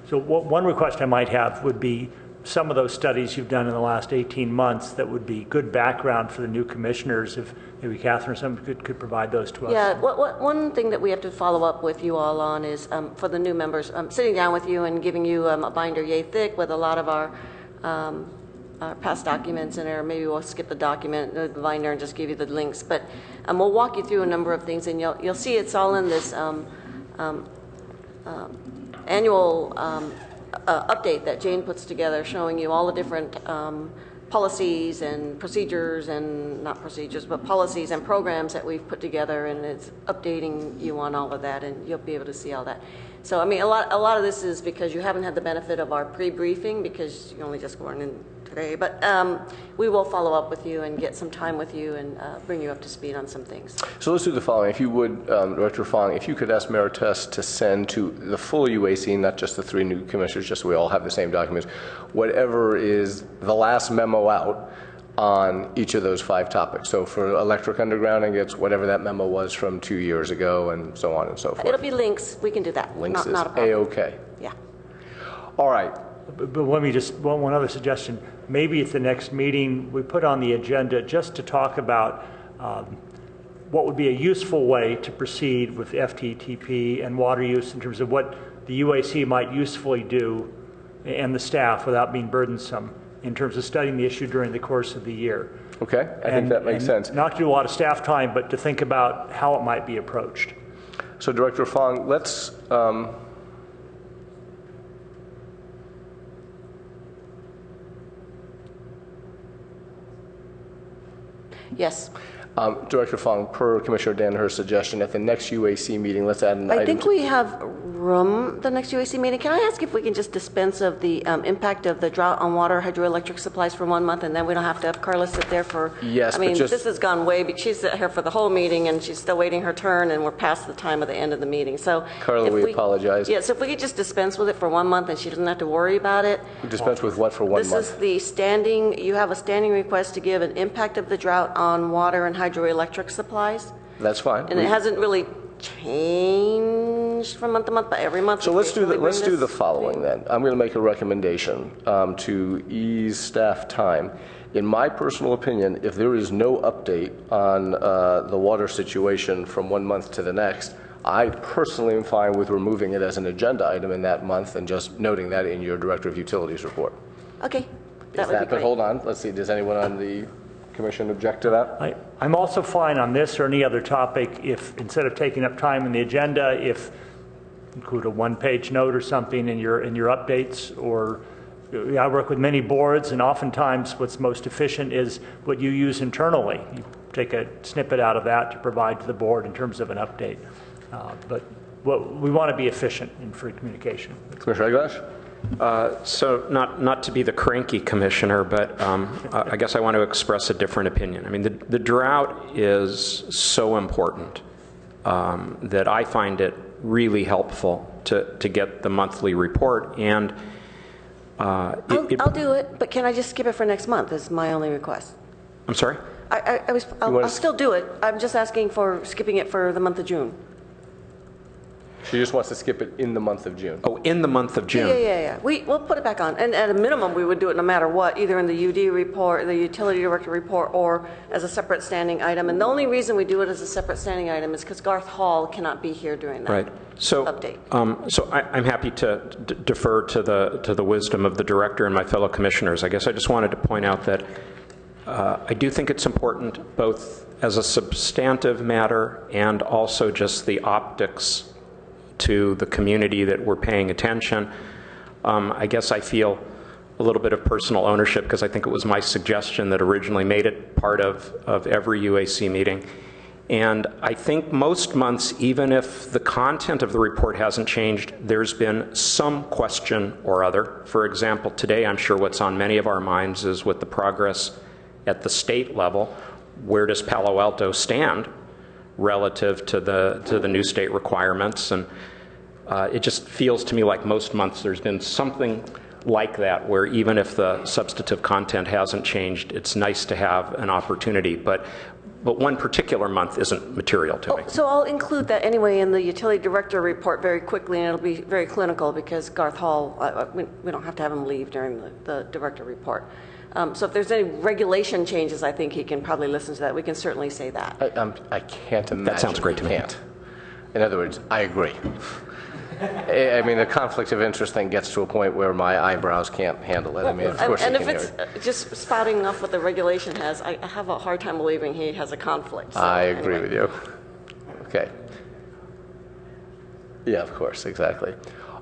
So one request I might have would be some of those studies you've done in the last 18 months that would be good background for the new commissioners, if maybe Catherine or someone could provide those to us. Yeah, one thing that we have to follow up with you all on is for the new members, sitting down with you and giving you a binder yay thick with a lot of our past documents in there. Maybe we'll skip the document, the binder, and just give you the links. But we'll walk you through a number of things, and you'll see it's all in this annual update that Jane puts together, showing you all the different policies and procedures, and not procedures, but policies and programs that we've put together, and it's updating you on all of that, and you'll be able to see all that. So, I mean, a lot of this is because you haven't had the benefit of our pre-briefing because you only just going in today, but we will follow up with you and get some time with you and bring you up to speed on some things. So let's do the following. If you would, Director Fong, if you could ask Meritus to send to the full UAC, not just the 3 new commissioners, just so we all have the same documents, whatever is the last memo out on each of those 5 topics. So for electric undergrounding, it's whatever that memo was from 2 years ago, and so on and so forth. It'll be links. We can do that. Links not is a problem. A-OK. Yeah. All right. But let me just, one other suggestion. Maybe at the next meeting, we put on the agenda just to talk about what would be a useful way to proceed with FTTP and water use in terms of what the UAC might usefully do and the staff without being burdensome in terms of studying the issue during the course of the year. Okay, I think that makes sense. Not to do a lot of staff time, but to think about how it might be approached. So Director Fong, let's Yes. Director Fong, per Commissioner Danaher's suggestion, at the next UAC meeting, let's add an item. I think we have room the next UAC meeting. Can I ask if we can just dispense of the impact of the drought on water hydroelectric supplies for 1 month, and then we don't have to have Carla sit there for? Yes, I mean, but just, this has gone way. She's here for the whole meeting, and she's still waiting her turn, and we're past the time of the end of the meeting. So, Carla, we apologize. Yes, if we could just dispense with it for 1 month, and she doesn't have to worry about it. Dispense with what for 1 month? This is the standing. You have a standing request to give an impact of the drought on water and hydroelectric supplies. That's fine. And it hasn't really changed from month to month, but every month. So let's do the following then. I'm going to make a recommendation to ease staff time. In my personal opinion, if there is no update on the water situation from 1 month to the next, I personally am fine with removing it as an agenda item in that month and just noting that in your Director of Utilities report. Okay, that Is would be that, but great. hold on, let's see, does anyone on the commission object to that? I'm also fine on this or any other topic if, instead of taking up time in the agenda, if include a one-page note or something in your updates, or I work with many boards, and oftentimes what's most efficient is what you use internally. You take a snippet out of that to provide to the board in terms of an update. But we want to be efficient in free communication. Commissioner Eglash? So not to be the cranky commissioner, but I guess I want to express a different opinion. I mean, the drought is so important that I find it really helpful to get the monthly report. And I'll do it, but can I just skip it for next month is my only request. I'm sorry? I'll still do it. I'm just asking for skipping it for the month of June. She just wants to skip it in the month of June. Oh, in the month of June. Yeah. We'll put it back on. And at a minimum, we would do it no matter what, either in the UD report, the utility director report, or as a separate standing item. And the only reason we do it as a separate standing item is because Garth Hall cannot be here during that Right. So, update. So I'm happy to defer to the wisdom of the director and my fellow commissioners. I guess I just wanted to point out that I do think it's important, both as a substantive matter and also just the optics to the community that we're paying attention. I guess I feel a little bit of personal ownership because I think it was my suggestion that originally made it part of every UAC meeting. And I think most months, even if the content of the report hasn't changed, there's been some question or other. For example, today I'm sure what's on many of our minds is with the progress at the state level, where does Palo Alto stand relative to the new state requirements? And it just feels to me like most months there's been something like that, where even if the substantive content hasn't changed, it's nice to have an opportunity. But one particular month isn't material to me. So I'll include that anyway in the utility director report very quickly, and it'll be very clinical because Garth Hall, we don't have to have him leave during the director report. So if there's any regulation changes, I think he can probably listen to that. We can certainly say that. I can't imagine. That sounds great to me. In other words, I agree. I mean, the conflict of interest thing gets to a point where my eyebrows can't handle it. I mean, of course And you if can it's hear it. just spouting off what the regulation has, I have a hard time believing he has a conflict. So I agree anyway. with you. Okay. Yeah, of course, exactly.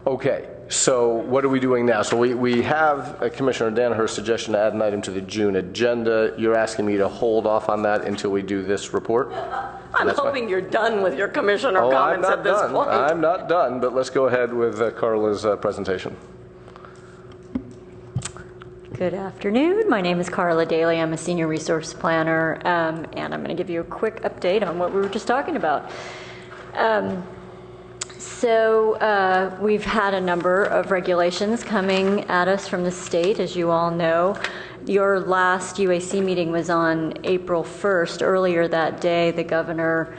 Okay, so what are we doing now? So we have Commissioner Danaher's suggestion to add an item to the June agenda. You're asking me to hold off on that until we do this report? I'm hoping you're done with your commissioner comments at this point. I'm not done, but let's go ahead with Carla's presentation. Good afternoon. My name is Carla Daly. I'm a senior resource planner, and I'm going to give you a quick update on what we were just talking about. So we've had a number of regulations coming at us from the state, as you all know. Your last UAC meeting was on April 1st. Earlier that day, the governor,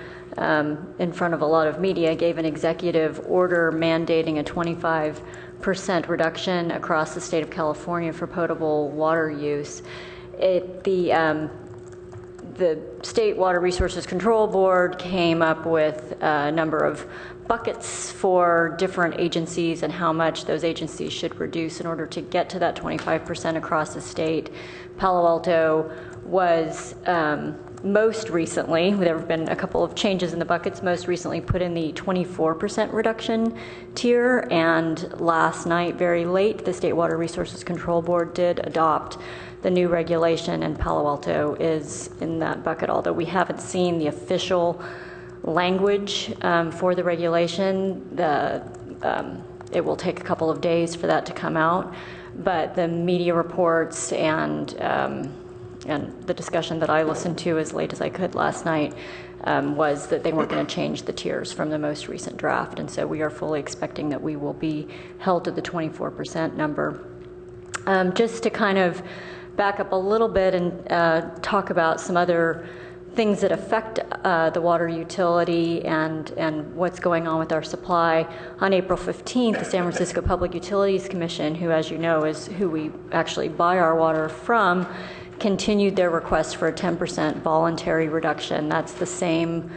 in front of a lot of media, gave an executive order mandating a 25% reduction across the state of California for potable water use. The State Water Resources Control Board came up with a number of buckets for different agencies and how much those agencies should reduce in order to get to that 25% across the state. Palo Alto was most recently, there have been a couple of changes in the buckets, most recently put in the 24% reduction tier, and last night, very late, the State Water Resources Control Board did adopt the new regulation, and Palo Alto is in that bucket, although we haven't seen the official language for the regulation. It will take a couple of days for that to come out, but the media reports and the discussion that I listened to as late as I could last night was that they weren't going to change the tiers from the most recent draft, and so we are fully expecting that we will be held to the 24% number. Just to kind of back up a little bit and talk about some other things that affect the water utility and what's going on with our supply. On April 15th, the San Francisco Public Utilities Commission, who, as you know, is who we actually buy our water from, continued their request for a 10% voluntary reduction. That's the same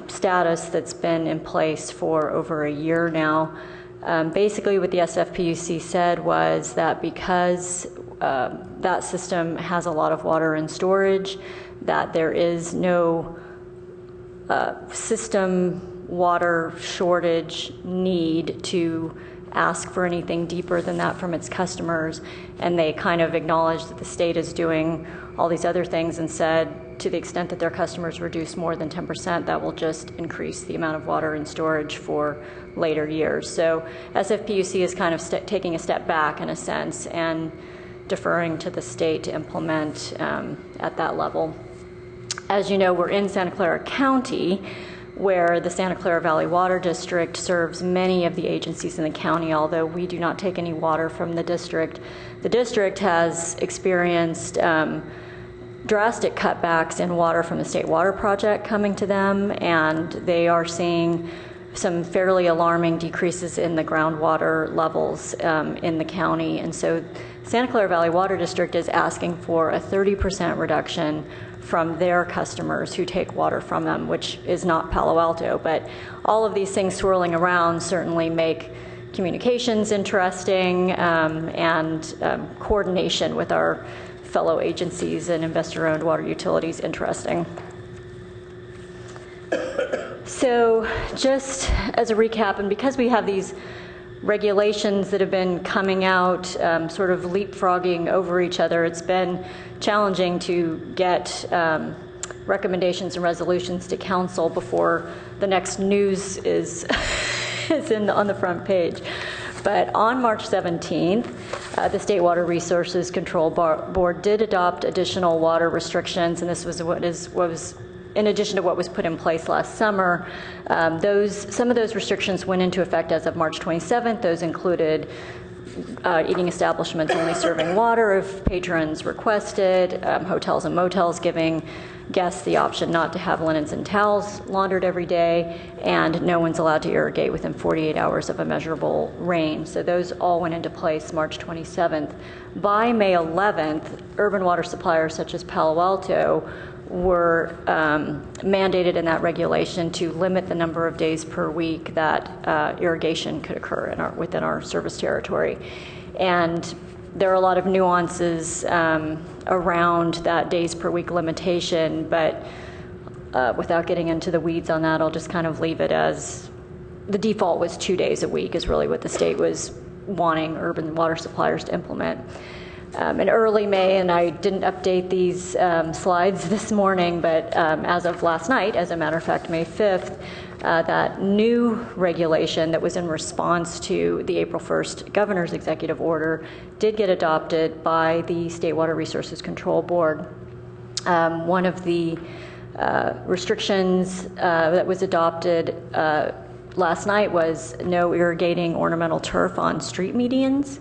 status that's been in place for over a year now. Basically, what the SFPUC said was that because that system has a lot of water in storage, that there is no system water shortage need to ask for anything deeper than that from its customers. And they kind of acknowledged that the state is doing all these other things and said to the extent that their customers reduce more than 10%, that will just increase the amount of water in storage for later years. So SFPUC is kind of taking a step back in a sense and deferring to the state to implement at that level. As you know, we're in Santa Clara County, where the Santa Clara Valley Water District serves many of the agencies in the county, although we do not take any water from the district. The district has experienced drastic cutbacks in water from the State Water Project coming to them, and they are seeing some fairly alarming decreases in the groundwater levels in the county. And so Santa Clara Valley Water District is asking for a 30% reduction from their customers who take water from them, which is not Palo Alto. But all of these things swirling around certainly make communications interesting and coordination with our fellow agencies and investor-owned water utilities interesting. So just as a recap, and because we have these regulations that have been coming out sort of leapfrogging over each other, it's been challenging to get recommendations and resolutions to council before the next news is on the front page. But on March 17th, the State Water Resources Control Board did adopt additional water restrictions, and this was what was in addition to what was put in place last summer. Some of those restrictions went into effect as of March 27th. Those included eating establishments only serving water if patrons requested, hotels and motels giving guests the option not to have linens and towels laundered every day, and no one's allowed to irrigate within 48 hours of a measurable rain. So those all went into place March 27th. By May 11th, urban water suppliers such as Palo Alto were mandated in that regulation to limit the number of days per week that irrigation could occur within our service territory. And there are a lot of nuances around that days per week limitation, but without getting into the weeds on that, I'll just kind of leave it as the default was 2 days a week is really what the state was wanting urban water suppliers to implement. In early May, and I didn't update these slides this morning, but as of last night, as a matter of fact, May 5th, that new regulation that was in response to the April 1st governor's executive order did get adopted by the State Water Resources Control Board. One of the restrictions that was adopted last night was no irrigating ornamental turf on street medians.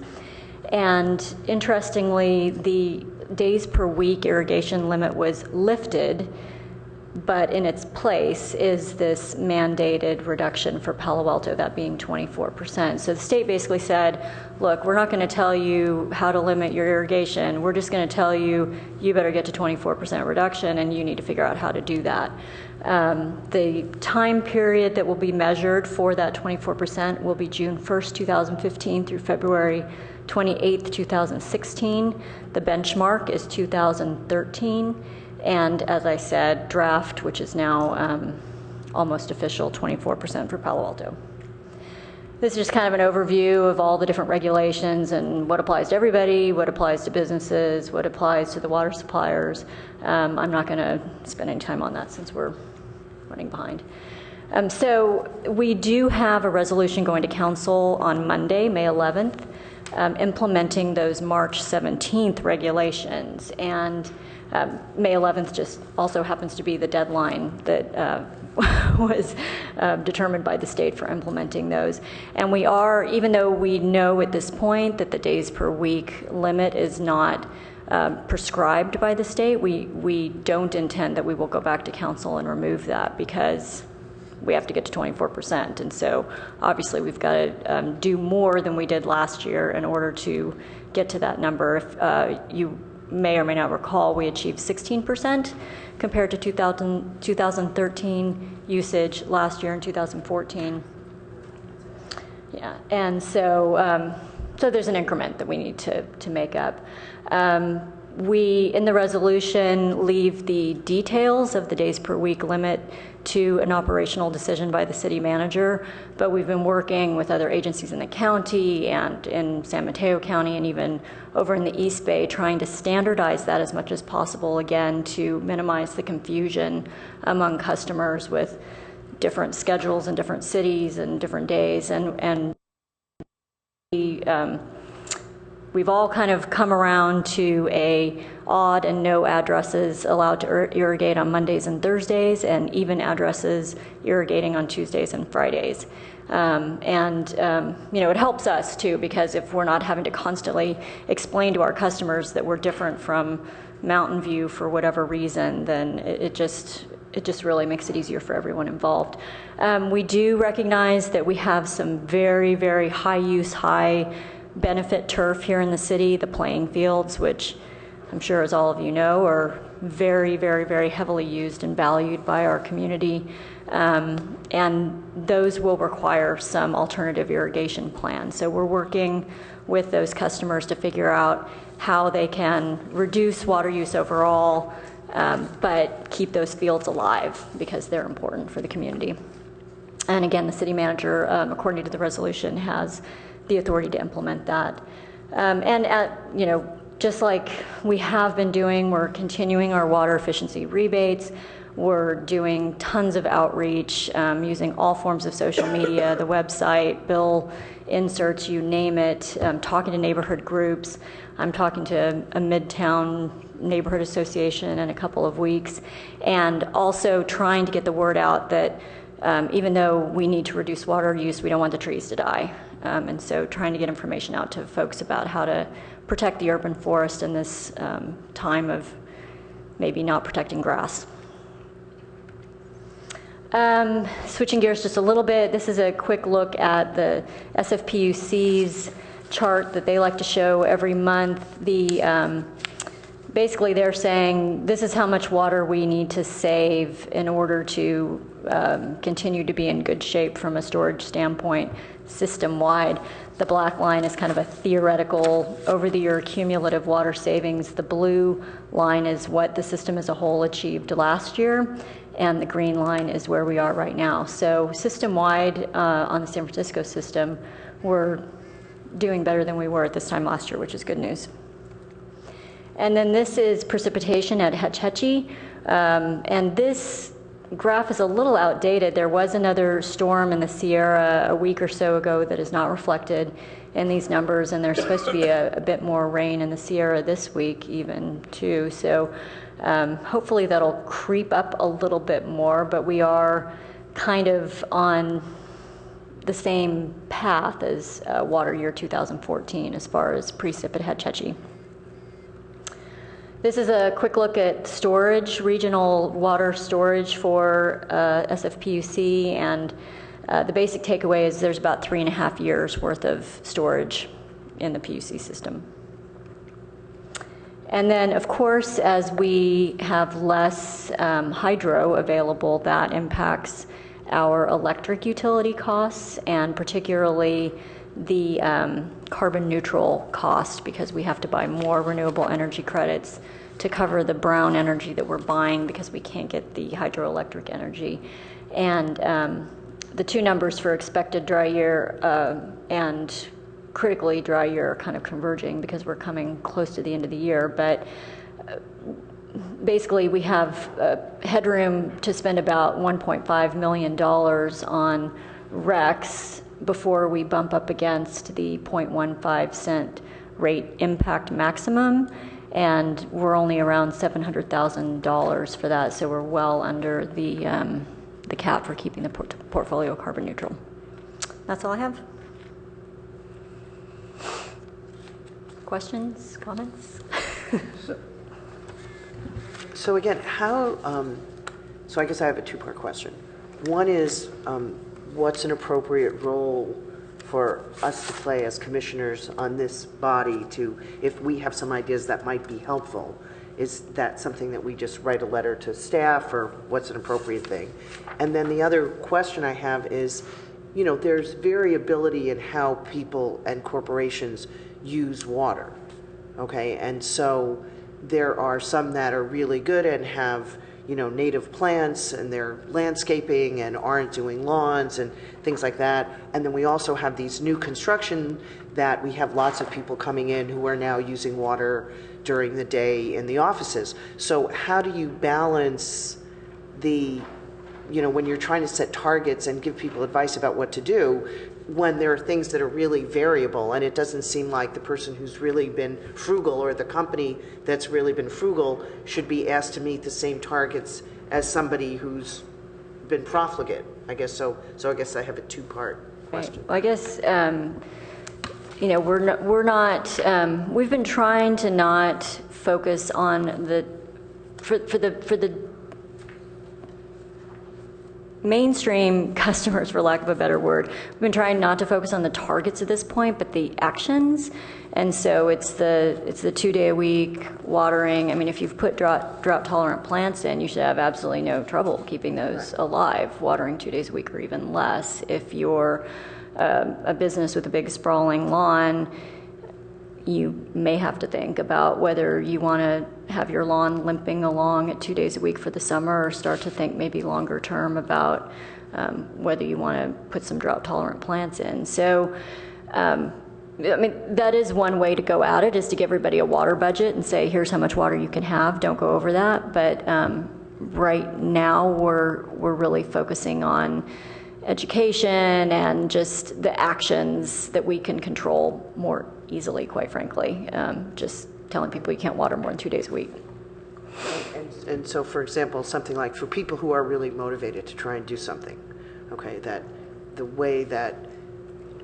And interestingly, the days per week irrigation limit was lifted, but in its place is this mandated reduction for Palo Alto, that being 24%. So the state basically said, look, we're not going to tell you how to limit your irrigation. We're just going to tell you, you better get to 24% reduction, and you need to figure out how to do that. The time period that will be measured for that 24% will be June 1st, 2015 through February 28th, 2016. The benchmark is 2013. And as I said, draft, which is now almost official, 24% for Palo Alto. This is just kind of an overview of all the different regulations and what applies to everybody, what applies to businesses, what applies to the water suppliers. I'm not going to spend any time on that since we're running behind. So we do have a resolution going to council on Monday, May 11th, implementing those March 17th regulations. And May 11th just also happens to be the deadline that was determined by the state for implementing those. And we are, even though we know at this point that the days per week limit is not prescribed by the state, we don't intend that we will go back to council and remove that because we have to get to 24%. And so obviously we've got to do more than we did last year in order to get to that number. If you may or may not recall, we achieved 16% compared to 2013 usage last year in 2014. Yeah, and so so there's an increment that we need to make up. We, in the resolution, leave the details of the days per week limit to an operational decision by the city manager, but we've been working with other agencies in the county and in San Mateo County and even over in the East Bay, trying to standardize that as much as possible, again, to minimize the confusion among customers with different schedules in different cities and different days. And we've all kind of come around to a odd and no addresses allowed to irrigate on Mondays and Thursdays, and even addresses irrigating on Tuesdays and Fridays. You know, it helps us too, because if we're not having to constantly explain to our customers that we're different from Mountain View for whatever reason, then it just really makes it easier for everyone involved. We do recognize that we have some very, very high use, high benefit turf here in the city, the playing fields, which I'm sure, as all of you know, are very, very, very heavily used and valued by our community. And those will require some alternative irrigation plans. So we're working with those customers to figure out how they can reduce water use overall, but keep those fields alive, because they're important for the community. And again, the city manager, according to the resolution, has the authority to implement that. You know, just like we have been doing, we're continuing our water efficiency rebates. We're doing tons of outreach, using all forms of social media, the website, bill inserts, you name it, talking to neighborhood groups. I'm talking to a Midtown neighborhood association in a couple of weeks, and also trying to get the word out that even though we need to reduce water use, we don't want the trees to die. And so trying to get information out to folks about how to protect the urban forest in this time of maybe not protecting grass. Switching gears just a little bit, this is a quick look at the SFPUC's chart that they like to show every month. Basically, they're saying this is how much water we need to save in order to continue to be in good shape from a storage standpoint system-wide. The black line is kind of a theoretical, over-the-year cumulative water savings. The blue line is what the system as a whole achieved last year, and the green line is where we are right now. So system-wide on the San Francisco system, we're doing better than we were at this time last year, which is good news. And then this is precipitation at Hetch Hetchy, and this graph is a little outdated. There was another storm in the Sierra a week or so ago that is not reflected in these numbers, and there's supposed to be a bit more rain in the Sierra this week even too. So hopefully that'll creep up a little bit more, but we are kind of on the same path as water year 2014 as far as precip at Hetch Hetchy. This is a quick look at storage, regional water storage for SFPUC, and the basic takeaway is there's about 3.5 years worth of storage in the PUC system. And then, of course, as we have less hydro available, that impacts our electric utility costs, and particularly the carbon neutral cost, because we have to buy more renewable energy credits to cover the brown energy that we're buying because we can't get the hydroelectric energy. And the two numbers for expected dry year and critically dry year are kind of converging because we're coming close to the end of the year. But basically, we have headroom to spend about $1.5 million on RECs before we bump up against the 0.15 cent rate impact maximum, and we're only around $700,000 for that, so we're well under the cap for keeping the portfolio carbon neutral. That's all I have. Questions, comments? So again, how, so I guess I have a two-part question. One is, what's an appropriate role for us to play as commissioners on this body to, if we have some ideas that might be helpful, is that something that we just write a letter to staff, or what's an appropriate thing? And then the other question I have is, you know, there's variability in how people and corporations use water, okay? And so there are some that are really good and have, you know, native plants and they're landscaping and aren't doing lawns and things like that. And then we also have these new construction that we have lots of people coming in who are now using water during the day in the offices. So how do you balance the, you know, when you're trying to set targets and give people advice about what to do, when there are things that are really variable, and it doesn't seem like the person who's really been frugal or the company that's really been frugal should be asked to meet the same targets as somebody who's been profligate, I guess. So I guess I have a two-part question. Right. Well, I guess, you know, we've been trying to not focus on for the mainstream customers, for lack of a better word. We've been trying not to focus on the targets at this point, but the actions. And so it's the 2-day-a-week watering. I mean, if you've put drought-tolerant plants in, you should have absolutely no trouble keeping those alive, watering 2 days a week or even less. If you're a business with a big sprawling lawn, you may have to think about whether you want to have your lawn limping along at 2 days a week for the summer, or start to think maybe longer term about whether you want to put some drought-tolerant plants in. So, I mean, that is one way to go at it, is to give everybody a water budget and say, here's how much water you can have, don't go over that. But right now, we're really focusing on education and just the actions that we can control more easily, quite frankly. Just telling people you can't water more than 2 days a week. And so, for example, something like for people who are really motivated to try and do something, okay, that the way that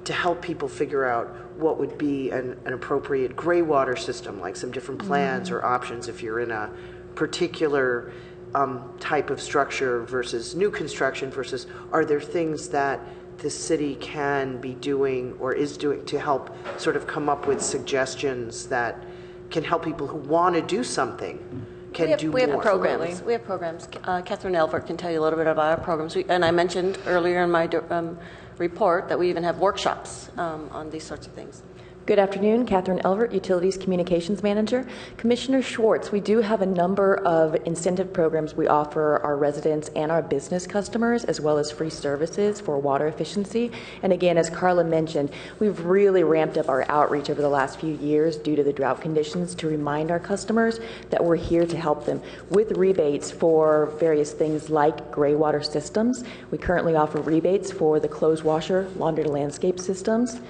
to help people figure out what would be an appropriate gray water system, like some different plans or options if you're in a particular type of structure versus new construction versus, are there things that the city can be doing or is doing to help sort of come up with suggestions that can help people who want to do something do more? We have programs. We have programs. Catherine Elvert can tell you a little bit about our programs. And I mentioned earlier in my report that we even have workshops on these sorts of things. Good afternoon, Catherine Elvert, Utilities Communications Manager. Commissioner Schwartz, we do have a number of incentive programs we offer our residents and our business customers, as well as free services for water efficiency. And again, as Carla mentioned, we've really ramped up our outreach over the last few years due to the drought conditions to remind our customers that we're here to help them with rebates for various things like gray water systems. We currently offer rebates for the clothes washer, laundry to landscape systems.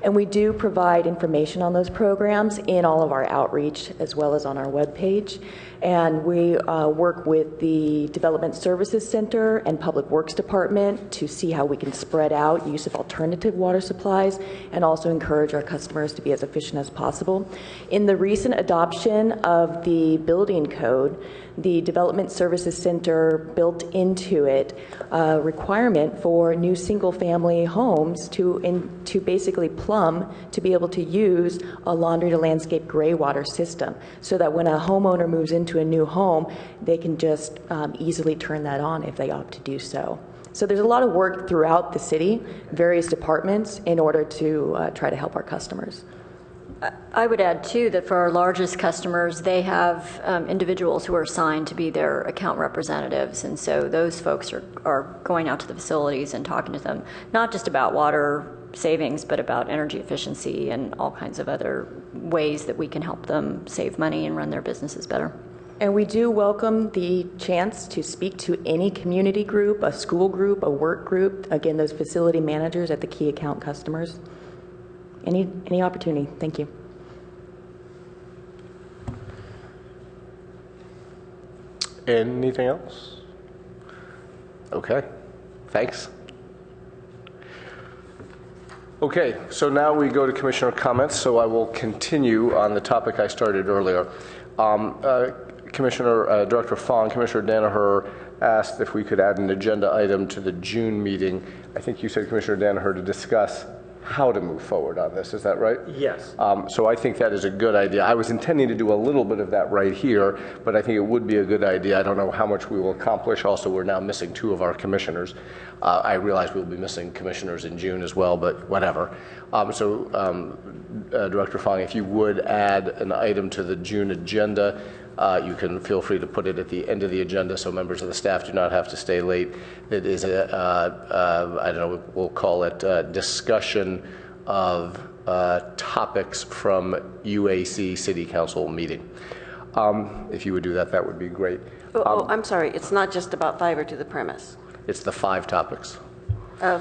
And we do provide information on those programs in all of our outreach as well as on our webpage. And we work with the Development Services Center and Public Works Department to see how we can spread out use of alternative water supplies and also encourage our customers to be as efficient as possible. In the recent adoption of the building code, the Development Services Center built into it a requirement for new single-family homes to basically plumb to be able to use a laundry to landscape gray water system, so that when a homeowner moves into a new home, they can just easily turn that on if they opt to do so. So there's a lot of work throughout the city, various departments, in order to try to help our customers. I would add, too, that for our largest customers, they have individuals who are assigned to be their account representatives. And so those folks are going out to the facilities and talking to them, not just about water savings, but about energy efficiency and all kinds of other ways that we can help them save money and run their businesses better. And we do welcome the chance to speak to any community group, a school group, a work group, again, those facility managers at the key account customers. Any opportunity. Thank you. Anything else? Okay, thanks. Okay, so now we go to commissioner comments, so I will continue on the topic I started earlier. Director Fong, Commissioner Danaher asked if we could add an agenda item to the June meeting. I think you said, Commissioner Danaher, to discuss how to move forward on this. Is that right? Yes. So I think that is a good idea. I was intending to do a little bit of that right here, but I think it would be a good idea. I don't know how much we will accomplish. Also, we're now missing 2 of our commissioners. I realize we'll be missing commissioners in June as well, but whatever. Director Fong, if you would add an item to the June agenda, you can feel free to put it at the end of the agenda so members of the staff do not have to stay late. It is I don't know, we'll call it discussion of topics from UAC City Council meeting. If you would do that, that would be great. I'm sorry, it's not just about fiber to the premise. It's the 5 topics.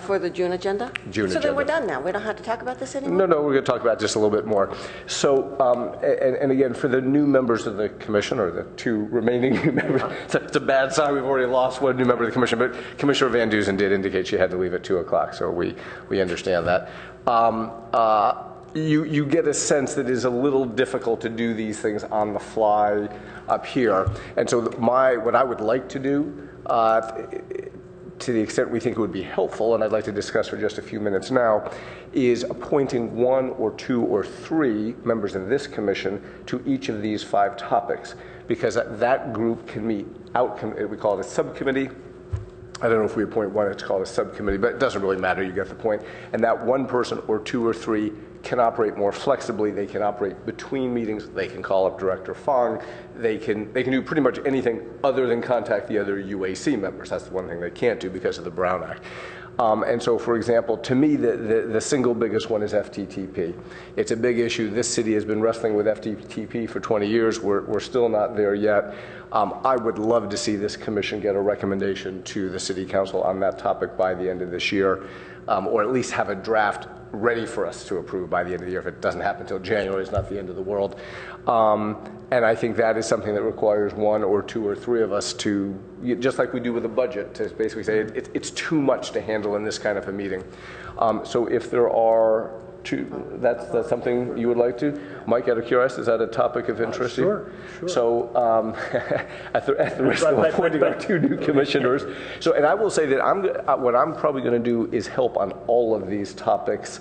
For the June agenda? June so agenda. Then we're done now. We don't have to talk about this anymore? No, we're going to talk about it just a little bit more. So, and again, for the new members of the commission, or the 2 remaining new members, it's a bad sign. We've already lost 1 new member of the commission, but Commissioner Van Dusen did indicate she had to leave at 2 o'clock, so we understand that. You get a sense that it is a little difficult to do these things on the fly up here. And so what I would like to do, to the extent we think it would be helpful, and I'd like to discuss for just a few minutes now, is appointing 1 or 2 or 3 members of this commission to each of these 5 topics, because that group can meet we call it a subcommittee. I don't know if we appoint 1, it's called a subcommittee, but it doesn't really matter, you get the point. And that 1 person or 2 or 3 can operate more flexibly. They can operate between meetings. They can call up Director Fong. They can do pretty much anything other than contact the other UAC members. That's the one thing they can't do because of the Brown Act. And so, for example, to me, the single biggest one is FTTP. It's a big issue. This city has been wrestling with FTTP for 20 years. We're still not there yet. I would love to see this commission get a recommendation to the City Council on that topic by the end of this year, or at least have a draft ready for us to approve by the end of the year. If it doesn't happen until January, it's not the end of the world. And I think that is something that requires 1 or 2 or 3 of us to, just like we do with a budget, to basically say it's too much to handle in this kind of a meeting. So if there are 2, that's something you would like to? Mike, out of curiosity, is that a topic of interest? Sure. So at the risk of appointing our 2 new commissioners, and I will say that what I'm probably going to do is help on all of these topics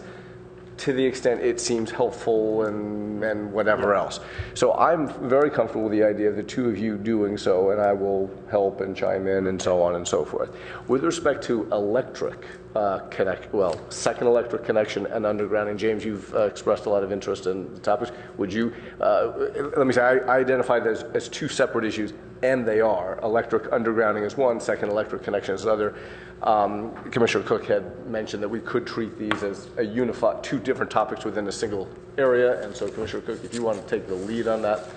to the extent it seems helpful and whatever else. So I'm very comfortable with the idea of the 2 of you doing so, and I will help and chime in and so on and so forth. With respect to electric second electric connection and undergrounding, James, you've expressed a lot of interest in the topics. Would you, let me say, I identified as 2 separate issues, and they are. Electric undergrounding is one, second electric connection is another. Commissioner Cook had mentioned that we could treat these as a unified, 2 different topics within a single area, and so Commissioner Cook, if you want to take the lead on that.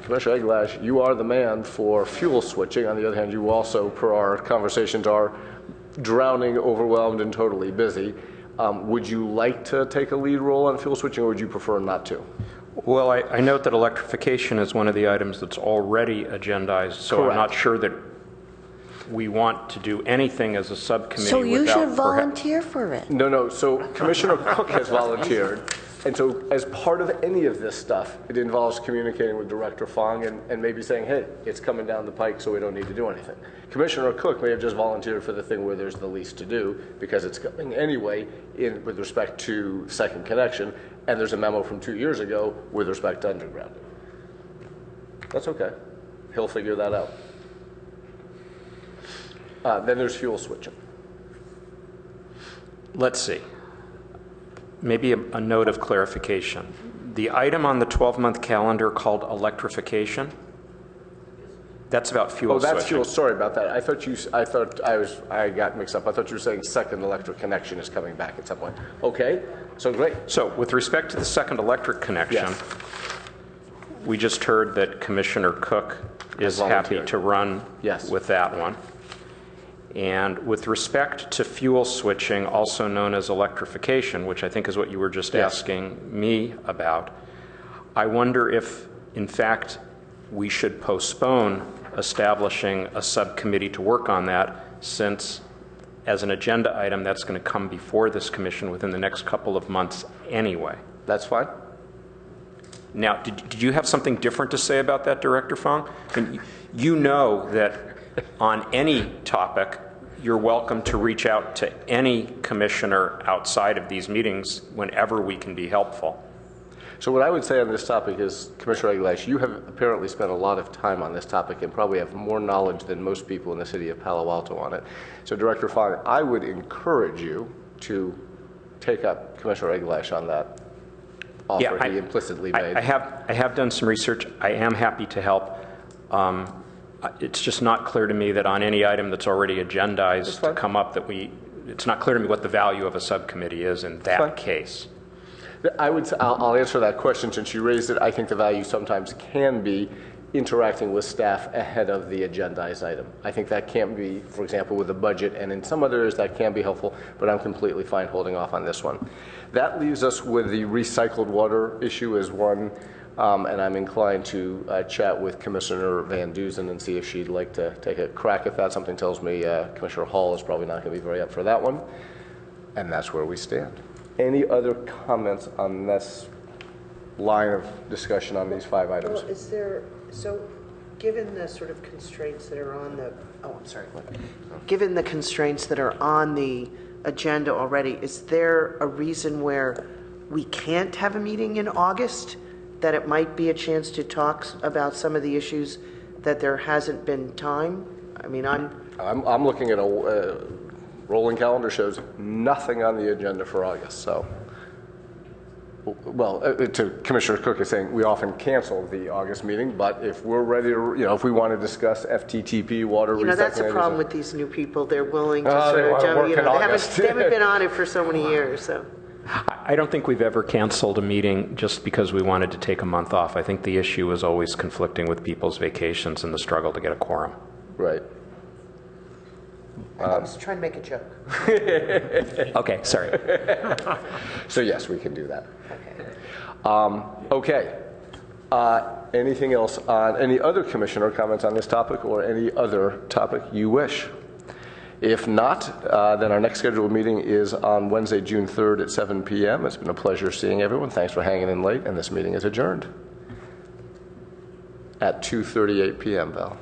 Commissioner Eglash, you are the man for fuel switching. On the other hand, you also, per our conversations, are drowning, overwhelmed, and totally busy. Would you like to take a lead role on fuel switching, or would you prefer not to? Well, I note that electrification is one of the items that's already agendized, so Correct. I'm not sure that we want to do anything as a subcommittee. So you without should volunteer for it. No. So Commissioner Cook has volunteered. And so as part of any of this stuff, it involves communicating with Director Fong and maybe saying, hey, it's coming down the pike, so we don't need to do anything. Commissioner Cook may have just volunteered for the thing where there's the least to do, because it's coming anyway with respect to second connection, and there's a memo from 2 years ago with respect to undergrounding. That's okay. He'll figure that out. Then there's fuel switching. Let's see. Maybe a note of clarification. The item on the 12-month calendar called electrification, that's about fuel switching. Oh, that's fuel. Sorry about that. I got mixed up. I thought you were saying second electric connection is coming back at some point. Okay, so great. So with respect to the second electric connection, yes. We just heard that Commissioner Cook is happy to run with that one. And with respect to fuel switching, also known as electrification, which I think is what you were just asking me about, I wonder if, in fact, we should postpone establishing a subcommittee to work on that, since as an agenda item, that's going to come before this commission within the next couple of months anyway. That's fine. Now, did you have something different to say about that, Director Fong? I mean, you know that on any topic, you're welcome to reach out to any commissioner outside of these meetings whenever we can be helpful. So what I would say on this topic is, Commissioner Aguilar, you have apparently spent a lot of time on this topic and probably have more knowledge than most people in the city of Palo Alto on it. So Director Fong, I would encourage you to take up Commissioner Aguilar on that offer he implicitly made. I have done some research. I am happy to help. It's just not clear to me that on any item that's already agendized to come up it's not clear to me what the value of a subcommittee is in that case. I'll answer that question since you raised it. I think the value sometimes can be interacting with staff ahead of the agendized item. I think that can be, for example, with the budget, and in some other areas that can be helpful, but I'm completely fine holding off on this one. That leaves us with the recycled water issue as one, and I'm inclined to chat with Commissioner Van Duzen and see if she'd like to take a crack at that. Something tells me Commissioner Hall is probably not going to be very up for that one, and that's where we stand. Any other comments on this line of discussion on these 5 items? Well, is there, so given the sort of constraints that are on the, given the constraints that are on the agenda already, is there a reason where we can't have a meeting in August, that it might be a chance to talk about some of the issues that there hasn't been time? I mean, I'm looking at a rolling calendar shows nothing on the agenda for August. So, well, to Commissioner Cook is saying we often cancel the August meeting, but if we're ready to, if we want to discuss FTTP, water recycling. That's a problem with these new people. They're willing to sort of jump, they haven't been on it for so many years, so. I don't think we've ever canceled a meeting just because we wanted to take a month off. I think the issue is always conflicting with people's vacations and the struggle to get a quorum. Right. I was trying to make a joke. Okay, sorry. So yes, we can do that. Okay. Anything else on any other commissioner comments on this topic or any other topic you wish? If not, then our next scheduled meeting is on Wednesday, June 3rd at 7 p.m. It's been a pleasure seeing everyone. Thanks for hanging in late, and this meeting is adjourned at 2:38 p.m., Val.